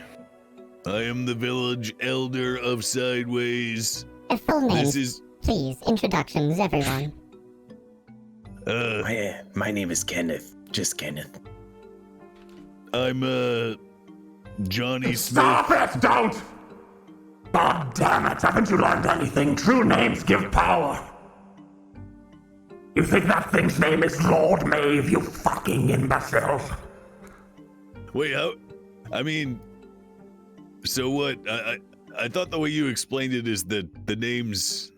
I am the village elder of Sideways. Full name, This is please. Introductions, everyone. My name is Kenneth. Just Kenneth. I'm Johnny Smith. Stop it! Don't! God damn it, haven't you learned anything? True names give power. You think that thing's name is Lord Maeve, you fucking imbecile? Wait, how? I mean, so what? I thought the way you explained it is that the name's.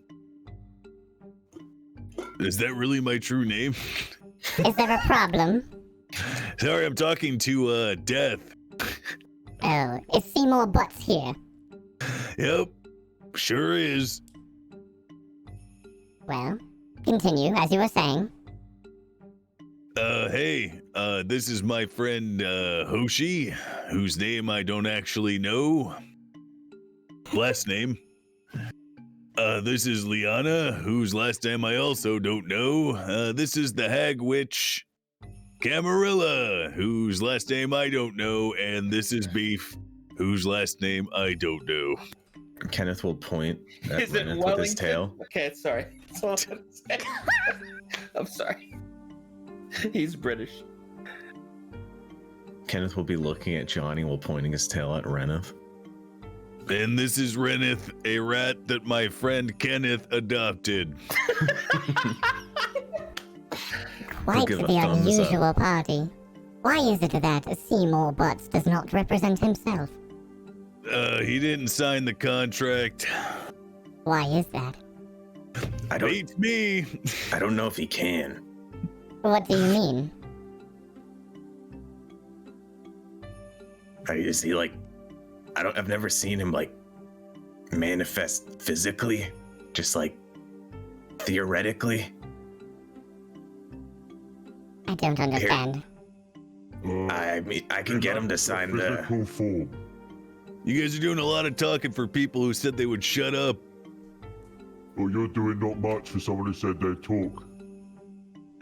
Is that really my true name? Is there a problem? Sorry, I'm talking to Death. Oh, is Seymour Butts here? Yep, sure is. Well, continue, as you were saying. Hey, this is my friend, Hoshi, whose name I don't actually know. Last name. This is Liana, whose last name I also don't know. This is the hag witch, Camarilla, whose last name I don't know. And this is Beef, whose last name I don't know. Kenneth will point at Is it Reneth with his tail. Okay, sorry. That's all I'm gonna say. I'm sorry. He's British. Kenneth will be looking at Johnny while pointing his tail at Reneth. And this is Reneth, a rat that my friend Kenneth adopted. Quite give a the thumbs unusual party. Why is it that Seymour Butts does not represent himself? He didn't sign the contract. Why is that? Beats me. I don't know if he can. What do you mean? Is he like? I've never seen him like manifest physically, just like theoretically. I don't understand. I can get him to sign the. Form. You guys are doing a lot of talking for people who said they would shut up. Well, you're doing not much for someone who said they'd talk.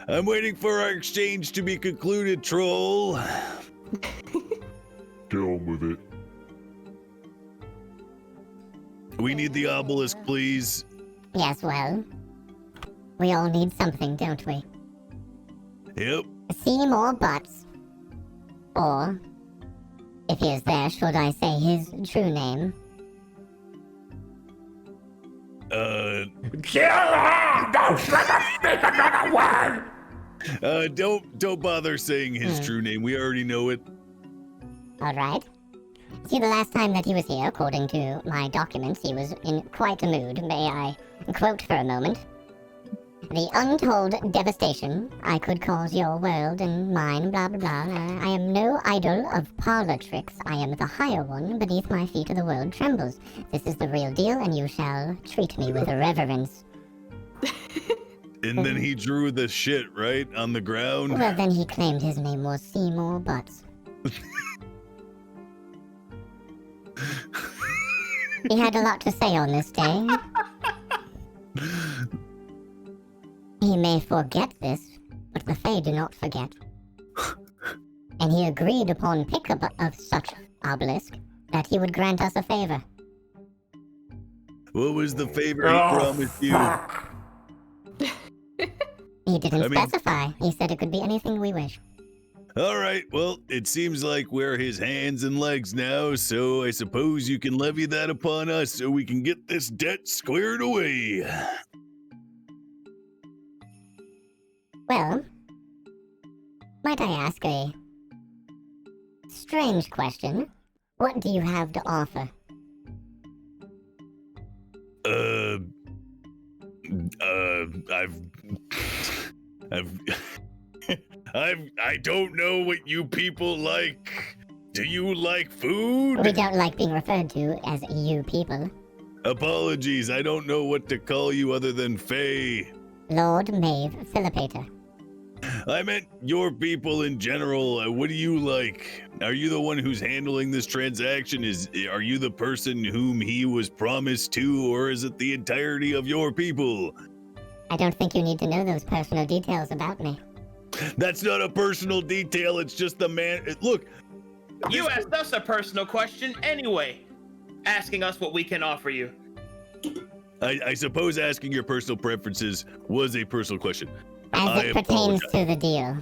I'm waiting for our exchange to be concluded, troll. Get on with it. We need the obelisk, please. Yes, well, we all need something, don't we? Yep. Seymour Butts. Or, if he is there, should I say his true name? Kill him! Don't let us speak another word! Don't bother saying his true name. We already know it. Alright. See, the last time that he was here, according to my documents, he was in quite a mood. May I quote for a moment? The untold devastation I could cause your world and mine, blah blah blah. I am no idol of parlor tricks. I am the higher one. Beneath my feet the world trembles. This is the real deal, and you shall treat me with reverence. And then he drew the shit, right, on the ground. Well, then he claimed his name was Seymour Butts. He had a lot to say on this day. He may forget this, but the Fae do not forget. And he agreed upon pickup of such obelisk that he would grant us a favor. What was the favor he promised you? He didn't specify. He said it could be anything we wish. All right, well, it seems like we're his hands and legs now, so I suppose you can levy that upon us so we can get this debt squared away. Well, might I ask Strange question. What do you have to offer? I don't know what you people like. Do you like food? We don't like being referred to as you people. Apologies, I don't know what to call you other than Fae. Lord Maeve Philippator. I meant your people in general. What do you like? Are you the one who's handling this transaction? Are you the person whom he was promised to, or is it the entirety of your people? I don't think you need to know those personal details about me. That's not a personal detail, it's just the man. Look. You asked us a personal question anyway, asking us what we can offer you. I suppose asking your personal preferences was a personal question. As it pertains to the deal,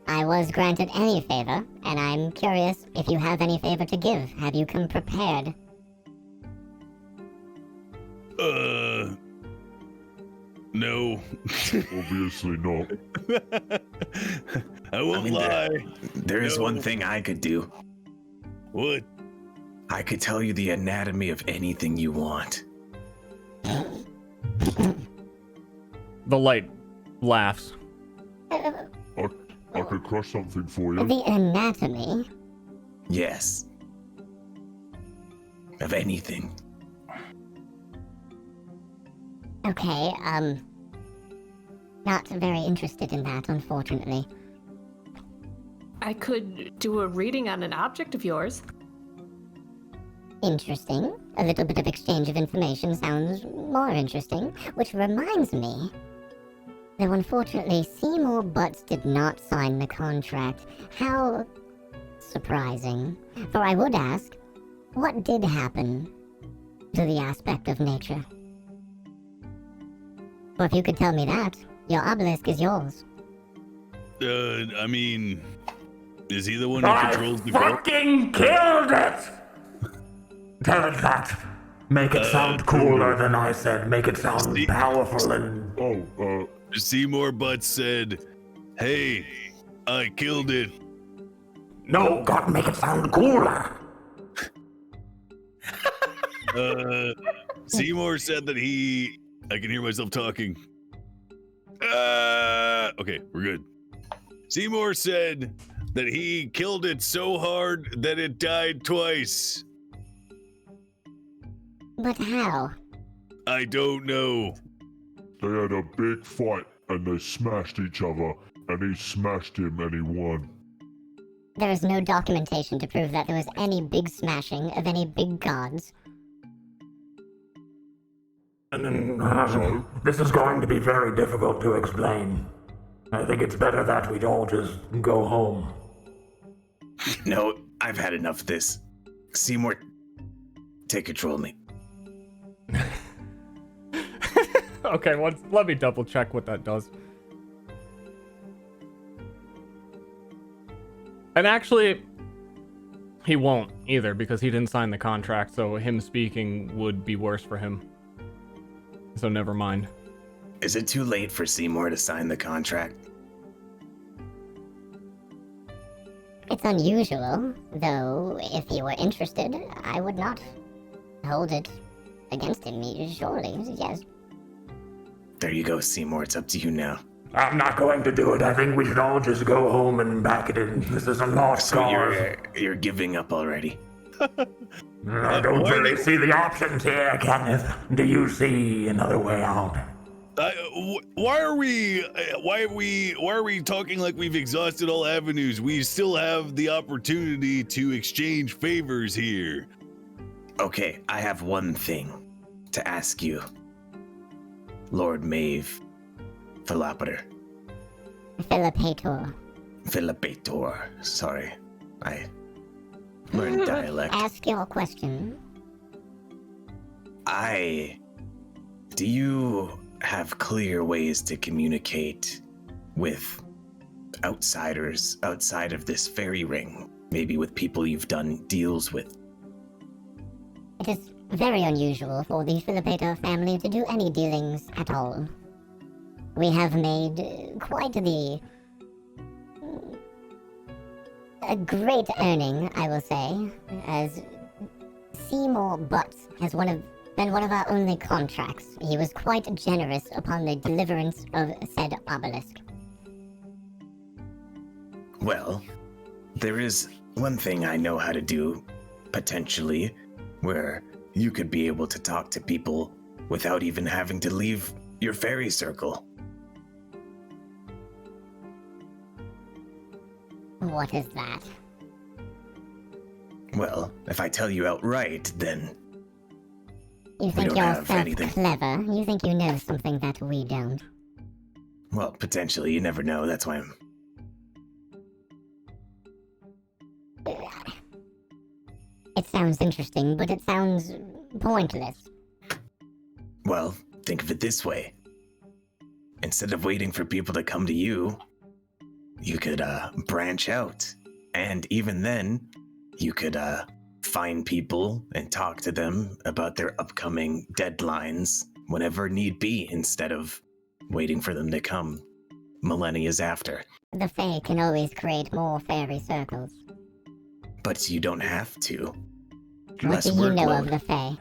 I was granted any favor, and I'm curious if you have any favor to give. Have you come prepared? No. Obviously not. I won't lie. There is one thing I could do. What? I could tell you the anatomy of anything you want. The light laughs. I could crush something for you. The anatomy? Yes. Of anything. Okay, not very interested in that, unfortunately. I could do a reading on an object of yours. Interesting. A little bit of exchange of information sounds more interesting, which reminds me. Though unfortunately, Seymour Butts did not sign the contract. How surprising. For I would ask, what did happen to the aspect of nature? Well, if you could tell me that, your obelisk is yours. I mean, is he the one who controls the I fucking killed it! Tell it that. Make it sound cooler than I said. Make it sound powerful and... Seymour Butts said, hey, I killed it. No, God, make it sound cooler. Seymour said that I can hear myself talking. Okay, we're good. Seymour said that he killed it so hard that it died twice. But how? I don't know. They had a big fight and they smashed each other, and he smashed him and he won. There is no documentation to prove that there was any big smashing of any big gods. This is going to be very difficult to explain. I think it's better that we all just go home. No, I've had enough of this. Seymour, take control of me. Okay, let me double check what that does. And actually, he won't either because he didn't sign the contract, so him speaking would be worse for him. So never mind. Is it too late for Seymour to sign the contract? It's unusual, though if you were interested, I would not hold it against him, surely, yes. There you go, Seymour. It's up to you now. I'm not going to do it. I think we should all just go home and back it in. This is a lost cause. You're giving up already. I don't really see the options here, Kenneth. Do you see another way out? Why are we talking like we've exhausted all avenues? We still have the opportunity to exchange favors here. Okay, I have one thing to ask you, Lord Maeve Philippator. Philippator. Sorry, I learned dialect. Ask your question. Do you have clear ways to communicate with outsiders outside of this fairy ring? Maybe with people you've done deals with? It is very unusual for the Philippator family to do any dealings at all. We have made quite the a great earning, I will say, as Seymour Butts has been one of our only contracts. He was quite generous upon the deliverance of said obelisk. Well, there is one thing I know how to do, potentially, where you could be able to talk to people without even having to leave your fairy circle. What is that? Well, if I tell you outright, then You we think don't have yourself anything. clever? You think you know something that we don't? Well, potentially, you never know. That's why I'm. It sounds interesting, but it sounds pointless. Well, think of it this way. Instead of waiting for people to come to you, you could branch out. And even then, you could find people and talk to them about their upcoming deadlines whenever need be, instead of waiting for them to come millennia after. The Fae can always create more fairy circles. But you don't have to. What do you know of the Fae?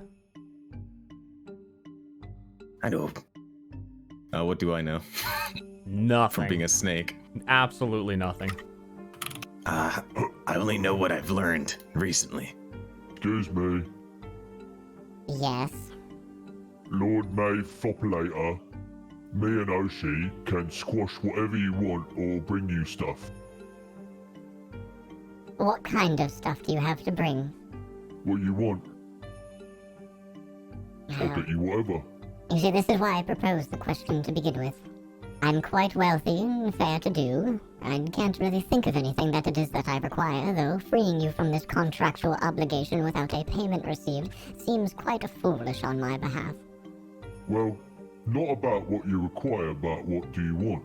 I know. What do I know? Nothing. From being a snake. Absolutely nothing. I only know what I've learned recently. Excuse me. Yes. Lord May Foppolator, me and Oshi can squash whatever you want or bring you stuff. What kind of stuff do you have to bring? What you want. I'll get you whatever. You see, this is why I proposed the question to begin with. I'm quite wealthy and fair to do. I can't really think of anything that it is that I require, though freeing you from this contractual obligation without a payment received seems quite foolish on my behalf. Well, not about what you require, but what do you want?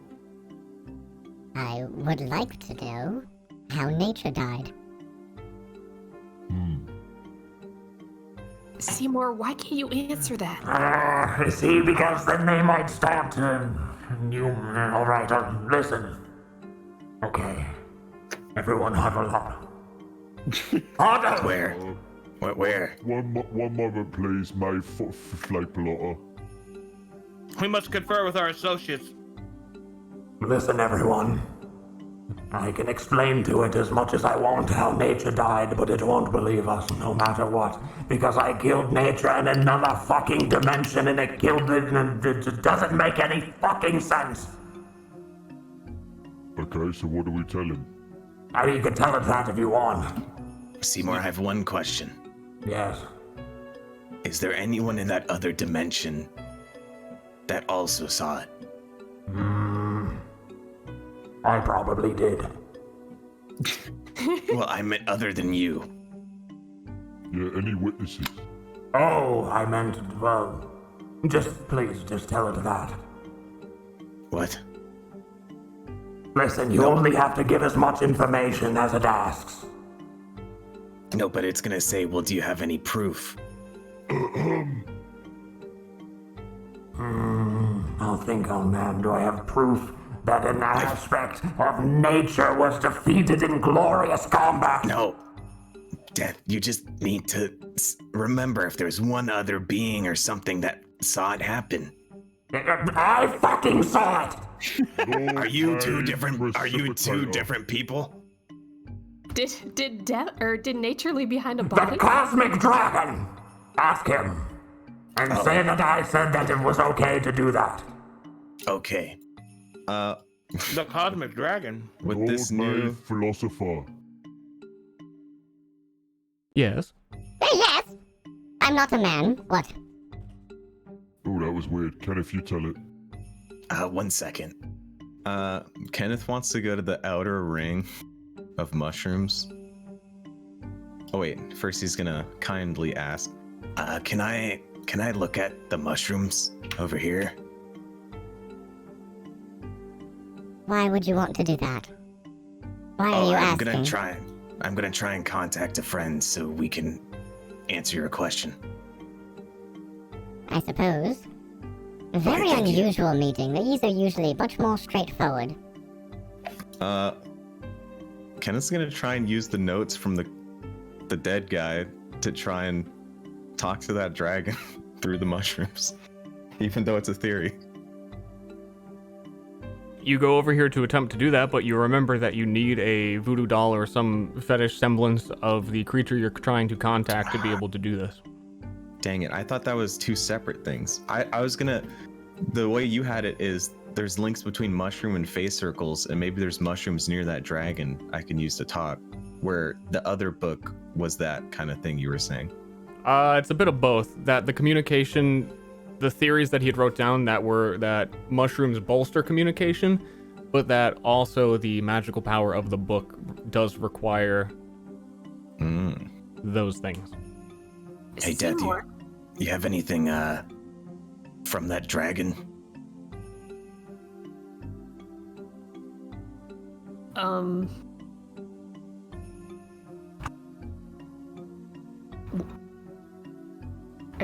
I would like to know how nature died. Seymour, why can't you answer that? See, because then they might start to... Alright, listen. Okay. Everyone huddle up. Huddle! Where? Where? One moment, please, May Flapolotter. We must confer with our associates. Listen, everyone. I can explain to it as much as I want how nature died, but it won't believe us no matter what. Because I killed nature in another fucking dimension and it killed it and it doesn't make any fucking sense. Okay, so what do we tell him? You can tell it that if you want. Seymour, I have one question. Yes. Is there anyone in that other dimension that also saw it? I probably did. Well, I meant other than you. Yeah, any witnesses? Oh, I meant, well, please tell it that. What? Listen, you only have to give as much information as it asks. No, but it's gonna say, well, do you have any proof? I'll think on that. Do I have proof that an aspect of nature was defeated in glorious combat? No. Death, you just need to remember if there's one other being or something that saw it happen. I fucking saw it! Are you two different people? Did nature leave behind a The body? cosmic dragon! Ask him. And say that I said that it was okay to do that. Okay. The cosmic dragon. With Lord this May new philosopher. Yes. Yes! I'm not a man. What? Oh, that was weird. Kenneth, you tell it. 1 second. Kenneth wants to go to the outer ring of mushrooms. Oh wait, first he's gonna kindly ask. Can I look at the mushrooms over here? Why would you want to do that? Why are you asking? I'm gonna try and contact a friend so we can answer your question. I suppose. A very unusual meeting. These are usually much more straightforward. Kenneth's gonna try and use the notes from the dead guy to try and talk to that dragon through the mushrooms, even though it's a theory. You go over here to attempt to do that, but you remember that you need a voodoo doll or some fetish semblance of the creature you're trying to contact to be able to do this. Dang it, I thought that was two separate things. I was gonna... The way you had it is there's links between mushroom and face circles, and maybe there's mushrooms near that dragon I can use to talk, where the other book was that kind of thing you were saying. It's a bit of both. That the communication, the theories that he had wrote down that mushrooms bolster communication, but that also the magical power of the book does require those things. Hey, Dad, you have anything from that dragon? Are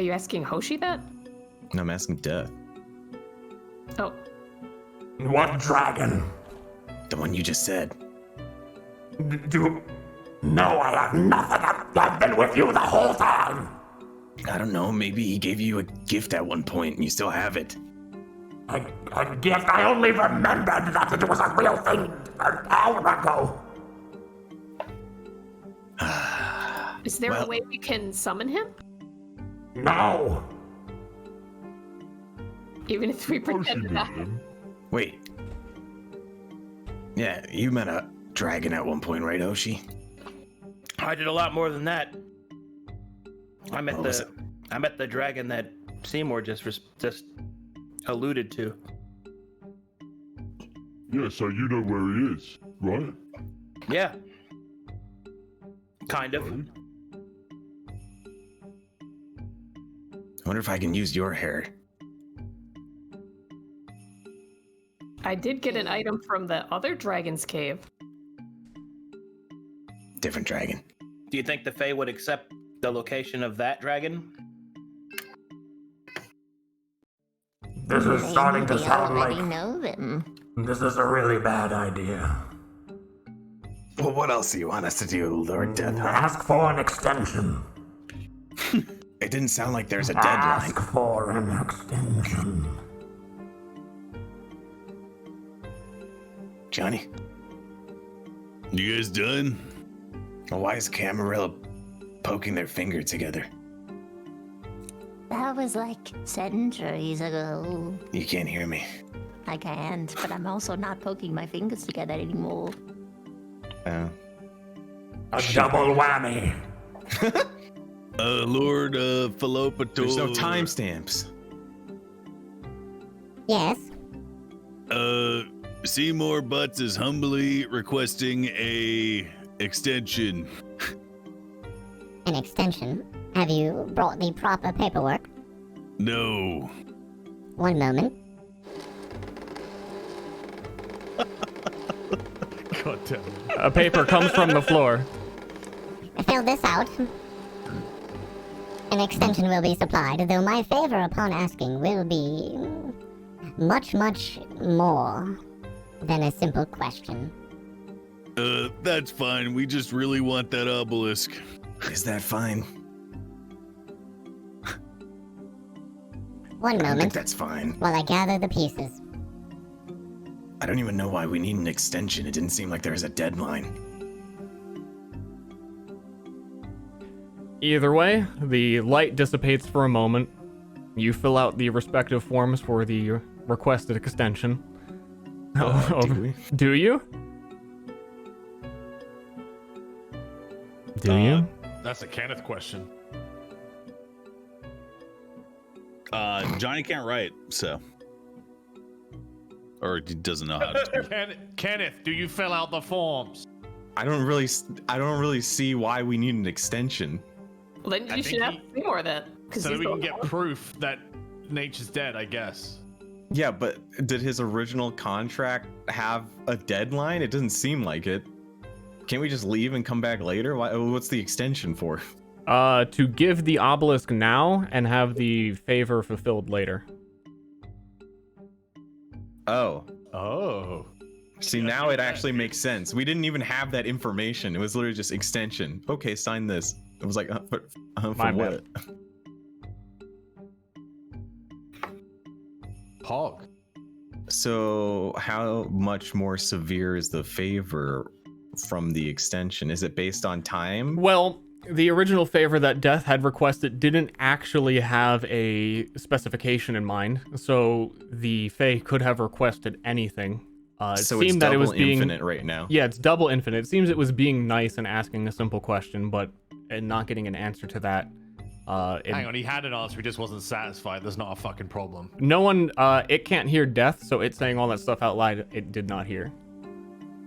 you asking Hoshi that? No, I'm asking Death. Oh. What dragon? The one you just said. No, I have nothing. I've been with you the whole time. I don't know, maybe he gave you a gift at one point and you still have it. A gift? I only remembered that it was a real thing an hour ago. Is there a way we can summon him? No. Even if we pretend that. Wait. Yeah, you met a dragon at one point, right, Hoshi? I did a lot more than that. I met the dragon that Seymour just alluded to. Yeah, so you know where he is, right? Yeah. Kind of. I wonder if I can use your hair. I did get an item from the other dragon's cave. Different dragon. Do you think the Fae would accept the location of that dragon? This is starting to sound like... know them. This is a really bad idea. Well, what else do you want us to do, Lord Death? Ask for an extension. It didn't sound like there's a deadline. Ask for an extension. Johnny? You guys done? Well, why is Camarilla poking their finger together? That was like centuries ago. You can't hear me. I can't, but I'm also not poking my fingers together anymore. A double whammy. Lord Philopator. There's no timestamps. Yes. Seymour Butts is humbly requesting a extension. An extension? Have you brought the proper paperwork? No. One moment. God damn it. A paper comes from the floor. Fill this out. An extension will be supplied, though my favor upon asking will be much, much more than a simple question. That's fine. We just really want that obelisk. Is that fine? One I moment. think that's fine. While I gather the pieces. I don't even know why we need an extension. It didn't seem like there was a deadline. Either way, the light dissipates for a moment. You fill out the respective forms for the requested extension. Do you? Do you? That's a Kenneth question. Johnny can't write, so. Or he doesn't know how to. Kenneth, do you fill out the forms? I don't really see why we need an extension. Well, then you should have more of that. So that we can get proof that Nature's dead, I guess. Yeah, but did his original contract have a deadline? It doesn't seem like it. Can't we just leave and come back later? What's the extension for? To give the obelisk now and have the favor fulfilled later. Oh. Oh. See, now it actually makes sense. We didn't even have that information. It was literally just extension. Okay, sign this. It was like, for what? Hog. So, how much more severe is the favor from the extension? Is it based on time? Well, the original favor that Death had requested didn't actually have a specification in mind, so the Fae could have requested anything. It So seemed it's that it double was being infinite right now. Yeah, it's double infinite. It seems it was being nice and asking a simple question, but and not getting an answer to that. Hang on, he had an answer, he just wasn't satisfied. There's not a fucking problem. No one, it can't hear Death, so it's saying all that stuff out loud it did not hear.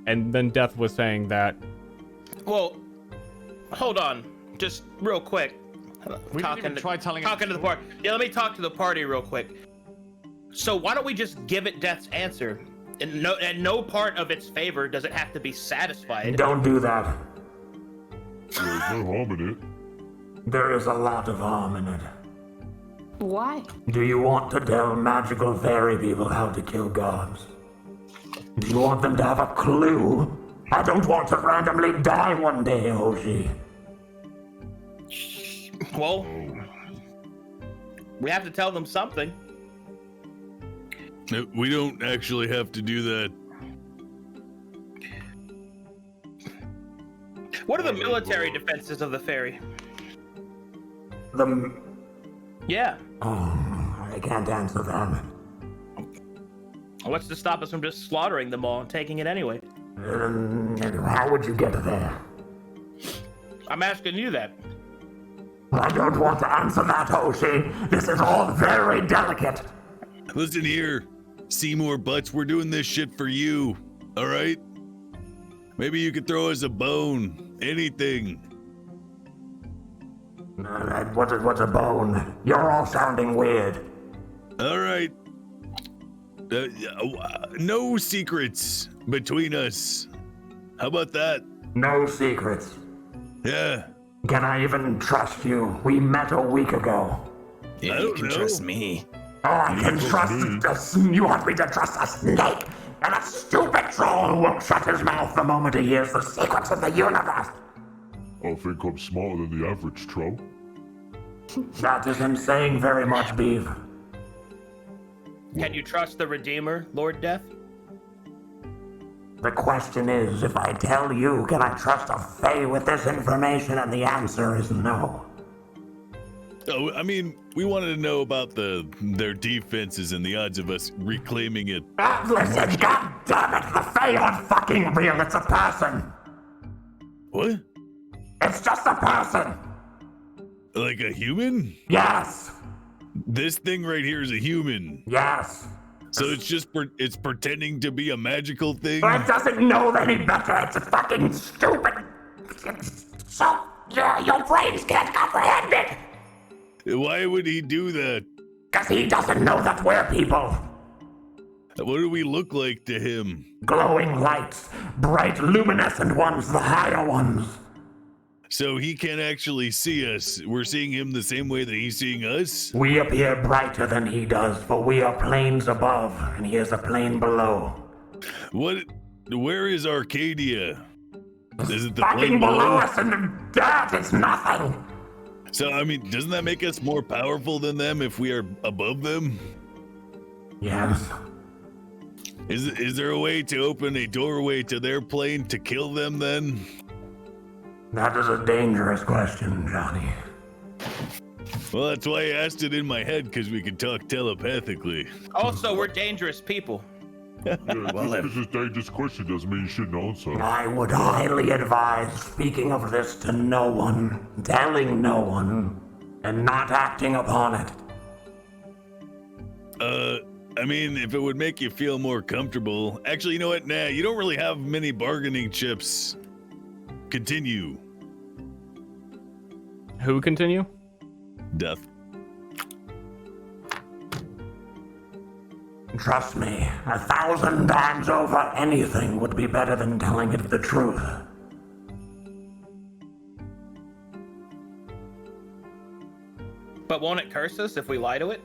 And then Death was saying that. Well, hold on, just real quick. We didn't even try telling him to the party. Yeah, let me talk to the party real quick. So why don't we just give it Death's answer? And no part of its favor does it have to be satisfied. Don't do that. There's no harm in it. There is a lot of harm in it. Why? Do you want to tell magical fairy people how to kill gods? Do you want them to have a clue? I don't want to randomly die one day, Hoshi. Well, we have to tell them something. We don't actually have to do that. What are the military defenses of the fairy? Yeah. Oh, I can't answer that. What's to stop us from just slaughtering them all and taking it anyway? How would you get there? I'm asking you that. I don't want to answer that, Hoshi. This is all very delicate. Listen here, Seymour Butts, we're doing this shit for you, all right? Maybe you could throw us a bone, anything. What's a bone? You're all sounding weird. All right. No secrets between us. How about that? No secrets. Yeah. Can I even trust you? We met a week ago. Yeah, you can trust me. Oh, I can trust you want me to trust a snake and a stupid troll who won't shut his mouth the moment he hears the secrets of the universe. I think I'm smarter than the average troll. That isn't saying very much, Beef. Can you trust the Redeemer, Lord Death? The question is, if I tell you, can I trust a Fae with this information? And the answer is no. Oh, I mean, we wanted to know about their defenses and the odds of us reclaiming it. Listen, God damn it, the Fae aren't fucking real, it's a person. What? It's just a person. Like a human? Yes. This thing right here is a human. Yes. So it's just it's pretending to be a magical thing? It doesn't know any better, it's a fucking stupid. So, yeah, your brains can't comprehend it. Why would he do that? Because he doesn't know that we're people. What do we look like to him? Glowing lights, bright luminescent ones, the higher ones. So he can't actually see us. We're seeing him the same way that he's seeing us? We appear brighter than he does, for we are planes above, and he is a plane below. What? Where is Arcadia? Is it the fucking plane below us in the dirt, it's nothing. So, I mean, doesn't that make us more powerful than them if we are above them? Yes. Is there a way to open a doorway to their plane to kill them then? That is a dangerous question, Johnny. Well, that's why I asked it in my head, because we could talk telepathically. Also, we're dangerous people. Yeah, just because it's a dangerous question doesn't mean you shouldn't answer. I would highly advise speaking of this to no one, telling no one, and not acting upon it. I mean, if it would make you feel more comfortable. Actually, you know what? Nah, you don't really have many bargaining chips. Continue. Who continue? Death. Trust me, 1,000 times over, anything would be better than telling it the truth. But won't it curse us if we lie to it?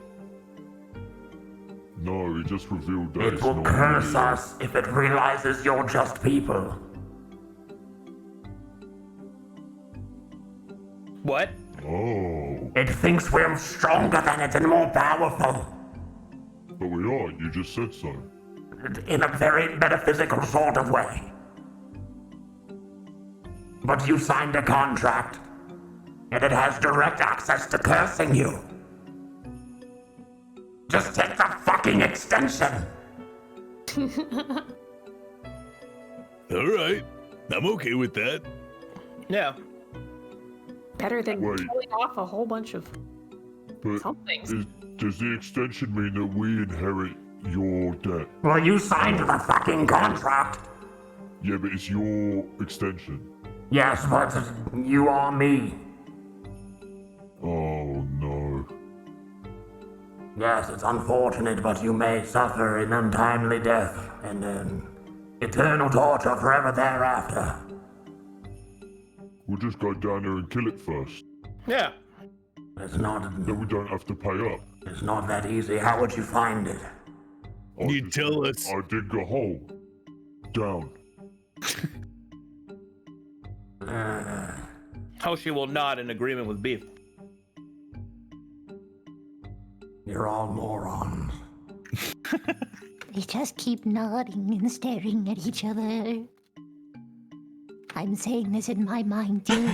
No, it just revealed that It it's will not curse real. us if it realizes you're just people. What? Oh, It thinks we're stronger than it and more powerful. but we are. You just said so. In a very metaphysical sort of way. But you signed a contract, and it has direct access to cursing you. Just take the fucking extension. All right, I'm okay with that. Yeah. Better than Wait. killing off a whole bunch of But somethings. does the extension mean that we inherit your debt? Well, you signed the fucking contract. Yeah, but it's your extension. Yes, but you are me. Oh no. Yes, it's unfortunate, but you may suffer an untimely death and then eternal torture forever thereafter. We'll just go down there and kill it first. Yeah. It's not. Then we don't have to pay up. It's not that easy. How would you find it? You tell us. I dig a hole. Down. Hoshi will nod in agreement with Beef. You're all morons. They just keep nodding and staring at each other. I'm saying this in my mind too.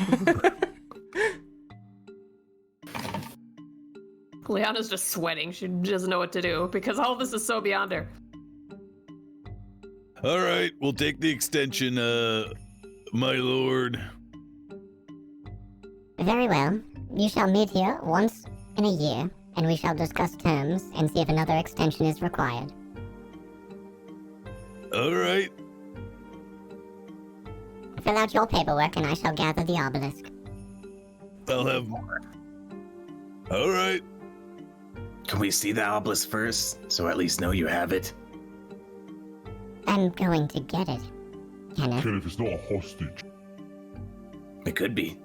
Liana's just sweating. She doesn't know what to do because all this is so beyond her. All right, we'll take the extension, my lord. Very well. You shall meet here once in a year, and we shall discuss terms and see if another extension is required. All right. Fill out your paperwork, and I shall gather the obelisk. I'll have. All right. Can we see the obelisk first, so at least know you have it? I'm going to get it, Kenneth. Kenneth, it's not a hostage. It could be.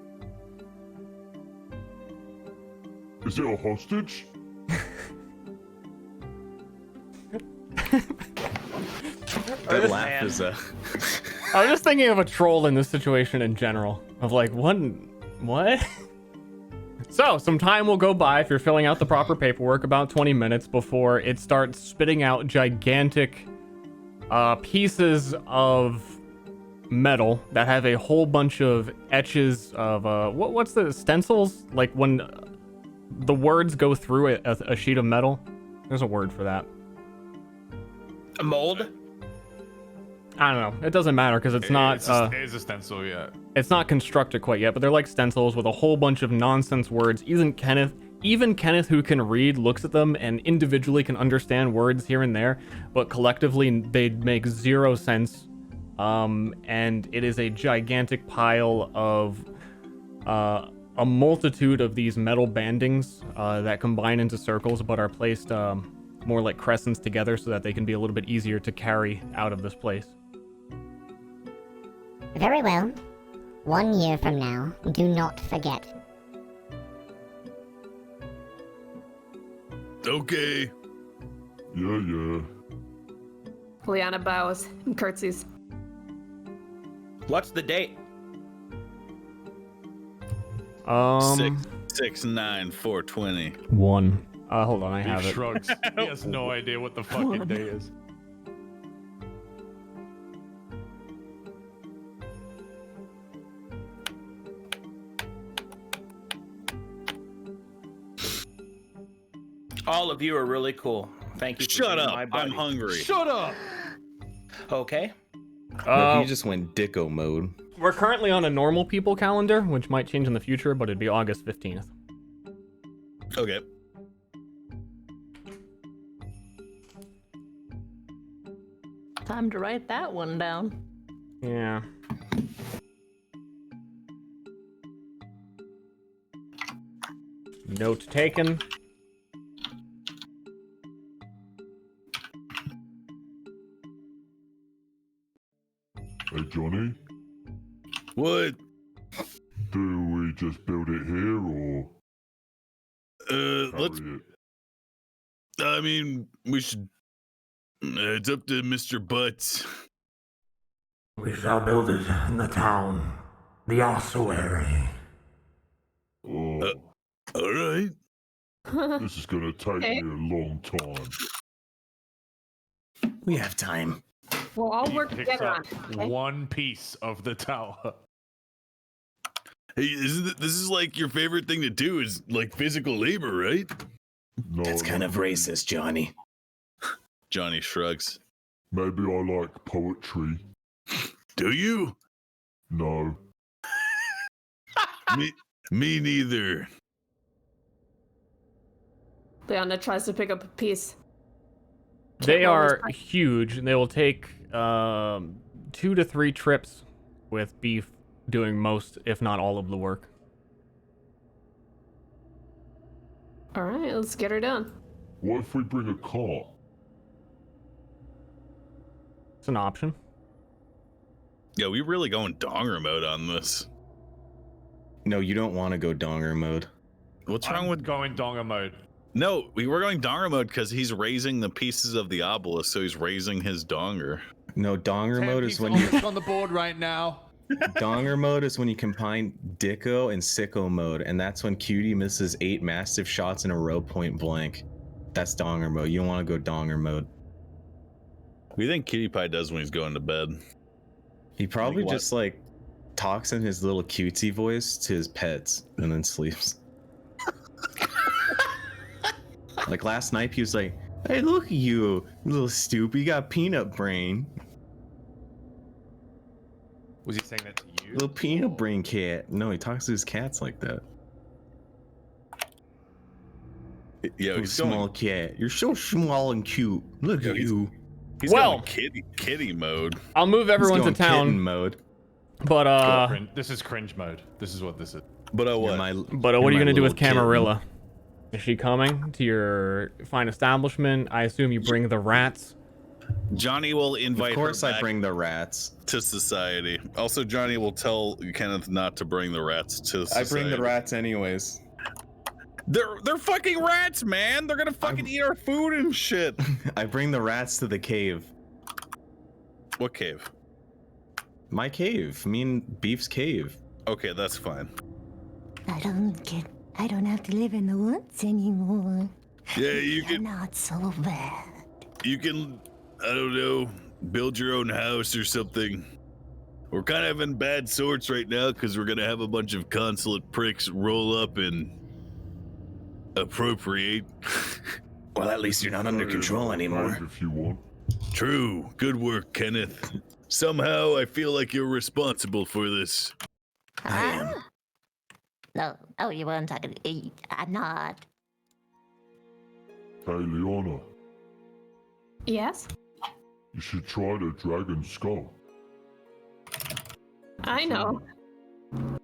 Is it a hostage? That laugh is I was just thinking of a troll in this situation in general. Of like, what? So, some time will go by if you're filling out the proper paperwork, about 20 minutes before it starts spitting out gigantic pieces of metal that have a whole bunch of etches of, what's the stencils? Like when the words go through a sheet of metal? There's a word for that. A mold? I don't know. It doesn't matter because it's not. It is a stencil, yeah. It's not constructed quite yet, but they're like stencils with a whole bunch of nonsense words. Even Kenneth, who can read, looks at them and individually can understand words here and there, but collectively they make zero sense. And it is a gigantic pile of a multitude of these metal bandings that combine into circles, but are placed more like crescents together so that they can be a little bit easier to carry out of this place. Very well. 1 year from now, do not forget. Okay. Yeah. Liana bows and curtsies. What's the date? 6/9/4/20. 1. Hold on, I Beef have it. shrugs. He has no idea what the fucking day is. All of you are really cool. Thank you. For Shut being up. my I'm buddy. hungry. Shut up. Okay. No, he just went dicko mode. We're currently on a normal people calendar, which might change in the future, but it'd be August 15th. Okay. Time to write that one down. Yeah. Note taken. Hey, Johnny, What? do we just build it here or Let's. carry it? I mean, we should It's up to Mr. Butts. We shall build it in the town, the ossuary. Oh, All right. this is gonna take me a long time. We have time. We'll all work Picks together up on it. Okay? one piece of the tower. Hey, this is like your favorite thing to do is like physical labor, right? No, That's kind of racist, Johnny. Johnny shrugs. maybe I like poetry. Do you? No. Me neither. Leona tries to pick up a piece. They roll his are huge. They will take 2 to 3 trips with beef doing most, if not all, of the work. All right, let's get her done. What if we bring a cart? It's an option. Yeah, we really going donger mode on this. No, you don't want to go donger mode. What's wrong with going donger mode? No, we were going donger mode because he's raising the pieces of the obelisk, so he's raising his donger. No, donger mode is when you on the board right now. donger mode is when you combine Dicko and Sicko mode, and that's when Cutie misses 8 massive shots in a row point blank. That's donger mode. You don't want to go donger mode. What do you think Kitty Pie does when he's going to bed? He probably Like what? just like talks in his little cutesy voice to his pets and then sleeps. Like last night he was like, "Hey, look at you, little stoop, you got peanut brain." Was he saying that to you? Little peanut brain cat. No, he talks to his cats like that. Yeah, Little he's small going. cat. You're so small and cute. Look Yeah, at you. He's Well- going kitty mode. I'll move everyone to He's going kitten town, mode. but This is cringe mode. This is what this is. But You're what? my- what are you're you my gonna do with little kitten. Camarilla? Is she coming to your fine establishment? I assume you bring the rats. Johnny will invite Of course her I back bring the rats. to society. Also, Johnny will tell Kenneth not to bring the rats to I society. bring the rats anyways. They're fucking rats, man. They're gonna fucking eat our food and shit. I bring the rats to the cave. What cave? My cave. Me and Beef's cave. Okay, that's fine. I don't have to live in the woods anymore. Yeah, you They're can. not so bad. You can. I don't know. Build your own house or something. We're kind of in bad sorts right now because we're gonna have a bunch of consulate pricks roll up and appropriate. Well, at least you're not under control anymore. If you want. True. Good work, Kenneth. Somehow I feel like you're responsible for this. I am. No, oh, you weren't talking. I'm not. Hey, Leona, Yes, you should try the dragon skull. I know.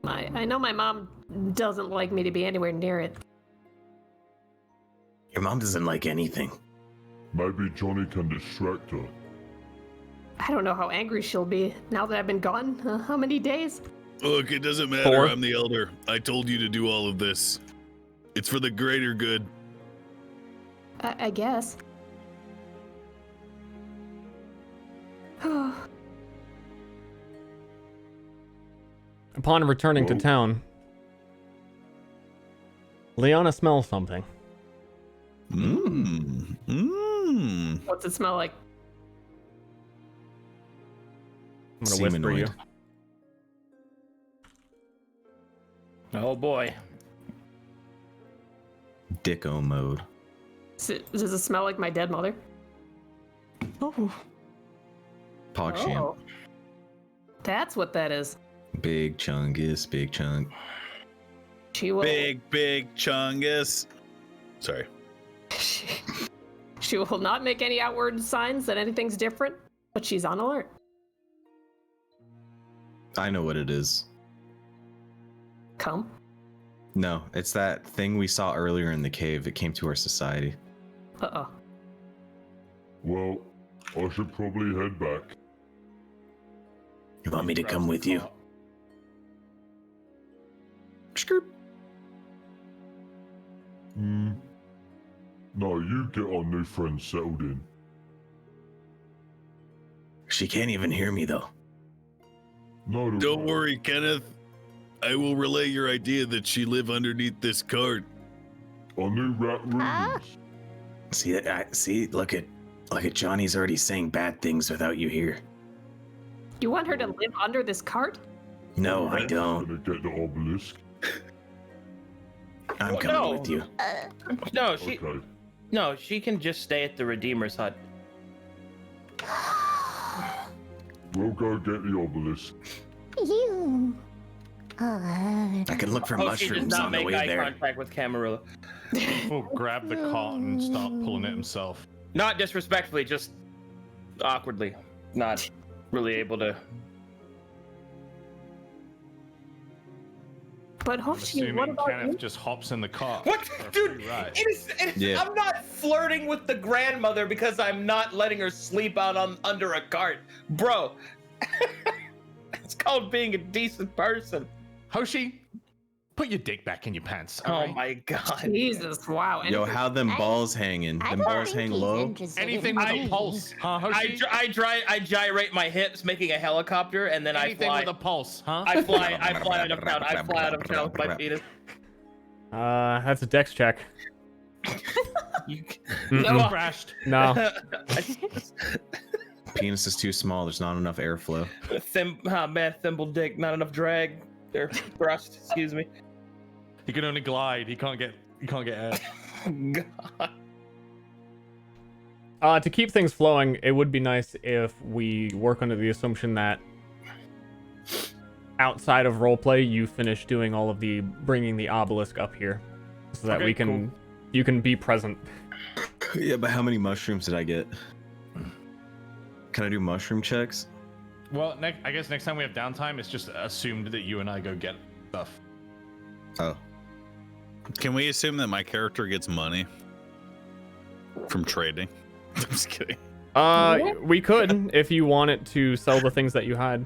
I know my mom doesn't like me to be anywhere near it. Your mom doesn't like anything. Maybe Johnny can distract her. I don't know how angry she'll be now that I've been gone. How many days? Look, it doesn't matter. 4. I'm the elder. I told you to do all of this. It's for the greater good. I guess. Upon returning to town, Leona smells something. What's it smell like? I'm gonna whisper you. Semenoid. Oh boy. Dicko mode. Does it smell like my dead mother? Oh, PogChamp. Oh. That's what that is. Big chungus, big chunk. She will. Big chungus. Sorry. She will not make any outward signs that anything's different, but she's on alert. I know what it is. Come. No, it's that thing we saw earlier in the cave. It came to our society. Uh-oh. Well, I should probably head back. You want me to come with you? No, you get our new friend settled in. She can't even hear me, though. Don't worry, Kenneth. I will relay your idea that she live underneath this cart. See, look at Johnny's already saying bad things without you here. You want her to live under this cart? No, I don't. Gonna get the obelisk. I'm coming with you. No, she can just stay at the Redeemer's hut. We'll go get the obelisk. You. I can look for She does mushrooms not on the make way eye there. contact with Camarilla. We'll grab the cart and start pulling it himself. Not disrespectfully, just awkwardly. Not really able to. But Hoshi, what Assuming about Kenneth you? just hops in the cart. What? Dude, it is, Yeah. I'm not flirting with the grandmother because I'm not letting her sleep out under a cart. Bro, it's called being a decent person. Hoshi, put your dick back in your pants. Oh my god. Jesus, wow. Yo, how them balls hanging? Them balls hang low? Anything with a pulse, huh, Hoshi? I gyrate my hips, making a helicopter, and then Anything I fly. with a pulse, huh? I fly out of town. I fly out of town with my penis. That's a dex check. No. Crashed. No. Penis is too small. There's not enough airflow. Thimble dick, not enough drag. Or thrust, excuse me. He can only glide. He can't get air. God. To keep things flowing, it would be nice if we work under the assumption that outside of roleplay, you finish doing all of the bringing the obelisk up here, so that Okay, you can be present. Yeah, but how many mushrooms did I get? Can I do mushroom checks? Well, I guess next time we have downtime, it's just assumed that you and I go get stuff. Oh. Can we assume that my character gets money from trading? I'm just kidding. We could if you wanted to sell the things that you had.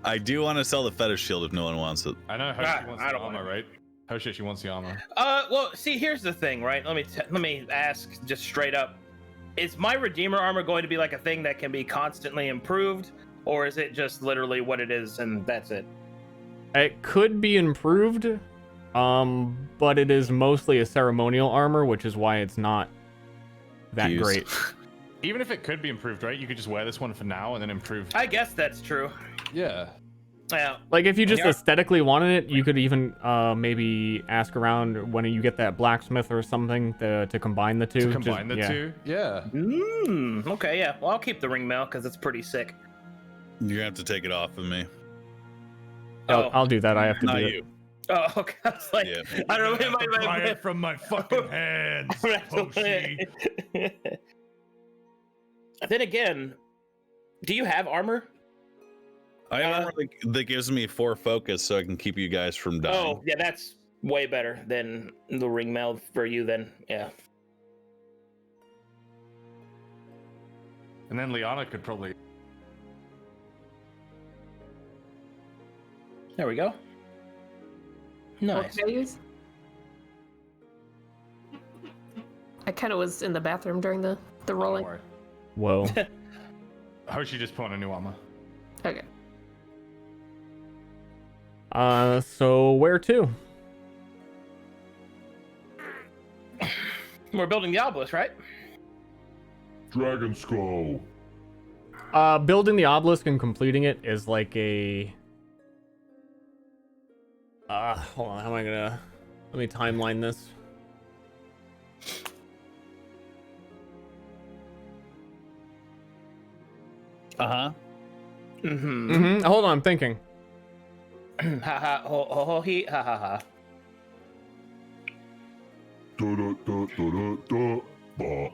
I do want to sell the fetish shield if no one wants it. I know Hoshi wants the armor, right? Hoshi, she wants the armor. Well, see, here's the thing, right? Let me ask just straight up: is my Redeemer armor going to be like a thing that can be constantly improved, or is it just literally what it is and that's it? It could be improved, but it is mostly a ceremonial armor, which is why it's not that Used. great. Even if it could be improved, right? You could just wear this one for now and then improve. I guess that's true. Yeah. Yeah. Like if you just aesthetically wanted it, you could even maybe ask around when you get that blacksmith or something to combine the two. To combine the two? Yeah. Okay, yeah. Well, I'll keep the ring mail because it's pretty sick. You're gonna have to take it off of me. I'll do that. I have to Not do you. it. Oh, okay. I was like, Yeah. I don't know. Pry it from my fucking hands, Hoshi. Then again, do you have armor? I have armor that gives me 4 focus so I can keep you guys from dying. Oh, yeah, that's way better than the ring mail for you then. Yeah. And then Liana could probably... There we go. Nice. Okay. I kind of was in the bathroom during the rolling. Whoa. Hoshi just put on a new armor. Okay. So where to? We're building the obelisk, right? Dragon Skull. Building the obelisk and completing it is like a... hold on, how am I gonna... Let me timeline this. Uh-huh. Hold on, I'm thinking. Ha ha ho ho ho he ha ha ha. Da da da da da da.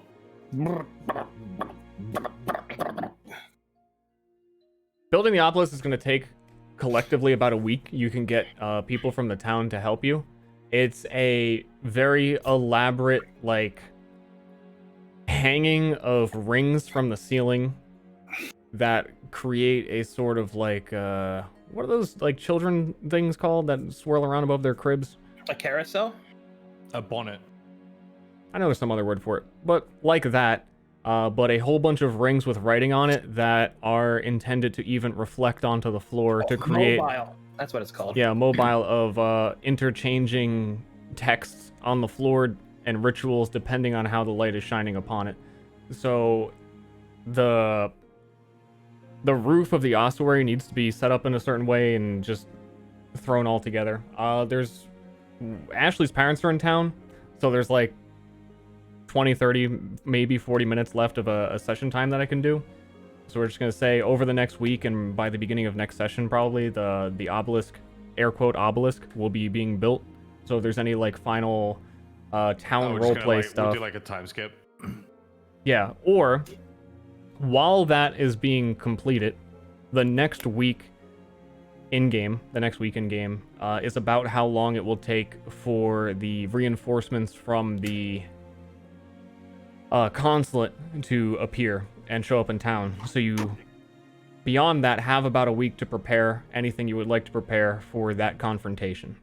Building the obelisk is going to take collectively about a week. You can get people from the town to help you. It's a very elaborate, like, hanging of rings from the ceiling that create a sort of like, what are those, like, children things called that swirl around above their cribs? A carousel? A bonnet. I know there's some other word for it, but like that. but a whole bunch of rings with writing on it that are intended to even reflect onto the floor to create... Mobile. That's what it's called. Yeah, mobile of interchanging texts on the floor and rituals depending on how the light is shining upon it. So the roof of the ossuary needs to be set up in a certain way and just thrown all together. There's Ashley's parents are in town, so there's like 20, 30, maybe 40 minutes left of a session time that I can do. So we're just going to say over the next week and by the beginning of next session, probably the obelisk, air quote obelisk, will be being built. So if there's any like final town roleplay stuff. We'll do like a time skip. Yeah, or while that is being completed, the next week in game is about how long it will take for the reinforcements from the consulate to appear and show up in town. So you, beyond that, have about a week to prepare anything you would like to prepare for that confrontation.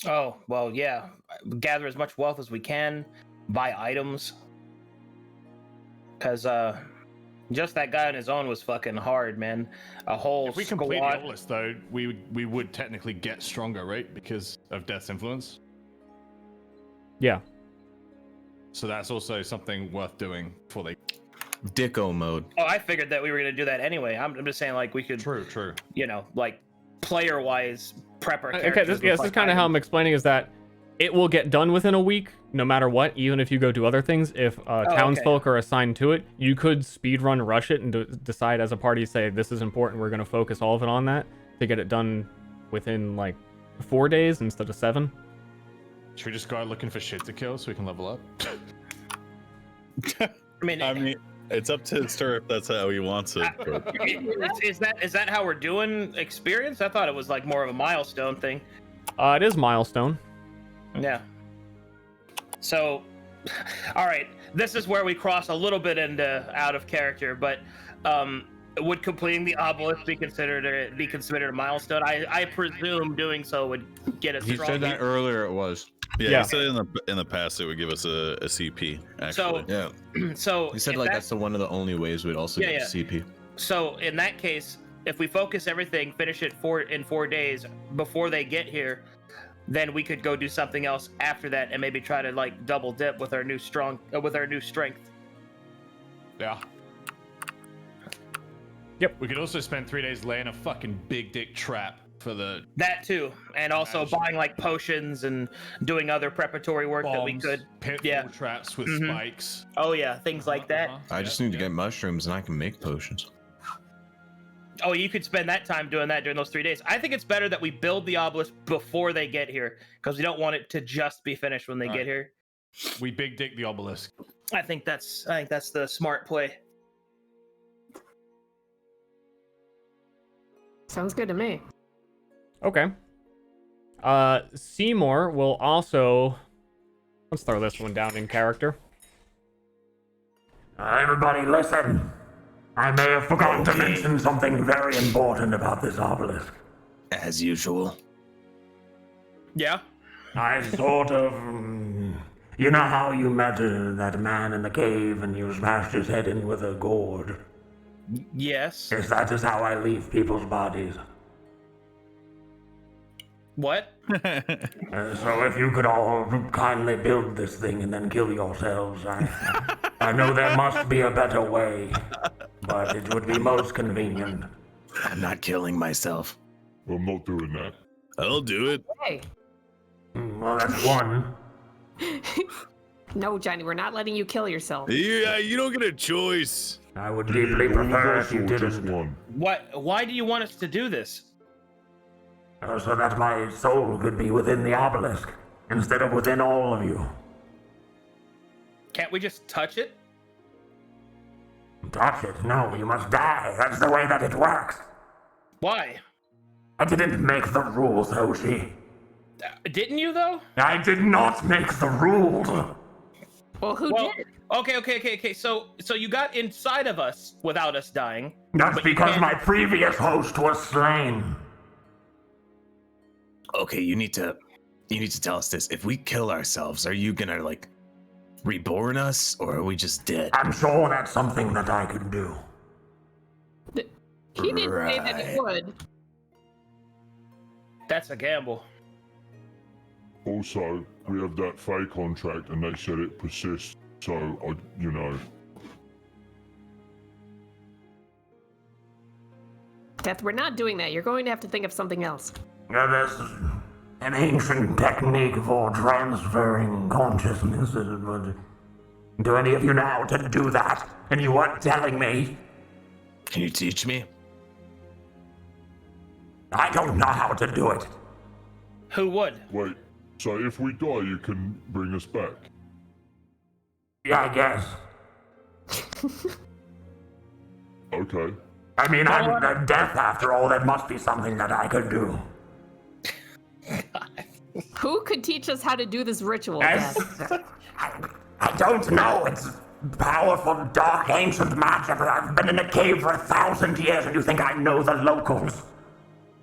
Oh, well, yeah. Gather as much wealth as we can, buy items. Because just that guy on his own was fucking hard, man. A whole If we complete squad. the obelisk, though, we would technically get stronger, right? Because of Death's influence. Yeah. So that's also something worth doing before they... Dicko mode. Oh, I figured that we were going to do that anyway. I'm just saying, like, we could... True. You know, like, player-wise, prep our Okay, characters. this is kind of how I'm explaining is that it will get done within a week, no matter what, even if you go do other things. If townsfolk are assigned to it, you could speedrun rush it and decide as a party, say, this is important, we're going to focus all of it on that, to get it done within, like, 4 days instead of 7. Should we just go out looking for shit to kill so we can level up? I mean, it's up to Ster if that's how he wants it. Is that how we're doing experience? I thought it was like more of a milestone thing. It is milestone. Yeah. So, all right, this is where we cross a little bit into out of character, but would completing the obelisk be considered a milestone? I presume doing so would get us. He said that earlier. It was. Yeah, he said in the past it would give us a CP. Actually, So he said like that's one of the only ways we'd also get a CP. So in that case, if we focus everything, finish it in 4 days before they get here, then we could go do something else after that and maybe try to like double dip with our new strength. Yeah. Yep. We could also spend 3 days laying a fucking big dick trap for that too, and also buying like potions and doing other preparatory work that we could. Pitfall traps with spikes. Oh yeah, things like that. I just need to get mushrooms and I can make potions. Oh, you could spend that time doing that during those 3 days. I think it's better that we build the obelisk before they get here, because we don't want it to just be finished when they get here. We big dick the obelisk. I think that's the smart play. Sounds good to me. Okay. Seymour will also... Let's throw this one down in character. Everybody listen. I may have forgotten to mention something very important about this obelisk. As usual. Yeah? I sort of... You know how you met that man in the cave and you smashed his head in with a gourd? Yes. Yes, that is how I leave people's bodies. What? So if you could all kindly build this thing and then kill yourselves, I know there must be a better way, but it would be most convenient. I'm not killing myself. I'm not doing that. I'll do it. Hey. Well, that's one. No, Johnny, we're not letting you kill yourself. Yeah, you don't get a choice. I would deeply prefer if you didn't. What? Why do you want us to do this? So that my soul could be within the obelisk, instead of within all of you. Can't we just touch it? Touch it? No, you must die. That's the way that it works. Why? I didn't make the rules, Hoshi. Didn't you, though? I did not make the rules. Well, who did? Okay. So you got inside of us without us dying. That's because my previous host was slain. Okay, you need to tell us this. If we kill ourselves, are you gonna like reborn us, or are we just dead? I'm sure that's something that I can do. He didn't say that he would. That's a gamble. Also, we have that Fae contract, and they said it persists. So, you know. Death, we're not doing that. You're going to have to think of something else. There's an ancient technique for transferring consciousness, but do any of you know how to do that? And you weren't telling me. Can you teach me? I don't know how to do it. Who would? Wait, so if we die, you can bring us back? Yeah, I guess. Okay. I mean, I'm death after all. That must be something that I could do. Who could teach us how to do this ritual, Death? I don't know. It's powerful, dark, ancient magic. I've been in a cave for 1,000 years, and you think I know the locals?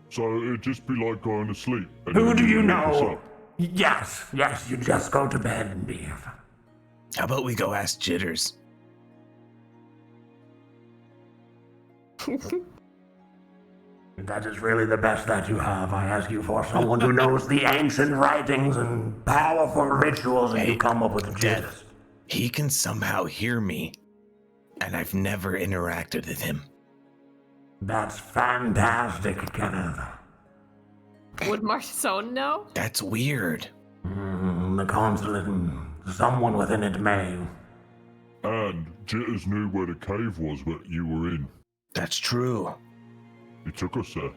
So it'd just be like going to sleep. Who do you know? Yes, you just go to bed and be. How about we go ask Jitters? That is really the best that you have. I ask you for someone who knows the ancient writings and powerful rituals, and you come up with Jitters. He can somehow hear me, and I've never interacted with him. That's fantastic, Kenneth. Would Marson know? That's weird. The consulate and someone within it may. And Jitters knew where the cave was that you were in. That's true. He took us there.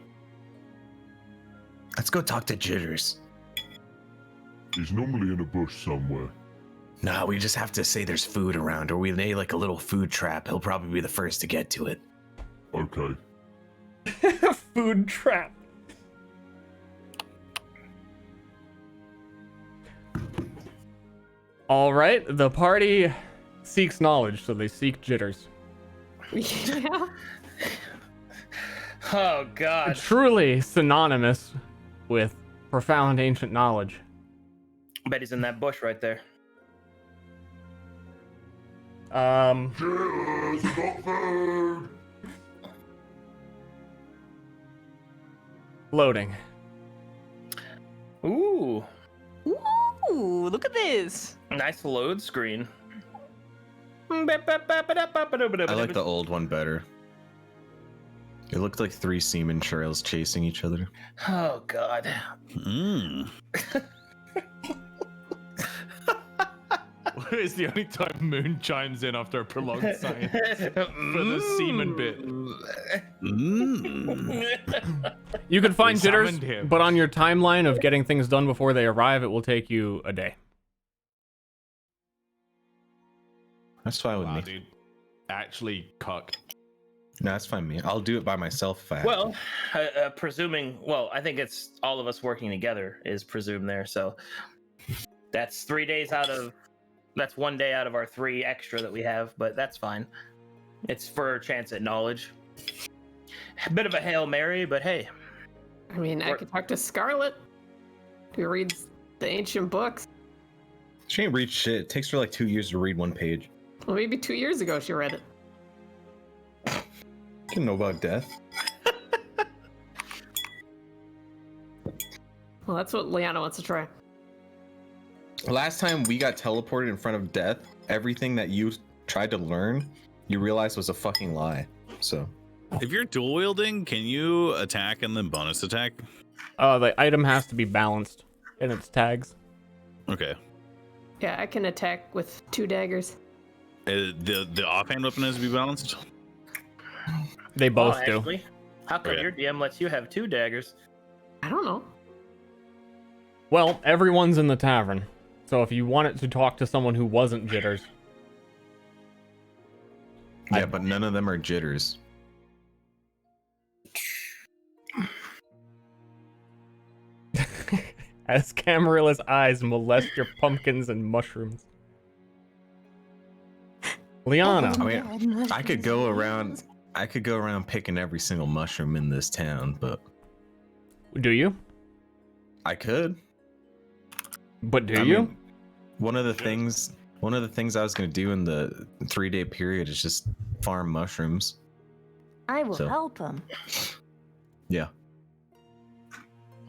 Let's go talk to Jitters. He's normally in a bush somewhere. Nah, we just have to say there's food around, or we lay like a little food trap. He'll probably be the first to get to it. Okay. Food trap. All right, the party seeks knowledge, so they seek Jitters. Yeah. Oh, God. Truly synonymous with profound ancient knowledge. I bet he's in that bush right there. Jitters, we got food! Loading. Ooh. Ooh, look at this. Nice load screen. I like the old one better. It looked like 3 semen trails chasing each other. Oh, God. It's the only time Moon chimes in after a prolonged silence for the semen bit. You can find We Jitters, summoned him. but on your timeline of getting things done before they arrive, it will take you a day. That's fine with Wow, me. dude. Actually cucked. No, that's fine with me. I'll do it by myself if I have Well, presuming, I think it's all of us working together is presumed there. So that's 3 days that's 1 day out of our 3 extra that we have, but that's fine. It's for a chance at knowledge. A bit of a Hail Mary, but hey. I mean, I could talk to Scarlet, who reads the ancient books. She ain't read shit. It takes her like 2 years to read 1 page. Well, maybe 2 years ago she read it. Didn't know about death. Well, that's what Liana wants to try. Last time we got teleported in front of death, everything that you tried to learn, you realized was a fucking lie. So, if you're dual wielding, can you attack and then bonus attack? The item has to be balanced in its tags. Okay. Yeah, I can attack with 2 daggers. The offhand weapon has to be balanced? They both do. Actually, how come your DM lets you have 2 daggers? I don't know. Well, everyone's in the tavern. So if you wanted to talk to someone who wasn't Jitters. Yeah, but none of them are Jitters. As Camarilla's eyes molest your pumpkins and mushrooms. Liana. I mean, I could go around picking every single mushroom in this town, but do you? I could. But do I you? mean, one of the things One of the things I was going to do in the 3-day period is just farm mushrooms. I will So- help him. Yeah.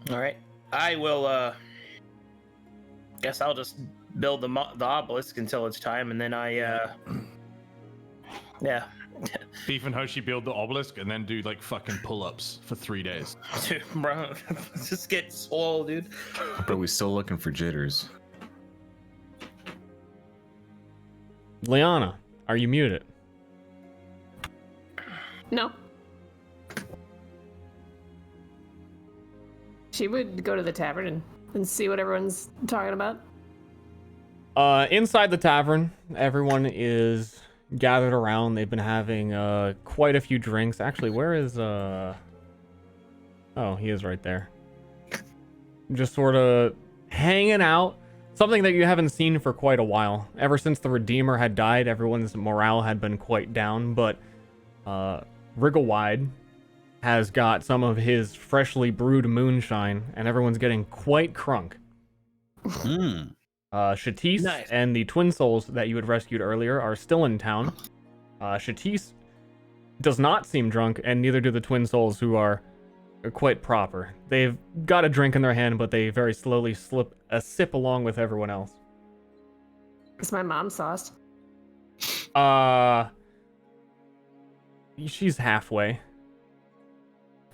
All right. I will. Guess I'll just build the obelisk until it's time, and then yeah. Beef and Hoshi build the obelisk and then do like fucking pull-ups for 3 days. Dude, bro, just get swole, dude. But we still looking for jitters. Liana, are you muted? No. She would go to the tavern and see what everyone's talking about. Inside the tavern, everyone is gathered around. They've been having quite a few drinks. Actually, where is Oh, he is right there. Just sort of hanging out. Something that you haven't seen for quite a while. Ever since the Redeemer had died, everyone's morale had been quite down, but Wrigglewide has got some of his freshly brewed moonshine, and everyone's getting quite crunk. Shatis Nice. and the twin souls that you had rescued earlier are still in town. Shatis does not seem drunk, and neither do the twin souls, who are quite proper. They've got a drink in their hand, but they very slowly slip a sip along with everyone else. Is my mom sauced? She's halfway.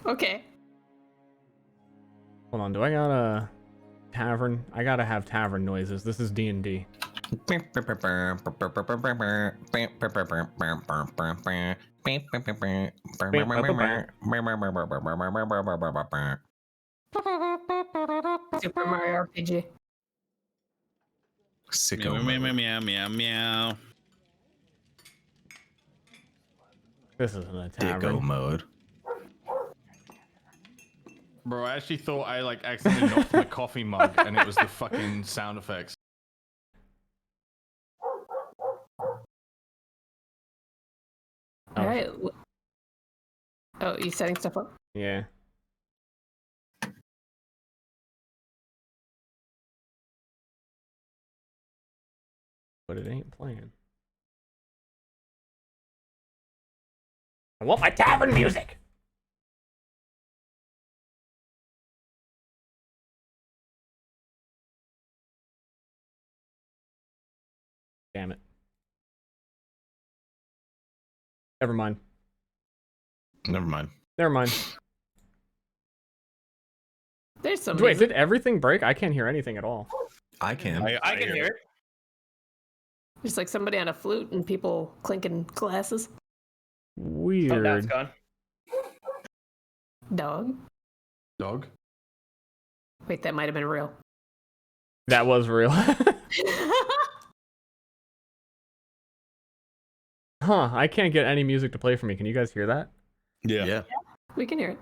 Okay. Hold on, do I got a tavern? I gotta have tavern noises. This is D&D. Super Mario RPG. Sicko Meow, mode. meow, meow, meow. This isn't a Dicko tavern. mode. Bro, I actually thought I like accidentally knocked my coffee mug and it was the fucking sound effects. All right. Oh, you setting stuff up? Yeah. But it ain't playing. I want my tavern music! Damn it. Never mind. Never mind. Never mind. There's some. Wait, did everything break? I can't hear anything at all. I can. I can hear it. Just like somebody on a flute and people clinking glasses. Weird. Oh, now it's gone. Dog. Dog? Wait, that might have been real. That was real. Huh, I can't get any music to play for me. Can you guys hear that? Yeah. Yeah. We can hear it.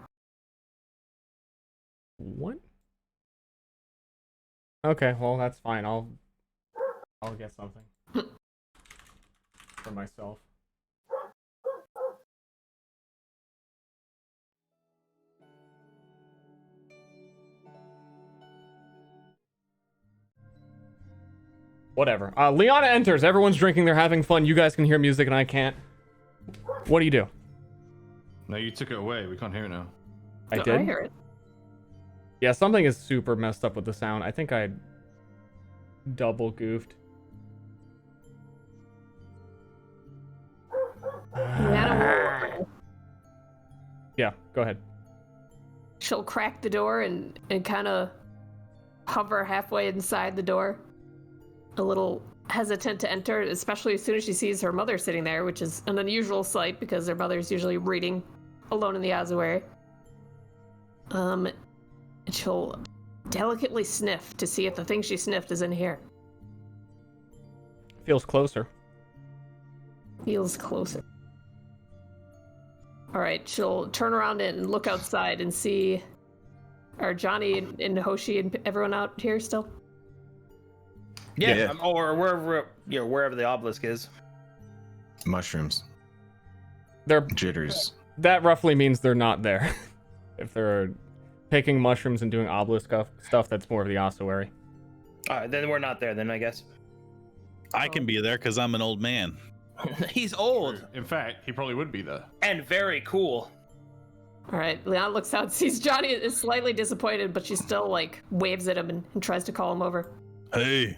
What? Okay, well that's fine. I'll get something for myself. Whatever. Liana enters. Everyone's drinking. They're having fun. You guys can hear music and I can't. What do you do? No, you took it away. We can't hear it now. I No, did? I hear it. Yeah, something is super messed up with the sound. I think I double goofed. Yeah, go ahead. She'll crack the door and kind of hover halfway inside the door. A little hesitant to enter, especially as soon as she sees her mother sitting there, which is an unusual sight because her mother's usually reading alone in the ossuary. And she'll delicately sniff to see if the thing she sniffed is in here. Feels closer. Feels closer. All right, she'll turn around and look outside and see, are Johnny and Hoshi and everyone out here still? Yeah. Or wherever the obelisk is. Mushrooms. They're jitters. That roughly means they're not there. If they're picking mushrooms and doing obelisk stuff, that's more of the ossuary. All right, then we're not there then, I guess. I can be there because I'm an old man. He's old. In fact, he probably would be there. And very cool. All right, Leon looks out, sees Johnny is slightly disappointed, but she still like waves at him and tries to call him over. Hey.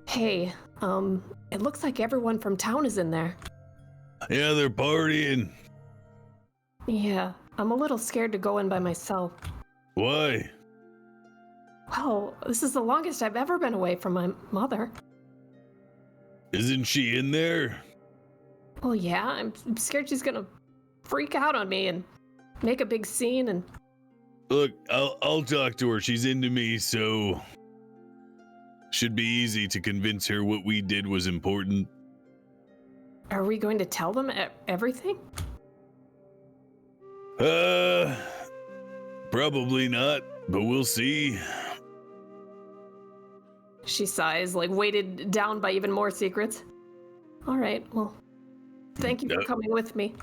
Hey, it looks like everyone from town is in there. Yeah, they're partying. Yeah, I'm a little scared to go in by myself. Why? Well, this is the longest I've ever been away from my mother. Isn't she in there? Well, yeah, I'm scared she's gonna freak out on me and make a big scene and... Look, I'll talk to her. She's into me, so should be easy to convince her what we did was important. Are we going to tell them everything? Probably not, but we'll see. She sighs, like weighted down by even more secrets. All right, well, thank you for coming with me.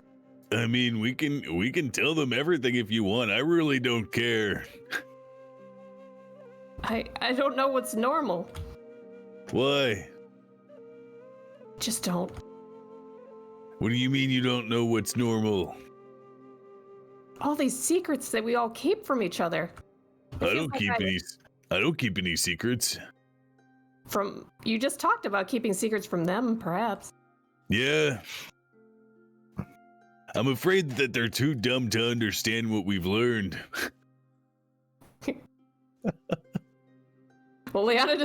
I mean, we can tell them everything if you want. I really don't care. I don't know what's normal. Why? Just don't. What do you mean you don't know what's normal? All these secrets that we all keep from each other. I don't keep any secrets. From you just talked about keeping secrets from them, perhaps. Yeah. I'm afraid that they're too dumb to understand what we've learned. Well, Liana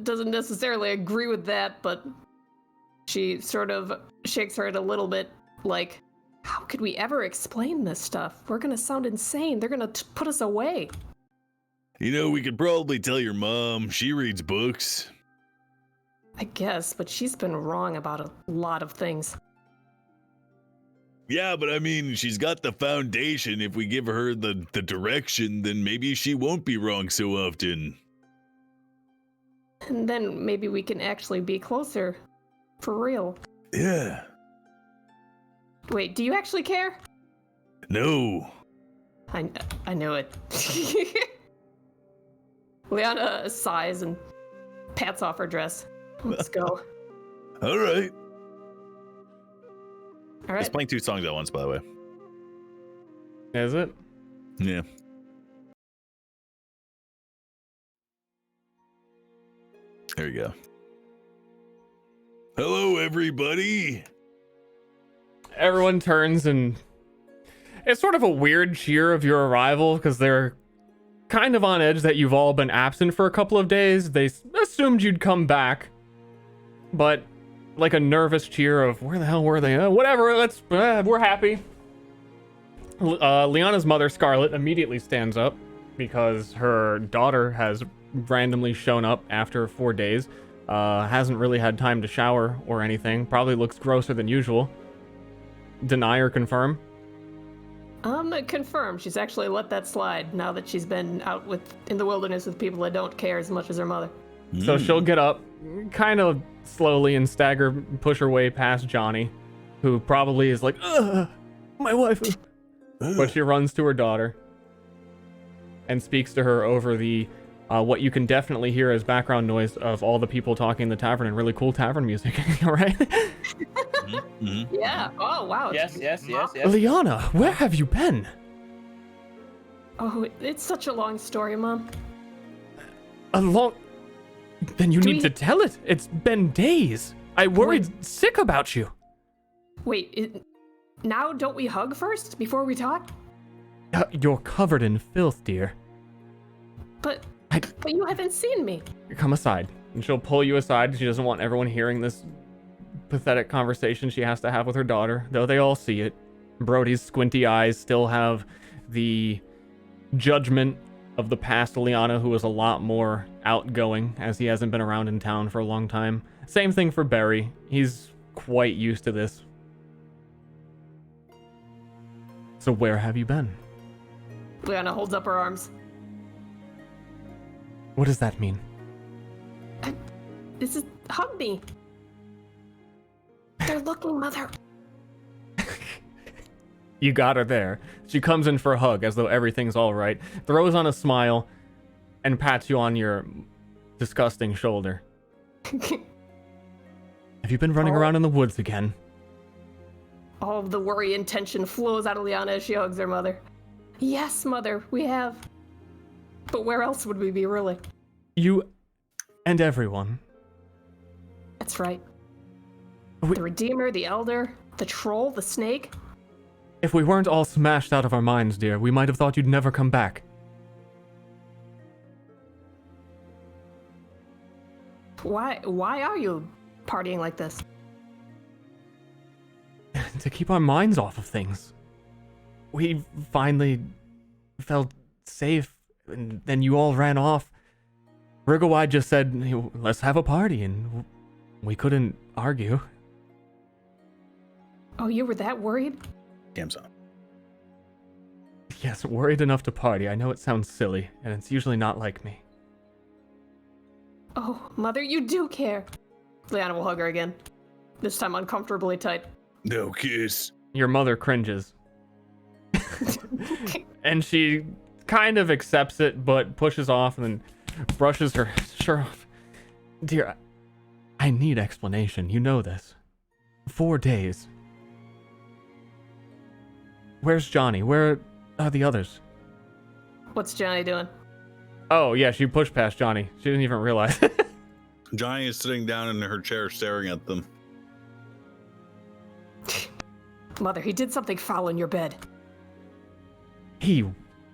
doesn't necessarily agree with that, but she sort of shakes her head a little bit, like, how could we ever explain this stuff? We're gonna sound insane. They're gonna put us away. You know, we could probably tell your mom. She reads books. I guess, but she's been wrong about a lot of things. Yeah, but I mean, she's got the foundation. If we give her the direction, then maybe she won't be wrong so often. And then maybe we can actually be closer. For real. Yeah. Wait, do you actually care? No. I knew it. Liana sighs and pats off her dress. Let's go. All right. All right. He's playing 2 songs at once, by the way. Is it? Yeah. There you go. Hello, everybody. Everyone turns and it's sort of a weird cheer of your arrival because they're kind of on edge that you've all been absent for a couple of days. They assumed you'd come back, but like a nervous cheer of where the hell were they? Whatever, we're happy. Liana's mother, Scarlet, immediately stands up because her daughter has randomly shown up after 4 days. Hasn't really had time to shower or anything. Probably looks grosser than usual. Deny or confirm? Confirm. She's actually let that slide now that she's been out in the wilderness with people that don't care as much as her mother. So she'll get up, kind of slowly, and push her way past Johnny, who probably is like, ugh, my wife. But she runs to her daughter and speaks to her over the what you can definitely hear as background noise of all the people talking in the tavern and really cool tavern music. All right? Yeah. Oh, wow. Yes. Liana, where have you been? Oh, it's such a long story, Mom. Then you need to tell it. It's been days. I worried sick about you. Wait, now don't we hug first before we talk? You're covered in filth, dear. But you haven't seen me. Come aside. And she'll pull you aside. She doesn't want everyone hearing this pathetic conversation she has to have with her daughter, though they all see it. Brody's squinty eyes still have the judgment of the past Liana, who was a lot more outgoing, as he hasn't been around in town for a long time. Same thing for Barry. He's quite used to this. So where have you been? Liana holds up her arms. What does that mean? This is hug me. They're looking, Mother. You got her there. She comes in for a hug as though everything's all right, throws on a smile, and pats you on your disgusting shoulder. Have you been running around in the woods again? All of the worry and tension flows out of Liana as she hugs her mother. Yes, mother, we have. But where else would we be, really? You and everyone. That's right. The Redeemer, the Elder, the Troll, the Snake. If we weren't all smashed out of our minds, dear, we might have thought you'd never come back. Why are you partying like this? To keep our minds off of things. We finally felt safe, and then you all ran off. Rigawai just said, let's have a party, and we couldn't argue. Oh, you were that worried? Game's on. Yes, worried enough to party. I know it sounds silly, and it's usually not like me. Oh, mother, you do care. Liana will hug her again. This time uncomfortably tight. No kiss. Your mother cringes. And she kind of accepts it, but pushes off and then brushes her shirt off. Dear, I need explanation. You know this. 4 days. Where's Johnny? Where are the others? What's Johnny doing? Oh, yeah, she pushed past Johnny. She didn't even realize. Johnny is sitting down in her chair staring at them. Mother, he did something foul in your bed. He...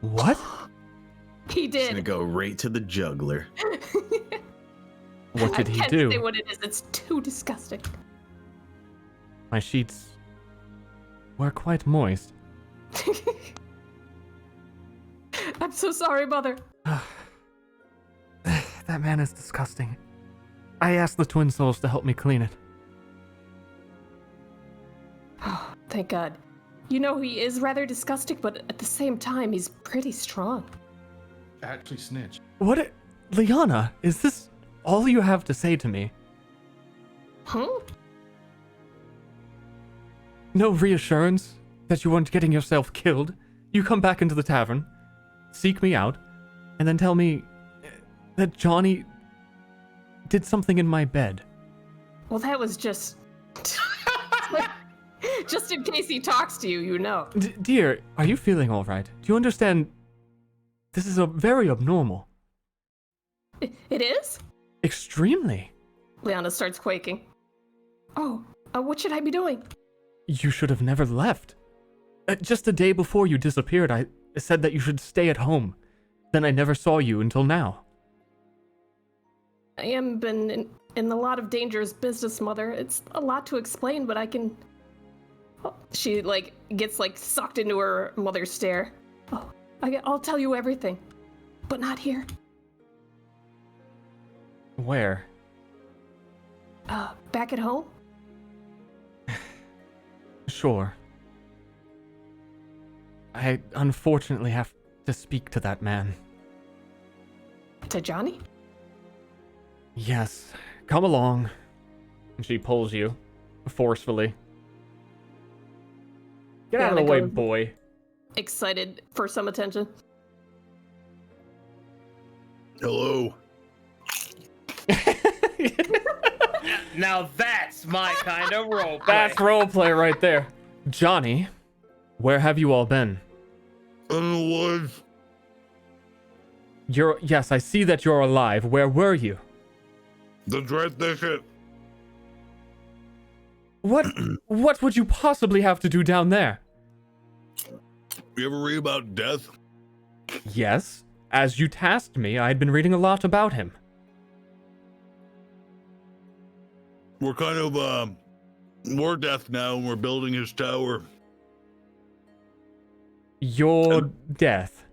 what? He did. It's gonna go right to the juggler. What did he I can't do? say what it is. It's too disgusting. My sheets were quite moist. I'm so sorry, Mother. That man is disgusting. I asked the Twin Souls to help me clean it. Oh, thank God. You know, he is rather disgusting, but at the same time, he's pretty strong. Actually snitch. What? Liana, is this all you have to say to me? Huh? No reassurance that you weren't getting yourself killed? You come back into the tavern, seek me out, and then tell me that Johnny did something in my bed. Well, that was just... just in case he talks to you, you know. Dear, are you feeling all right? Do you understand? This is very abnormal. It is? Extremely. Liana starts quaking. Oh, what should I be doing? You should have never left. Just the day before you disappeared, I said that you should stay at home. Then I never saw you until now. I am been in a lot of dangerous business, Mother. It's a lot to explain, but I can... Oh, she, gets, sucked into her mother's stare. Oh, I'll tell you everything. But not here. Where? Back at home? Sure. I unfortunately have to speak to that man. To Johnny? Yes. Come along. And she pulls you forcefully. Get out of the way, boy. Excited for some attention. Hello. Now that's my kind of roleplay. That's roleplay right there. Johnny, where have you all been? In the woods. Yes, I see that you're alive. Where were you? The dread thicket. What would you possibly have to do down there? You ever read about death? Yes. As you tasked me, I had been reading a lot about him. We're kind of, we're death now, and we're building his tower. Your death?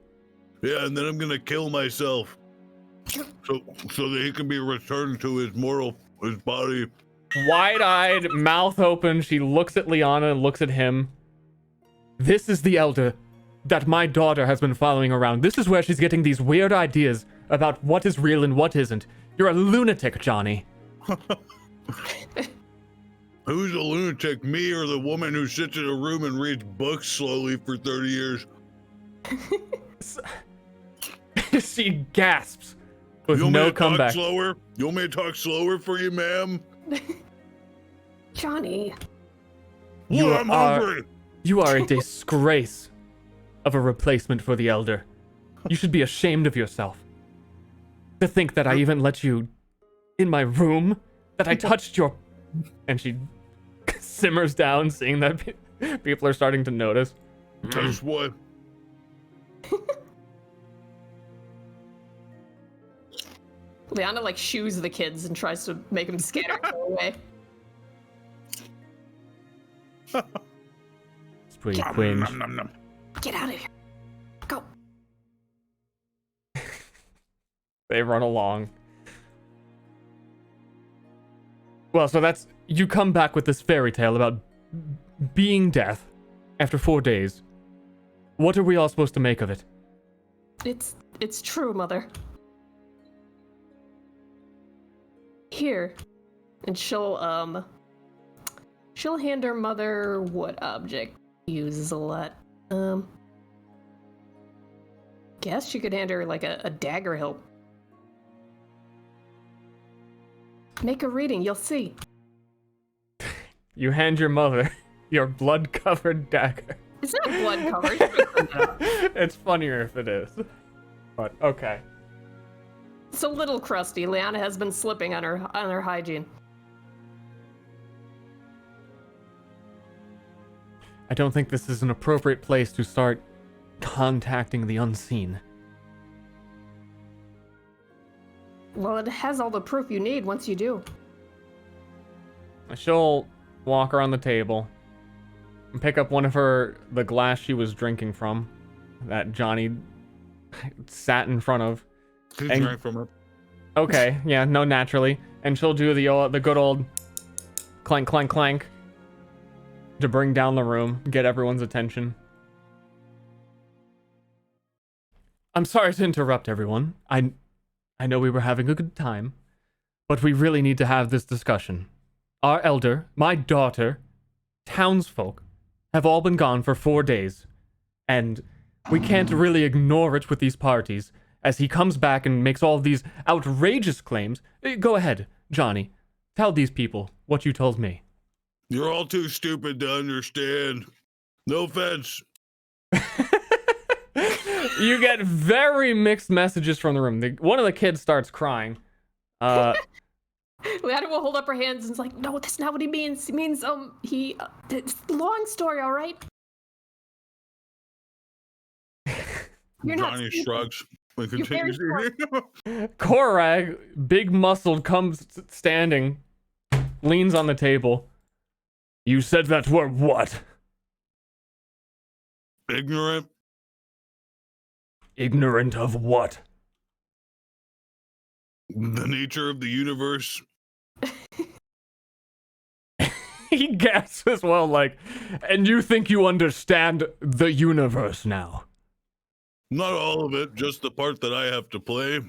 Yeah, and then I'm gonna kill myself. So that he can be returned to his body. Wide-eyed, mouth open, she looks at Liana and looks at him. This is the elder that my daughter has been following around. This is where she's getting these weird ideas about what is real and what isn't. You're a lunatic, Johnny. Who's a lunatic, me or the woman who sits in a room and reads books slowly for 30 years? She gasps. with You want me no to talk comeback. slower? You want me to talk slower for you, ma'am? Johnny. You I'm are hungry. you are a disgrace of a replacement for the elder. You should be ashamed of yourself. To think that I even let you in my room, that I touched your... And she simmers down, seeing that people are starting to notice. Touch what? Liana like shoos the kids and tries to make them scatter and go away. It's pretty cringe. Get out of here. Go. They run along. Well, so that's... You come back with this fairy tale about being death after 4 days. What are we all supposed to make of it? It's true, Mother. Here. And she'll hand her mother what object she uses a lot. Guess she could hand her like a dagger hilt. Make a reading, you'll see. You hand your mother your blood-covered dagger. It's not blood covered. It's funnier if it is. But okay. It's a little crusty. Liana has been slipping on her hygiene. I don't think this is an appropriate place to start contacting the unseen. Well, it has all the proof you need once you do. She'll walk around the table and pick up one of the glass she was drinking from, that Johnny sat in front of. He drank from it. Okay, yeah, no, naturally. And she'll do the good old clank, clank, clank to bring down the room, get everyone's attention. I'm sorry to interrupt everyone. I know we were having a good time, but we really need to have this discussion. Our elder, my daughter, townsfolk have all been gone for 4 days, and we can't really ignore it with these parties as he comes back and makes all these outrageous claims. Go ahead, Johnny. Tell these people what you told me. You're all too stupid to understand. No offense. You get very mixed messages from the room. One of the kids starts crying. Liana will hold up her hands and is like, no, that's not what he means. He means, it's a long story, all right? You're Johnny not shrugs and continues. Korag, big muscled, comes standing, leans on the table. You said that we're what? Ignorant. Ignorant of what? The nature of the universe. He gasps as well, like, and you think you understand the universe now? Not all of it, just the part that I have to play.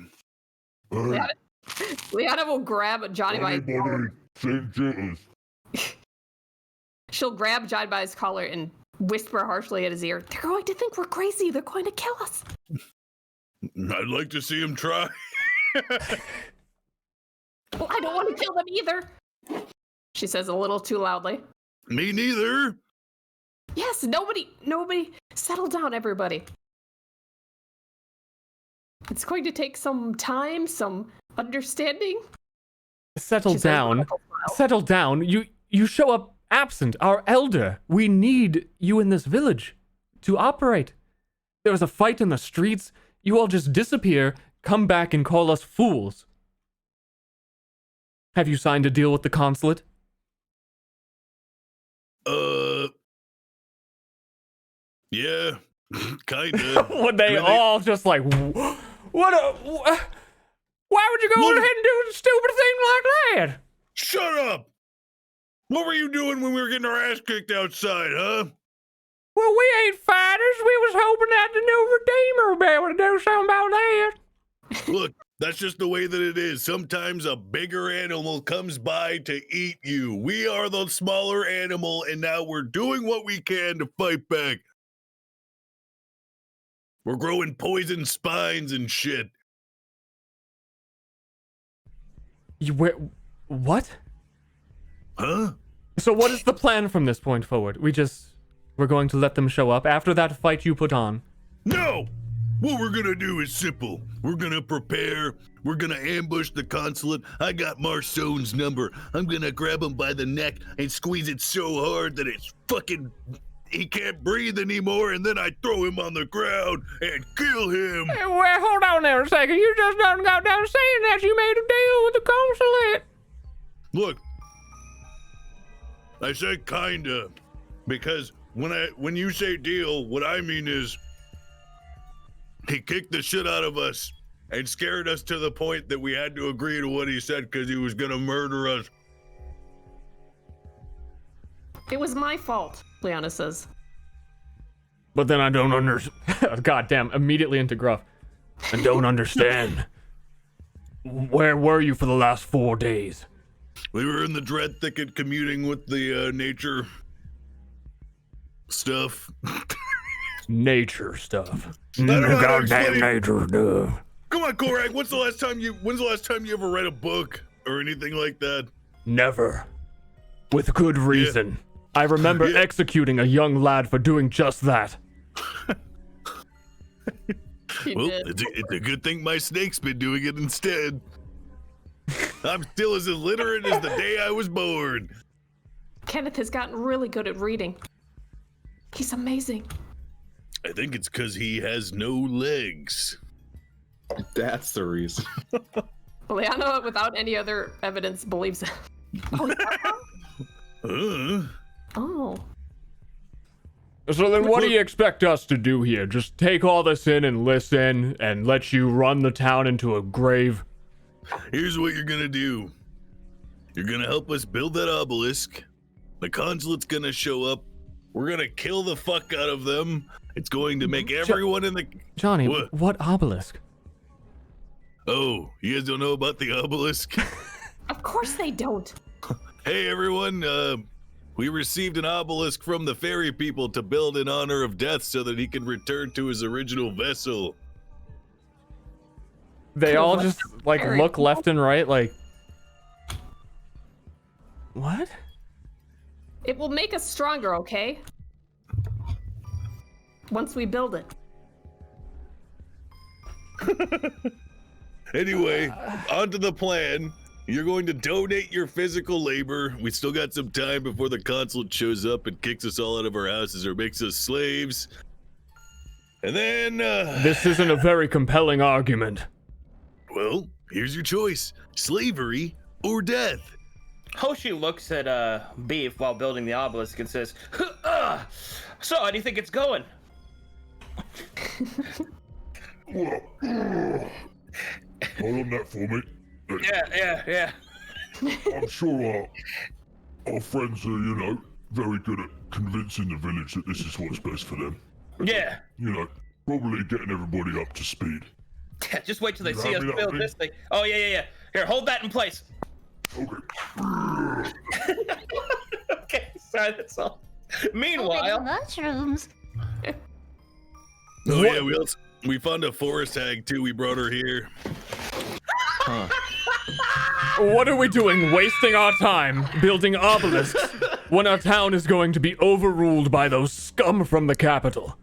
Liana will grab Johnny by his collar. She'll grab Johnny by his collar and whisper harshly at his ear, they're going to think we're crazy. They're going to kill us. I'd like to see him try. Well, I don't want to kill them either. She says a little too loudly. Me neither. Yes, nobody, settle down, everybody. It's going to take some time, some understanding. Settle down. Settle down. You show up absent. Our elder. We need you in this village to operate. There was a fight in the streets. You all just disappear, come back and call us fools. Have you signed a deal with the consulate? Yeah, kinda. When they all just like, why would you go ahead and do a stupid thing like that? Shut up! What were you doing when we were getting our ass kicked outside, huh? Well, we ain't fighters. We was hoping that the new Redeemer would be able to do something about that. Look, that's just the way that it is. Sometimes a bigger animal comes by to eat you. We are the smaller animal, and now we're doing what we can to fight back. We're growing poison spines and shit. What? Huh? So what is the plan from this point forward? We're going to let them show up after that fight you put on? No! What we're gonna do is simple. We're gonna prepare. We're gonna ambush the consulate. I got Marsone's number. I'm gonna grab him by the neck and squeeze it so hard that it's fucking... he can't breathe anymore, and then I throw him on the ground and kill him. Hey, well, hold on there a second. You just done got down saying that you made a deal with the consulate. Look, I said kinda, because when you say deal, what I mean is he kicked the shit out of us and scared us to the point that we had to agree to what he said because he was gonna murder us. It was my fault, Liana says. But then I don't understand. Goddamn, immediately into gruff. I don't understand. Where were you for the last 4 days? We were in the Dread Thicket commuting with the nature stuff. Nature stuff. Goddamn nature stuff. Come on, Korak. When's the last time you ever read a book or anything like that? Never. With good reason. Yeah. I remember executing a young lad for doing just that. Well, it's a good thing my snake's been doing it instead. I'm still as illiterate as the day I was born. Kenneth has gotten really good at reading. He's amazing. I think it's because he has no legs. That's the reason. Liana, without any other evidence, believes it. Oh. So then what do you expect us to do here? Just take all this in and listen and let you run the town into a grave? Here's what you're gonna do. You're gonna help us build that obelisk. The consulate's gonna show up. We're gonna kill the fuck out of them. It's going to make everyone in the... Johnny, what obelisk? Oh, you guys don't know about the obelisk? Of course they don't. Hey everyone, we received an obelisk from the fairy people to build in honor of Death so that he can return to his original vessel. They all just, like, look left and right, like... What? It will make us stronger, okay? Once we build it. Anyway, on to the plan. You're going to donate your physical labor. We still got some time before the consulate shows up and kicks us all out of our houses or makes us slaves. And then, This isn't a very compelling argument. Well, here's your choice. Slavery or death. Hoshi looks at Beef while building the obelisk and says, so how do you think it's going? Well, hold on that for me. Yeah. I'm sure our friends are, very good at convincing the village that this is what's best for them. Yeah. Probably getting everybody up to speed. Yeah, just wait till they see us build this thing. Oh, yeah. Here, hold that in place. Okay. Okay, sorry, that's all. Meanwhile... mushrooms. Oh, yeah, we found a forest hag, too. We brought her here. What are we doing, wasting our time building obelisks when our town is going to be overruled by those scum from the capital?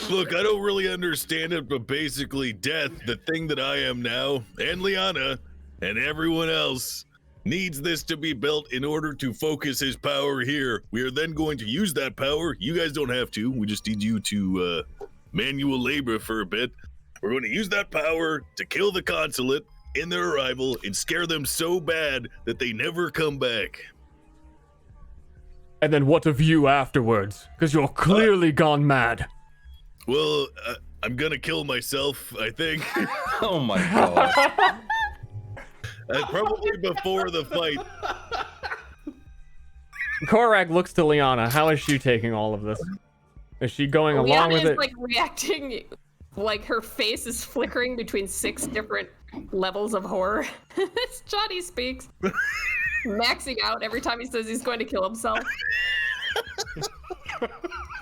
Look, I don't really understand it, but basically Death, the thing that I am now, and Liana, and everyone else, needs this to be built in order to focus his power here. We are then going to use that power. You guys don't have to. We just need you to manual labor for a bit. We're going to use that power to kill the consulate in their arrival and scare them so bad that they never come back. And then what of you afterwards? Because you're clearly gone mad. Well, I'm gonna kill myself, I think. Oh my god. Probably before the fight. Korak looks to Liana. How is she taking all of this? Is she going along with it? Liana is like reacting, like her face is flickering between 6 different levels of horror. As Johnny speaks, maxing out every time he says he's going to kill himself.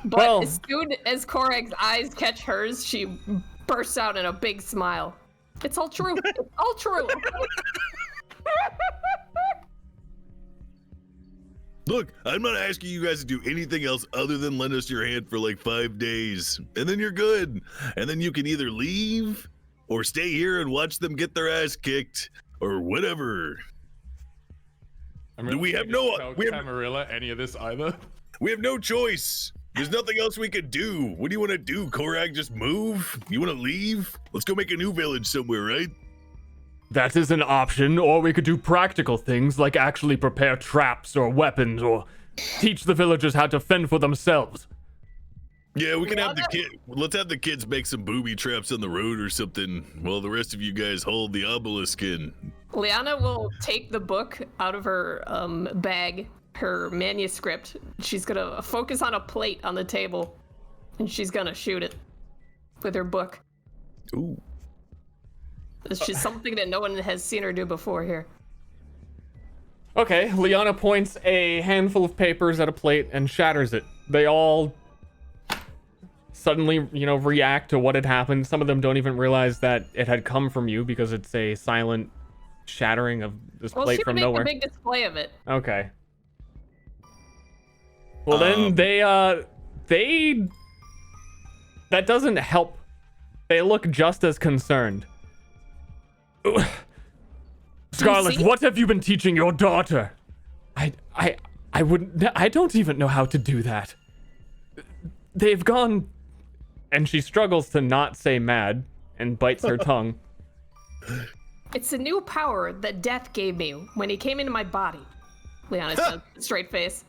But as soon as Korak's eyes catch hers, she bursts out in a big smile. It's all true. It's all true. Look, I'm not asking you guys to do anything else other than lend us your hand for like 5 days, and then you're good. And then you can either leave or stay here and watch them get their ass kicked or whatever. We have Camarilla any of this either. We have no choice. There's nothing else we could do. What do you want to do, Korak? Just move? You want to leave? Let's go make a new village somewhere, right? That is an option, or we could do practical things like actually prepare traps or weapons or teach the villagers how to fend for themselves. Yeah, we can have the kid. Let's have the kids make some booby traps on the road or something while the rest of you guys hold the obelisk in. Liana will take the book out of her bag, her manuscript. She's gonna focus on a plate on the table, and she's gonna shoot it with her book. Ooh. It's just something that no one has seen her do before here. Okay, Liana points a handful of papers at a plate and shatters it. They all suddenly, react to what had happened. Some of them don't even realize that it had come from you because it's a silent shattering of this plate from nowhere. Well, she made a big display of it. Okay. Well, then they that doesn't help. They look just as concerned. Scarlet, what have you been teaching your daughter? I don't even know how to do that. They've gone, and she struggles to not say mad and bites her tongue. It's a new power that Death gave me when he came into my body. Leona's got a straight face.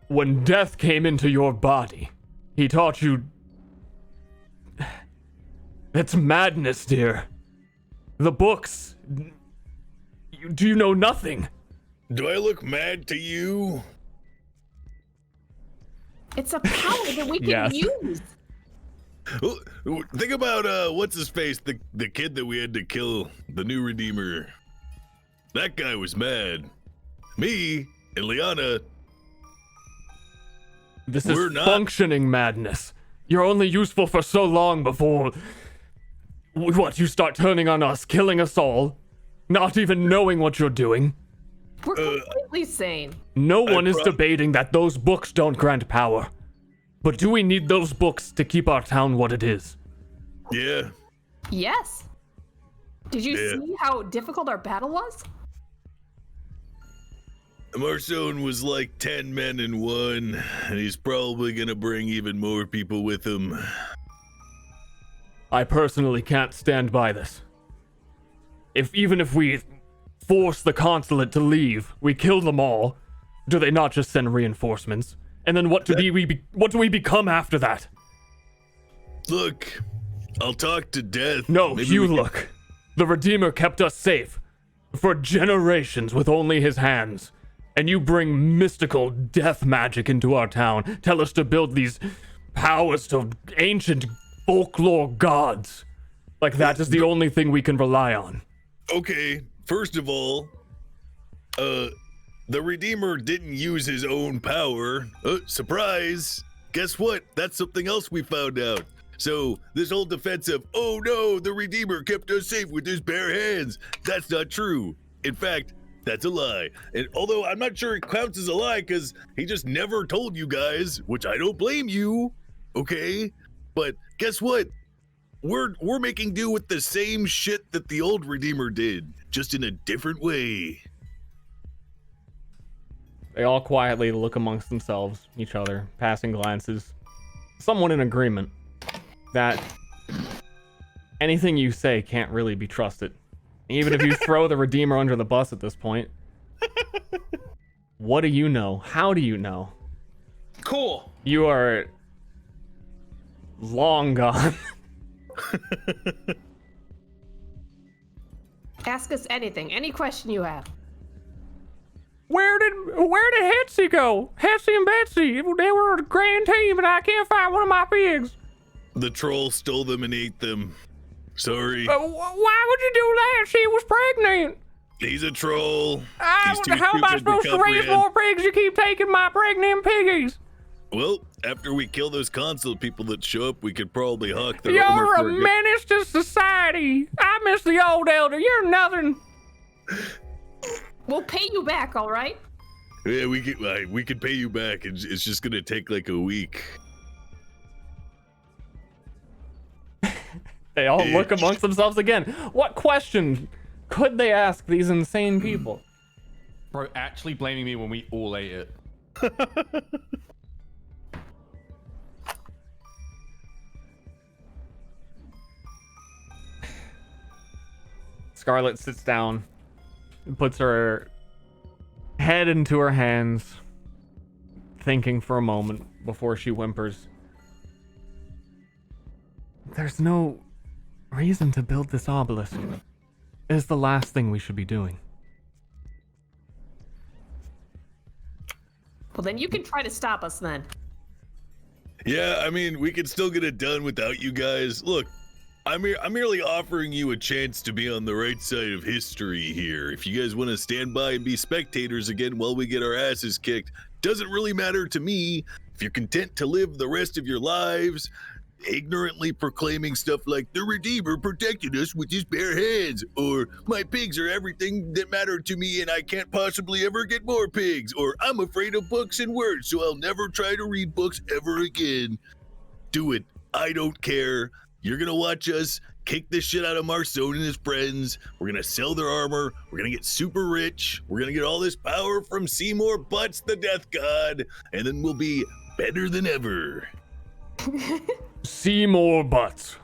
When Death came into your body, he taught you... That's madness, dear. The books... Do you know nothing? Do I look mad to you? It's a power that we can use. Think about what's his face, the kid that we had to kill, the new Redeemer. That guy was mad. Me and Liana. This is functioning madness. You're only useful for so long before... What, you start turning on us, killing us all? Not even knowing what you're doing? We're completely sane. No one is debating that those books don't grant power. But do we need those books to keep our town what it is? Yeah. Yes. Did you see how difficult our battle was? Marcone was like 10 men in one, and he's probably gonna bring even more people with him. I personally can't stand by this. Even if we force the consulate to leave, we kill them all, do they not just send reinforcements? And then what do we become after that? Look, I'll talk to Death. No, look. The Redeemer kept us safe for generations with only his hands. And you bring mystical death magic into our town. Tell us to build these powers to ancient folklore gods. Like that is the only thing we can rely on. Okay, first of all, the Redeemer didn't use his own power. Surprise! Guess what? That's something else we found out. So this whole defense of, oh no, the Redeemer kept us safe with his bare hands, that's not true. In fact, that's a lie. And although I'm not sure it counts as a lie because he just never told you guys, which I don't blame you, okay? But guess what? We're making do with the same shit that the old Redeemer did, just in a different way. They all quietly look amongst themselves, each other, passing glances. Somewhat in agreement that anything you say can't really be trusted. Even if you throw the Redeemer under the bus at this point. What do you know? How do you know? Cool. You are long gone. Ask us anything, any question you have. Where did Hetsy go? Hetsy and Betsy, they were a grand team and I can't find one of my pigs. The troll stole them and ate them. Sorry. Why would you do that? She was pregnant. He's a troll. How am I supposed to raise more pigs? You keep taking my pregnant piggies. Well, after we kill those consul people that show up, we could probably hawk their You're a menace to society. I miss the old elder. You're nothing. We'll pay you back, all right? Yeah, we could pay you back. It's just gonna take like a week. They all look amongst themselves again. What question could they ask these insane people? Bro, actually blaming me when we all ate it. Scarlet sits down and puts her head into her hands, thinking for a moment before she whimpers. There's no reason to build this obelisk. It's the last thing we should be doing. Well, then you can try to stop us then. Yeah, I mean, we could still get it done without you guys. Look, I'm merely offering you a chance to be on the right side of history here. If you guys want to stand by and be spectators again while we get our asses kicked, doesn't really matter to me. If you're content to live the rest of your lives ignorantly proclaiming stuff like the Redeemer protected us with his bare hands, or my pigs are everything that mattered to me and I can't possibly ever get more pigs, or I'm afraid of books and words so I'll never try to read books ever again. Do it. I don't care. You're gonna watch us kick the shit out of Marcone and his friends. We're gonna sell their armor. We're gonna get super rich. We're gonna get all this power from Seymour Butts, the death god, and then we'll be better than ever. Seymour Butts.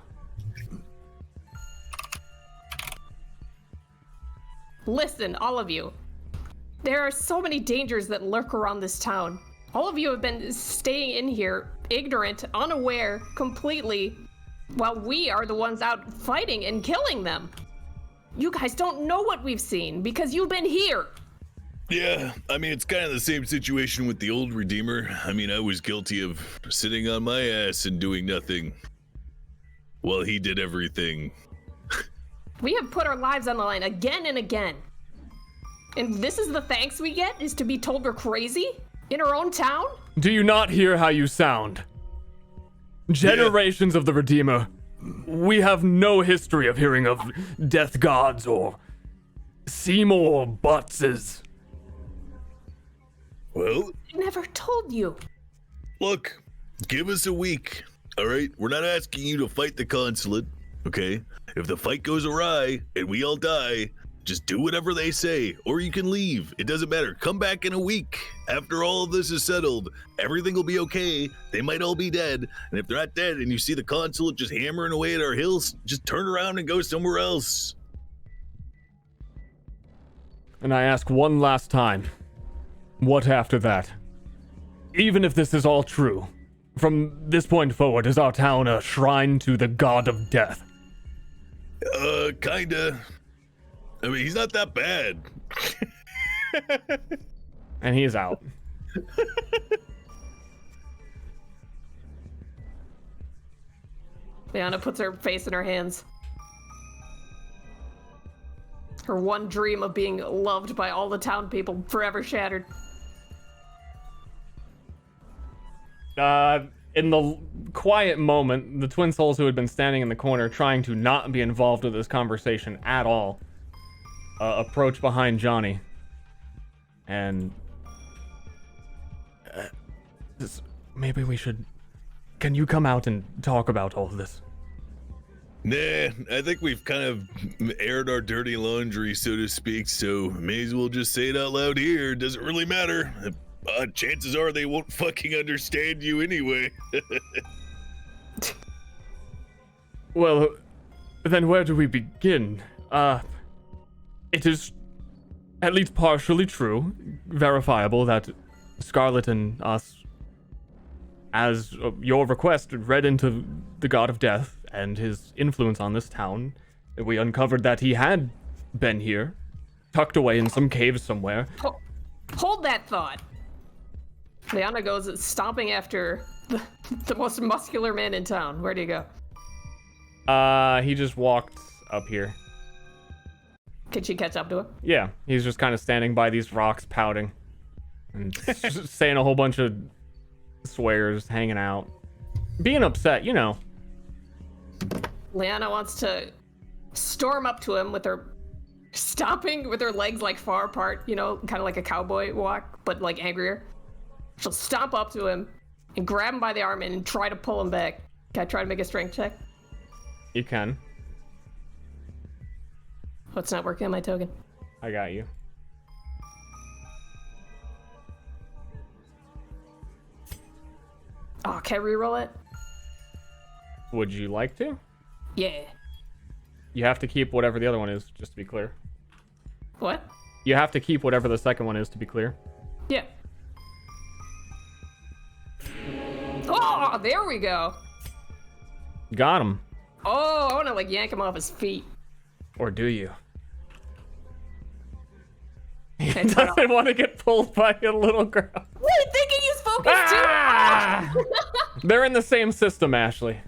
Listen, all of you. There are so many dangers that lurk around this town. All of you have been staying in here, ignorant, unaware, completely, while we are the ones out fighting and killing them. You guys don't know what we've seen because you've been here. Yeah, I mean, it's kind of the same situation with the old Redeemer. I mean, I was guilty of sitting on my ass and doing nothing while he did everything. We have put our lives on the line again and again. And this is the thanks we get, is to be told we're crazy? In our own town? Do you not hear how you sound? Generations of the Redeemer. We have no history of hearing of death gods or Seymour Buttses. Well, I never told you. Look, give us a week, all right? We're not asking you to fight the consulate, okay? If the fight goes awry and we all die, just do whatever they say, or you can leave. It doesn't matter. Come back in a week. After all of this is settled, everything will be okay. They might all be dead. And if they're not dead and you see the consulate just hammering away at our hills, just turn around and go somewhere else. And I ask one last time, what after that? Even if this is all true, from this point forward, is our town a shrine to the god of death? Kinda. I mean, he's not that bad. And he's out. Liana puts her face in her hands. Her one dream of being loved by all the town people forever shattered. In the quiet moment, the twin souls who had been standing in the corner trying to not be involved with this conversation at all, approach behind Johnny. And maybe we should... Can you come out and talk about all of this? Nah, I think we've kind of aired our dirty laundry, so to speak, so may as well just say it out loud here. Doesn't really matter. Chances are they won't fucking understand you anyway. Well, then where do we begin? It is at least partially true, verifiable, that Scarlet and us, as your request, read into the god of death and his influence on this town. We uncovered that he had been here, tucked away in some cave somewhere. Hold that thought. Liana goes stomping after the most muscular man in town. Where do you go? He just walked up here. Can she catch up to him? Yeah, he's just kind of standing by these rocks, pouting. And saying a whole bunch of swears, hanging out. Being upset, you know. Liana wants to storm up to him with her stomping with her legs like far apart, you know, kind of like a cowboy walk, but like angrier. She'll stomp up to him and grab him by the arm and try to pull him back. Can I try to make a strength check? You can. What's not working on my token? I got you. Oh, can I reroll it? Would you like to? Yeah. You have to keep whatever the other one is, just to be clear. What? You have to keep whatever the second one is, to be clear. Yeah. Oh, there we go. Got him. Oh, I want to like yank him off his feet. Or do you? He doesn't want to get pulled by a little girl. Wait, they can use focus too. They're in the same system, Ashley.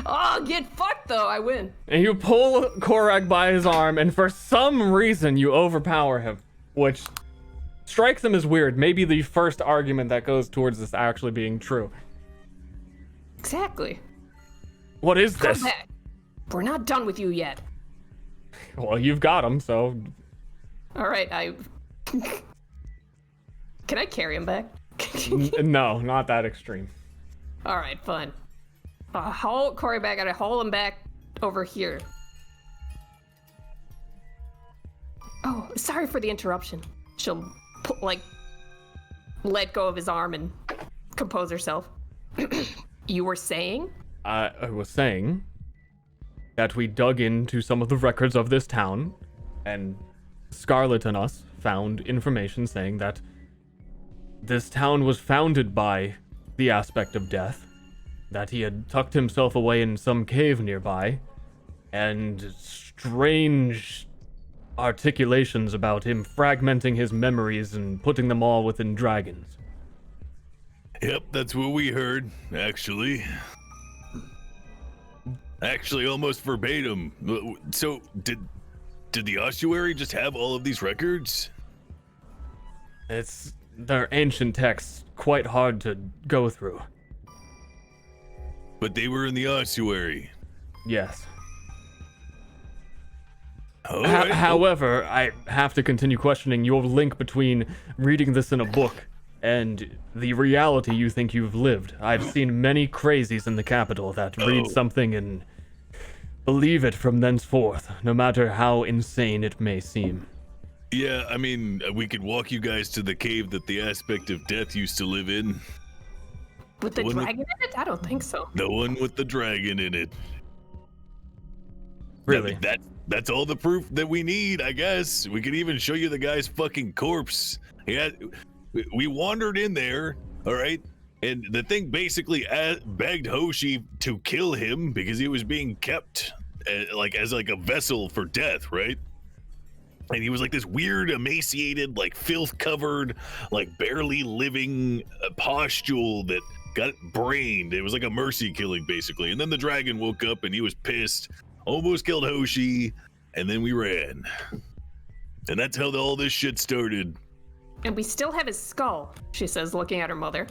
Oh, get fucked though. I win. And you pull Korag by his arm, and for some reason you overpower him, which strikes him as weird. Maybe the first argument that goes towards this actually being true. Exactly. What is Come this? back. We're not done with you yet. Well, you've got him, so. All right, Can I carry him back? No, not that extreme. All right, fine. Haul Corey back. I haul him back over here. Oh, sorry for the interruption. She'll let go of his arm and compose herself. You were saying? I was saying that we dug into some of the records of this town, and Scarlet and us found information saying that this town was founded by the aspect of death, that he had tucked himself away in some cave nearby, and strange articulations about him fragmenting his memories and putting them all within dragons. Yep, that's what we heard, actually. Actually, almost verbatim. So, did the ossuary just have all of these records? They're ancient texts, quite hard to go through. But they were in the ossuary. Yes. Right. However, I have to continue questioning your link between reading this in a book and the reality you think you've lived. I've seen many crazies in the capital that read something and believe it from thenceforth, no matter how insane it may seem. Yeah, I mean, we could walk you guys to the cave that the aspect of death used to live in. With the dragon in it? I don't think so. The one with the dragon in it. Really? That's all the proof that we need, I guess. We could even show you the guy's fucking corpse. Yeah, we wandered in there, all right? And the thing basically begged Hoshi to kill him because he was being kept as a vessel for death, right? And he was like this weird, emaciated, like filth-covered, like barely living pustule that got brained. It was like a mercy killing, basically. And then the dragon woke up and he was pissed, almost killed Hoshi, and then we ran. And that's how all this shit started. And we still have his skull, she says, looking at her mother.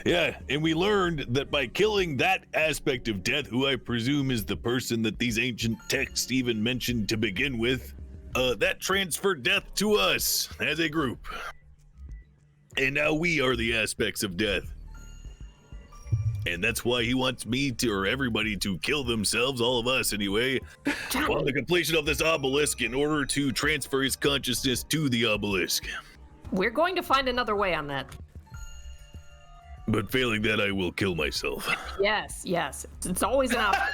Yeah, and we learned that by killing that aspect of death, who I presume is the person that these ancient texts even mentioned to begin with, that transferred death to us as a group. And now we are the aspects of death. And that's why he wants me to, or everybody to kill themselves, all of us anyway, on the completion of this obelisk in order to transfer his consciousness to the obelisk. We're going to find another way on that. But failing that, I will kill myself. Yes. It's always an option.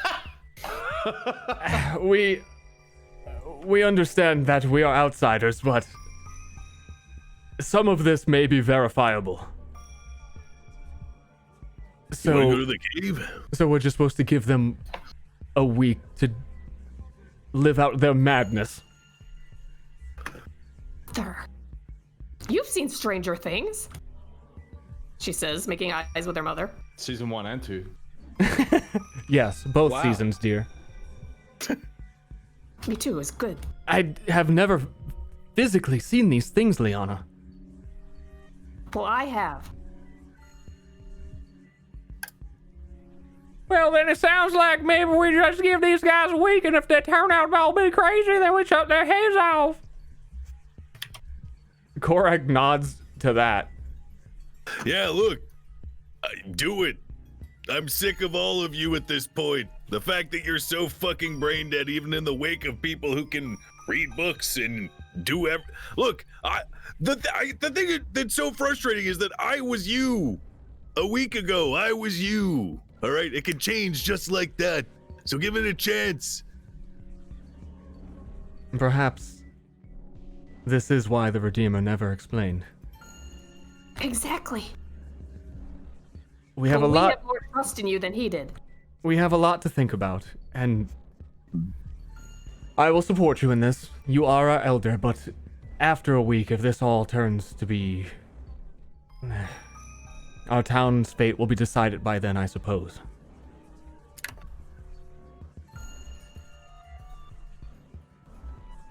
We understand that we are outsiders, but some of this may be verifiable. So, you want to go to the cave? So we're just supposed to give them a week to live out their madness. You've seen Stranger Things, she says, making eyes with her mother. Season 1 and 2. Yes, both seasons, dear. Me too, it's good. I have never physically seen these things, Liana. Well, I have. Well, then it sounds like maybe we just give these guys a week, and if they turn out to all be crazy, then we chop their heads off. Korak nods to that. Yeah, look, do it. I'm sick of all of you at this point. The fact that you're so fucking brain dead, even in the wake of people who can read books and do look. The thing that's so frustrating is that I was you a week ago. I was you. All right, it can change just like that. So give it a chance. Perhaps this is why the Redeemer never explained. Exactly. We have a We lot. have more trust in you than he did. We have a lot to think about, and I will support you in this. You are our elder, but after a week, if this all turns to be... our town's fate will be decided by then, I suppose.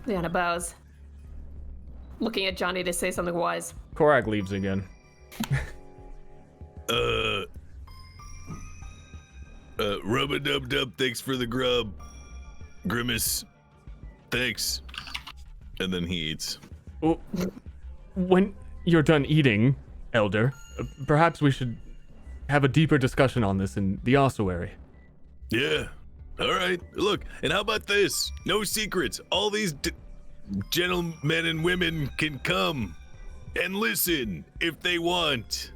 Liana bows, looking at Johnny to say something wise. Korak leaves again. Rub-a-dub-dub, thanks for the grub. Grimace, thanks. And then he eats. When you're done eating, Elder, perhaps we should have a deeper discussion on this in the ossuary. Yeah. All right. Look, and how about this? No secrets. All these gentlemen and women can come and listen if they want.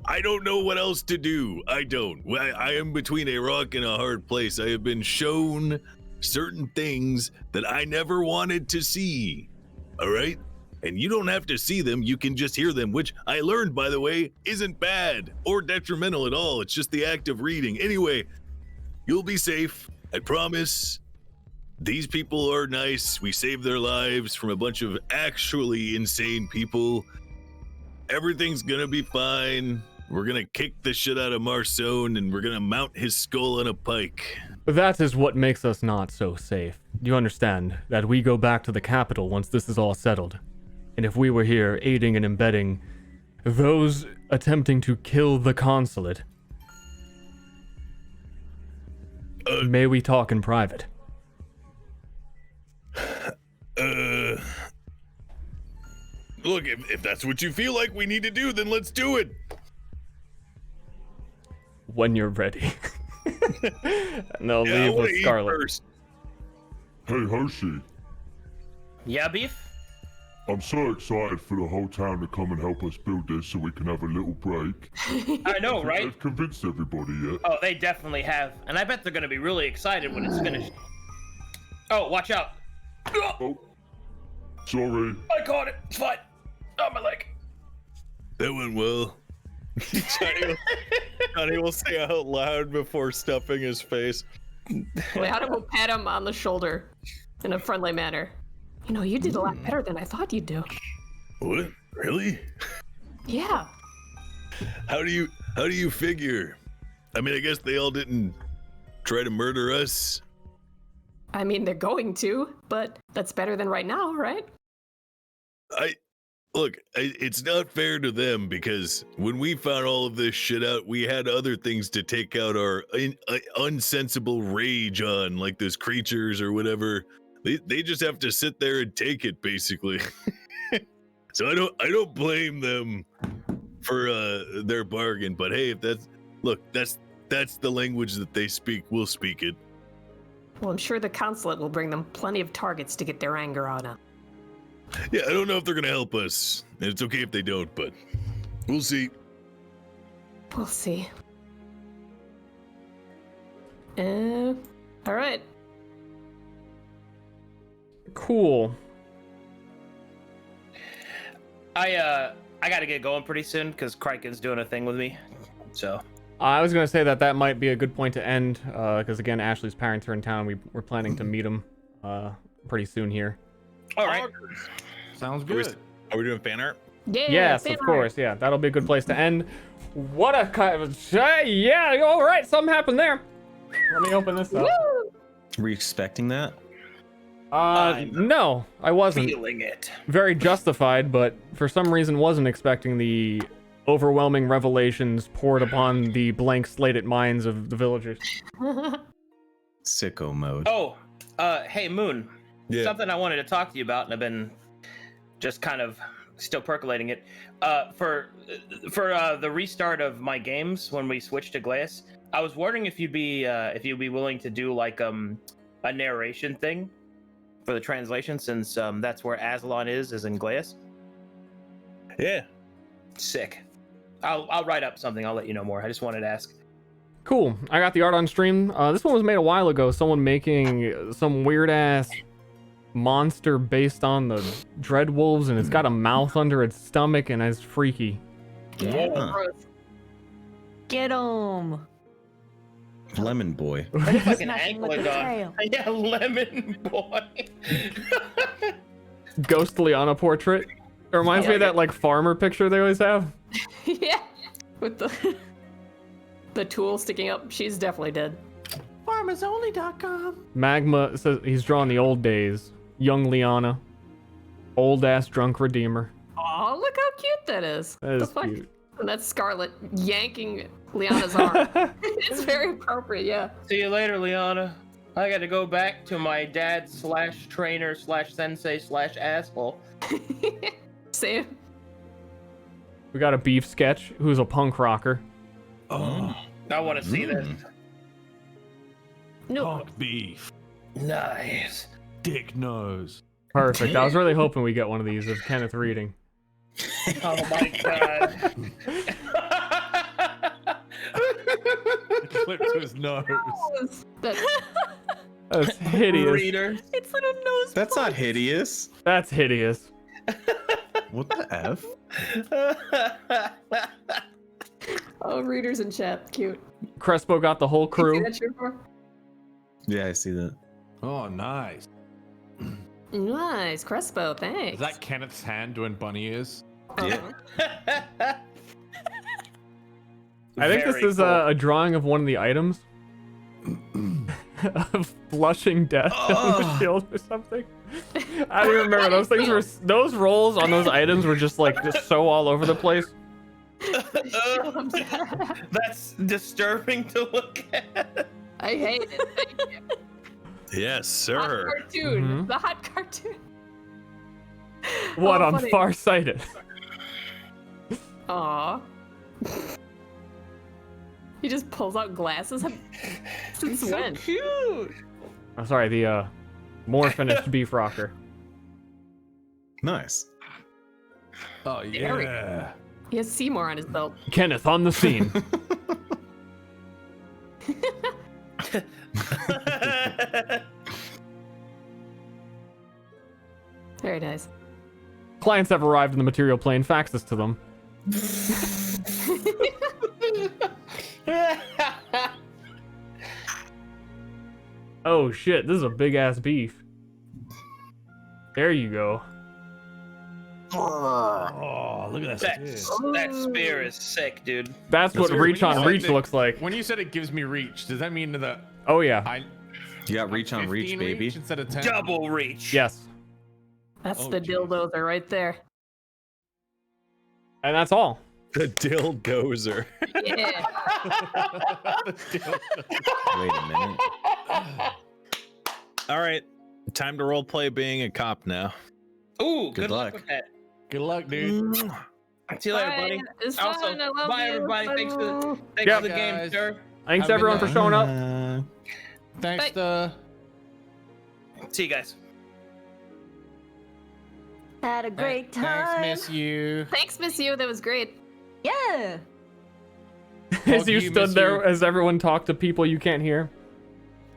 I don't know what else to do. I don't. I am between a rock and a hard place. I have been shown certain things that I never wanted to see. All right? And you don't have to see them. You can just hear them, which I learned, by the way, isn't bad or detrimental at all. It's just the act of reading. Anyway, you'll be safe. I promise. These people are nice. We saved their lives from a bunch of actually insane people. Everything's gonna be fine. We're gonna kick the shit out of Marcone and we're gonna mount his skull on a pike. That is what makes us not so safe. You understand that we go back to the capital once this is all settled. And if we were here aiding and abetting those attempting to kill the consulate, may we talk in private? Look, if that's what you feel like we need to do, then let's do it. When you're ready. And they'll leave with Scarlet. Hey, Hoshi. Yeah, Beef? I'm so excited for the whole town to come and help us build this so we can have a little break. I know, right? They've convinced everybody yet. Oh, they definitely have. And I bet they're going to be really excited when it's finished. Oh, watch out. Oh, sorry. I caught it. It's fine. Oh, my leg. That went well. Johnny will say out loud before stuffing his face. Leona will pat him on the shoulder in a friendly manner. You know, you did a lot better than I thought you'd do. What? Really? Yeah. How do you figure? I mean, I guess they all didn't try to murder us. I mean, they're going to, but that's better than right now, right? It's not fair to them because when we found all of this shit out, we had other things to take out our unsensible rage on, like those creatures or whatever. They just have to sit there and take it, basically. So I don't blame them for their bargain. But hey, if that's the language that they speak, we'll speak it. Well, I'm sure the consulate will bring them plenty of targets to get their anger out on. Yeah, I don't know if they're gonna help us. And it's okay if they don't, but we'll see. We'll see. All right. Cool. I gotta get going pretty soon because Criken's doing a thing with me. So. I was gonna say that might be a good point to end, because again, Ashley's parents are in town. We're planning to meet them pretty soon here. All right. Sounds good. Are we doing fan art? Yeah. Yes, of course. Yeah, that'll be a good place to end. What a kind of yeah. All right, something happened there. Let me open this up. Were you expecting that? No, I wasn't. Feeling it. Very justified, but for some reason wasn't expecting the overwhelming revelations poured upon the blank slated minds of the villagers. Sicko mode. Oh, hey Moon. Yeah. Something I wanted to talk to you about, and I've been just kind of still percolating it. For the restart of my games when we switched to Glass, I was wondering if you'd be willing to do like a narration thing for the translation, since that's where Aslan is in Glass. Yeah. Sick. I'll write up something. I'll let you know more. I just wanted to ask. Cool. I got the art on stream. This one was made a while ago. Someone making some weird ass monster based on the Dreadwolves, and it's got a mouth under its stomach and it's freaky. Yeah. Get him. Lemon boy. Like an Smashing with the ankylosaur. tail. Yeah, lemon boy. Ghost Liana portrait. It reminds me of that like farmer picture they always have. Yeah, with the tool sticking up. She's definitely dead. FarmersOnly.com. Magma says he's drawn the old days. Young Liana. Old ass drunk redeemer. Oh, look how cute that is. That is The fuck? cute. And that's Scarlet yanking Liana's arm. It's very appropriate, yeah. See you later, Liana. I got to go back to my dad / trainer / sensei / asshole. Same. We got a beef sketch who's a punk rocker. Oh, I want to see this. No. Punk beef, Nice. dick nose. Perfect. I was really hoping we get one of these of Kenneth reading. Oh my god. Clip to his nose. That's hideous. Reader. It's little nose. That's not hideous. That's hideous. What the F? Oh, readers in chat. Cute. Crespo got the whole You see crew. that shit before? Yeah, I see that. Oh, nice. Nice. Crespo, thanks. Is that Kenneth's hand doing bunny ears? Yeah. I think this is a drawing of one of the items. Of blushing death on the shield or something. I don't even remember. Those things were, those rolls on those items were just like just so all over the place. That's disturbing to look at. I hate it. Thank you. Yes, Hot sir. cartoon. Mhm. The hot cartoon. What Oh, on funny. Farsighted? Aw. He just pulls out glasses. Since when? Cute. Oh, sorry, the more finished beef rocker. Nice. Oh, There we yeah. He has Seymour on his belt. Kenneth on the scene. Very nice. Clients have arrived in the material plane. Fax this to them. Oh shit, this is a big ass beef. There you go. Oh, look at that. That spear is sick, dude. That's what reach on reach looks like. When you said it gives me reach, does that mean that Oh yeah. You got reach on reach, 15 baby. reach instead of 10? Double reach. Yes. That's Oh, the geez. dildos are right there. And that's all. The dildozer. Yeah. Wait a minute. All right, time to roleplay being a cop now. Ooh, Good good luck luck. with that. Good luck, dude. See you later, buddy. Fine. It's Also, fine. I love bye you. everybody. Thanks for Yep. the game, Guys. sir. Thanks Have a good everyone for night. showing up. Thanks, Bye. See you guys. Had a great time. Thanks, miss you. Thanks, Miss You. That was great. Yeah. As you you, stood miss there, you. as everyone talked to people you can't hear.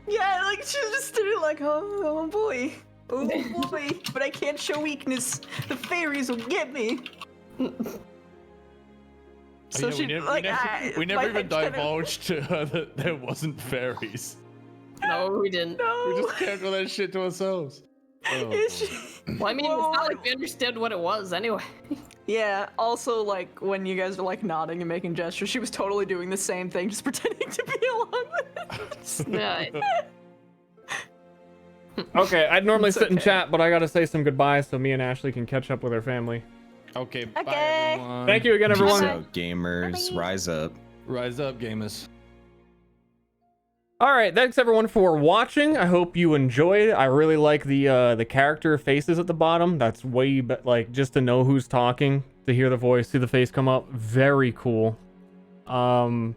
Yeah, like she just stood there like, oh boy. Oh boy. But I can't show weakness. The Faeries will get me. So Oh, yeah, she, we never my even head kinda- divulged to her that there wasn't fairies. No, we didn't. No. We just kept all that shit to ourselves. Oh, Is boy. she- Well, I mean, it's not like we understood what it was anyway. Yeah, also, like, when you guys were, like, nodding and making gestures, she was totally doing the same thing, just pretending to be along with it. Yeah. Okay, I'd normally It's sit and okay. chat, but I gotta say some goodbyes so me and Ashley can catch up with our family. Okay, bye Okay. everyone. Thank you again, Peace everyone. out, gamers. Rise up. Rise up, gamers. All right, thanks everyone for watching. I hope you enjoyed. I really like the character faces at the bottom. That's way like just to know who's talking, to hear the voice, see the face come up. Very cool. There's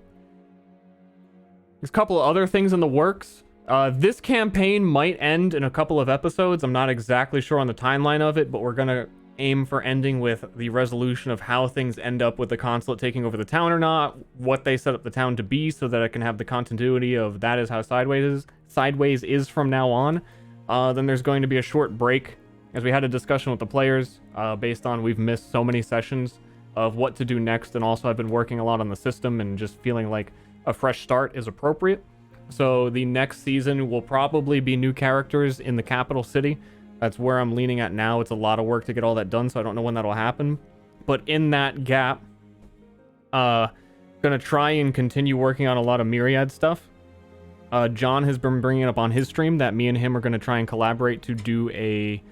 a couple of other things in the works. This campaign might end in a couple of episodes. I'm not exactly sure on the timeline of it, but we're gonna aim for ending with the resolution of how things end up with the consulate taking over the town or not, what they set up the town to be, so that I can have the continuity of that is how Sideways is from now on. Then there's going to be a short break, as we had a discussion with the players, based on we've missed so many sessions of what to do next, and also I've been working a lot on the system and just feeling like a fresh start is appropriate. So the next season will probably be new characters in the capital city. That's where I'm leaning at now. It's a lot of work to get all that done, so I don't know when that'll happen. But in that gap, gonna try and continue working on a lot of Myriad stuff. John has been bringing it up on his stream that me and him are gonna try and collaborate to do a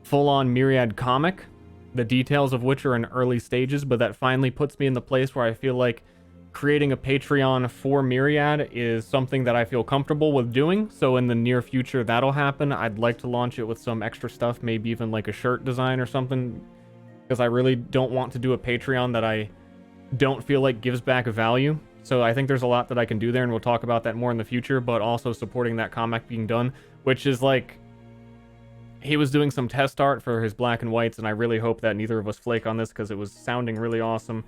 full-on Myriad comic, the details of which are in early stages, but that finally puts me in the place where I feel like creating a Patreon for Myriad is something that I feel comfortable with doing. So in the near future, that'll happen. I'd like to launch it with some extra stuff, maybe even like a shirt design or something, because I really don't want to do a Patreon that I don't feel like gives back value. So I think there's a lot that I can do there, and we'll talk about that more in the future, but also supporting that comic being done, which is like, he was doing some test art for his black and whites, and I really hope that neither of us flake on this because it was sounding really awesome.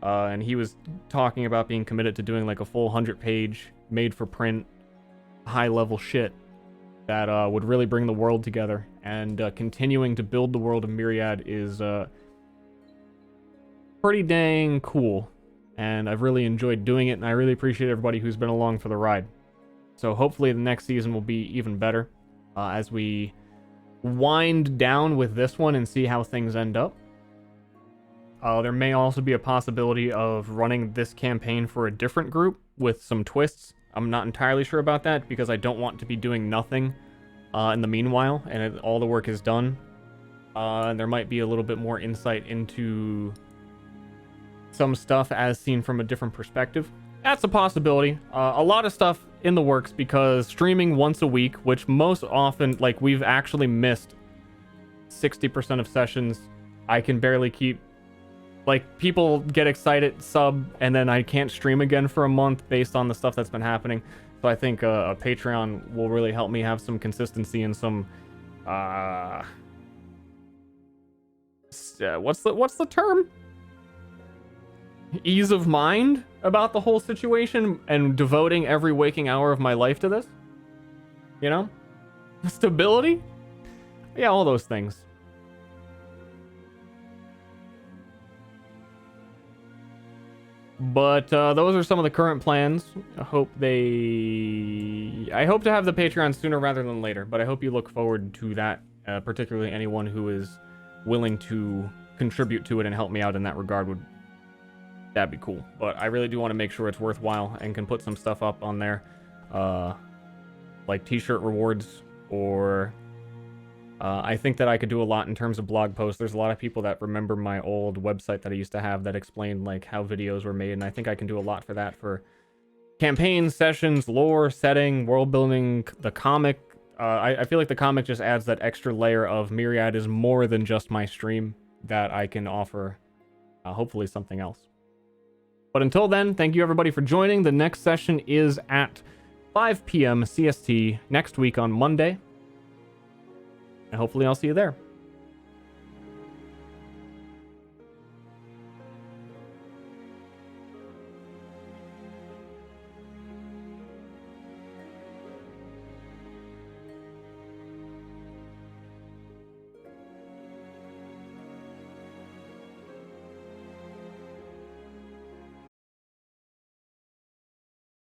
And he was talking about being committed to doing like a full 100-page made-for-print, high-level shit that would really bring the world together. And continuing to build the world of Myriad is pretty dang cool. And I've really enjoyed doing it, and I really appreciate everybody who's been along for the ride. So hopefully the next season will be even better as we wind down with this one and see how things end up. There may also be a possibility of running this campaign for a different group with some twists. I'm not entirely sure about that because I don't want to be doing nothing in the meanwhile, and all the work is done. And there might be a little bit more insight into some stuff as seen from a different perspective. That's a possibility. A lot of stuff in the works because streaming once a week, which most often, like, we've actually missed 60% of sessions. I can barely keep... Like, people get excited, sub, and then I can't stream again for a month based on the stuff that's been happening. So I think a Patreon will really help me have some consistency and some, what's the term? Ease of mind about the whole situation and devoting every waking hour of my life to this. You know? Stability? Yeah, all those things. But those are some of the current plans. I hope to have the Patreon sooner rather than later, but I hope you look forward to that, particularly anyone who is willing to contribute to it and help me out in that regard. That'd be cool. But I really do want to make sure it's worthwhile and can put some stuff up on there, like t-shirt rewards, or I think that I could do a lot in terms of blog posts. There's a lot of people that remember my old website that I used to have that explained like how videos were made, and I think I can do a lot for that, for campaigns, sessions, lore, setting, world building, the comic. I feel like the comic just adds that extra layer of Myriad is more than just my stream that I can offer, hopefully something else. But until then, thank you everybody for joining. The next session is at 5 p.m. CST next week on Monday. And hopefully I'll see you there.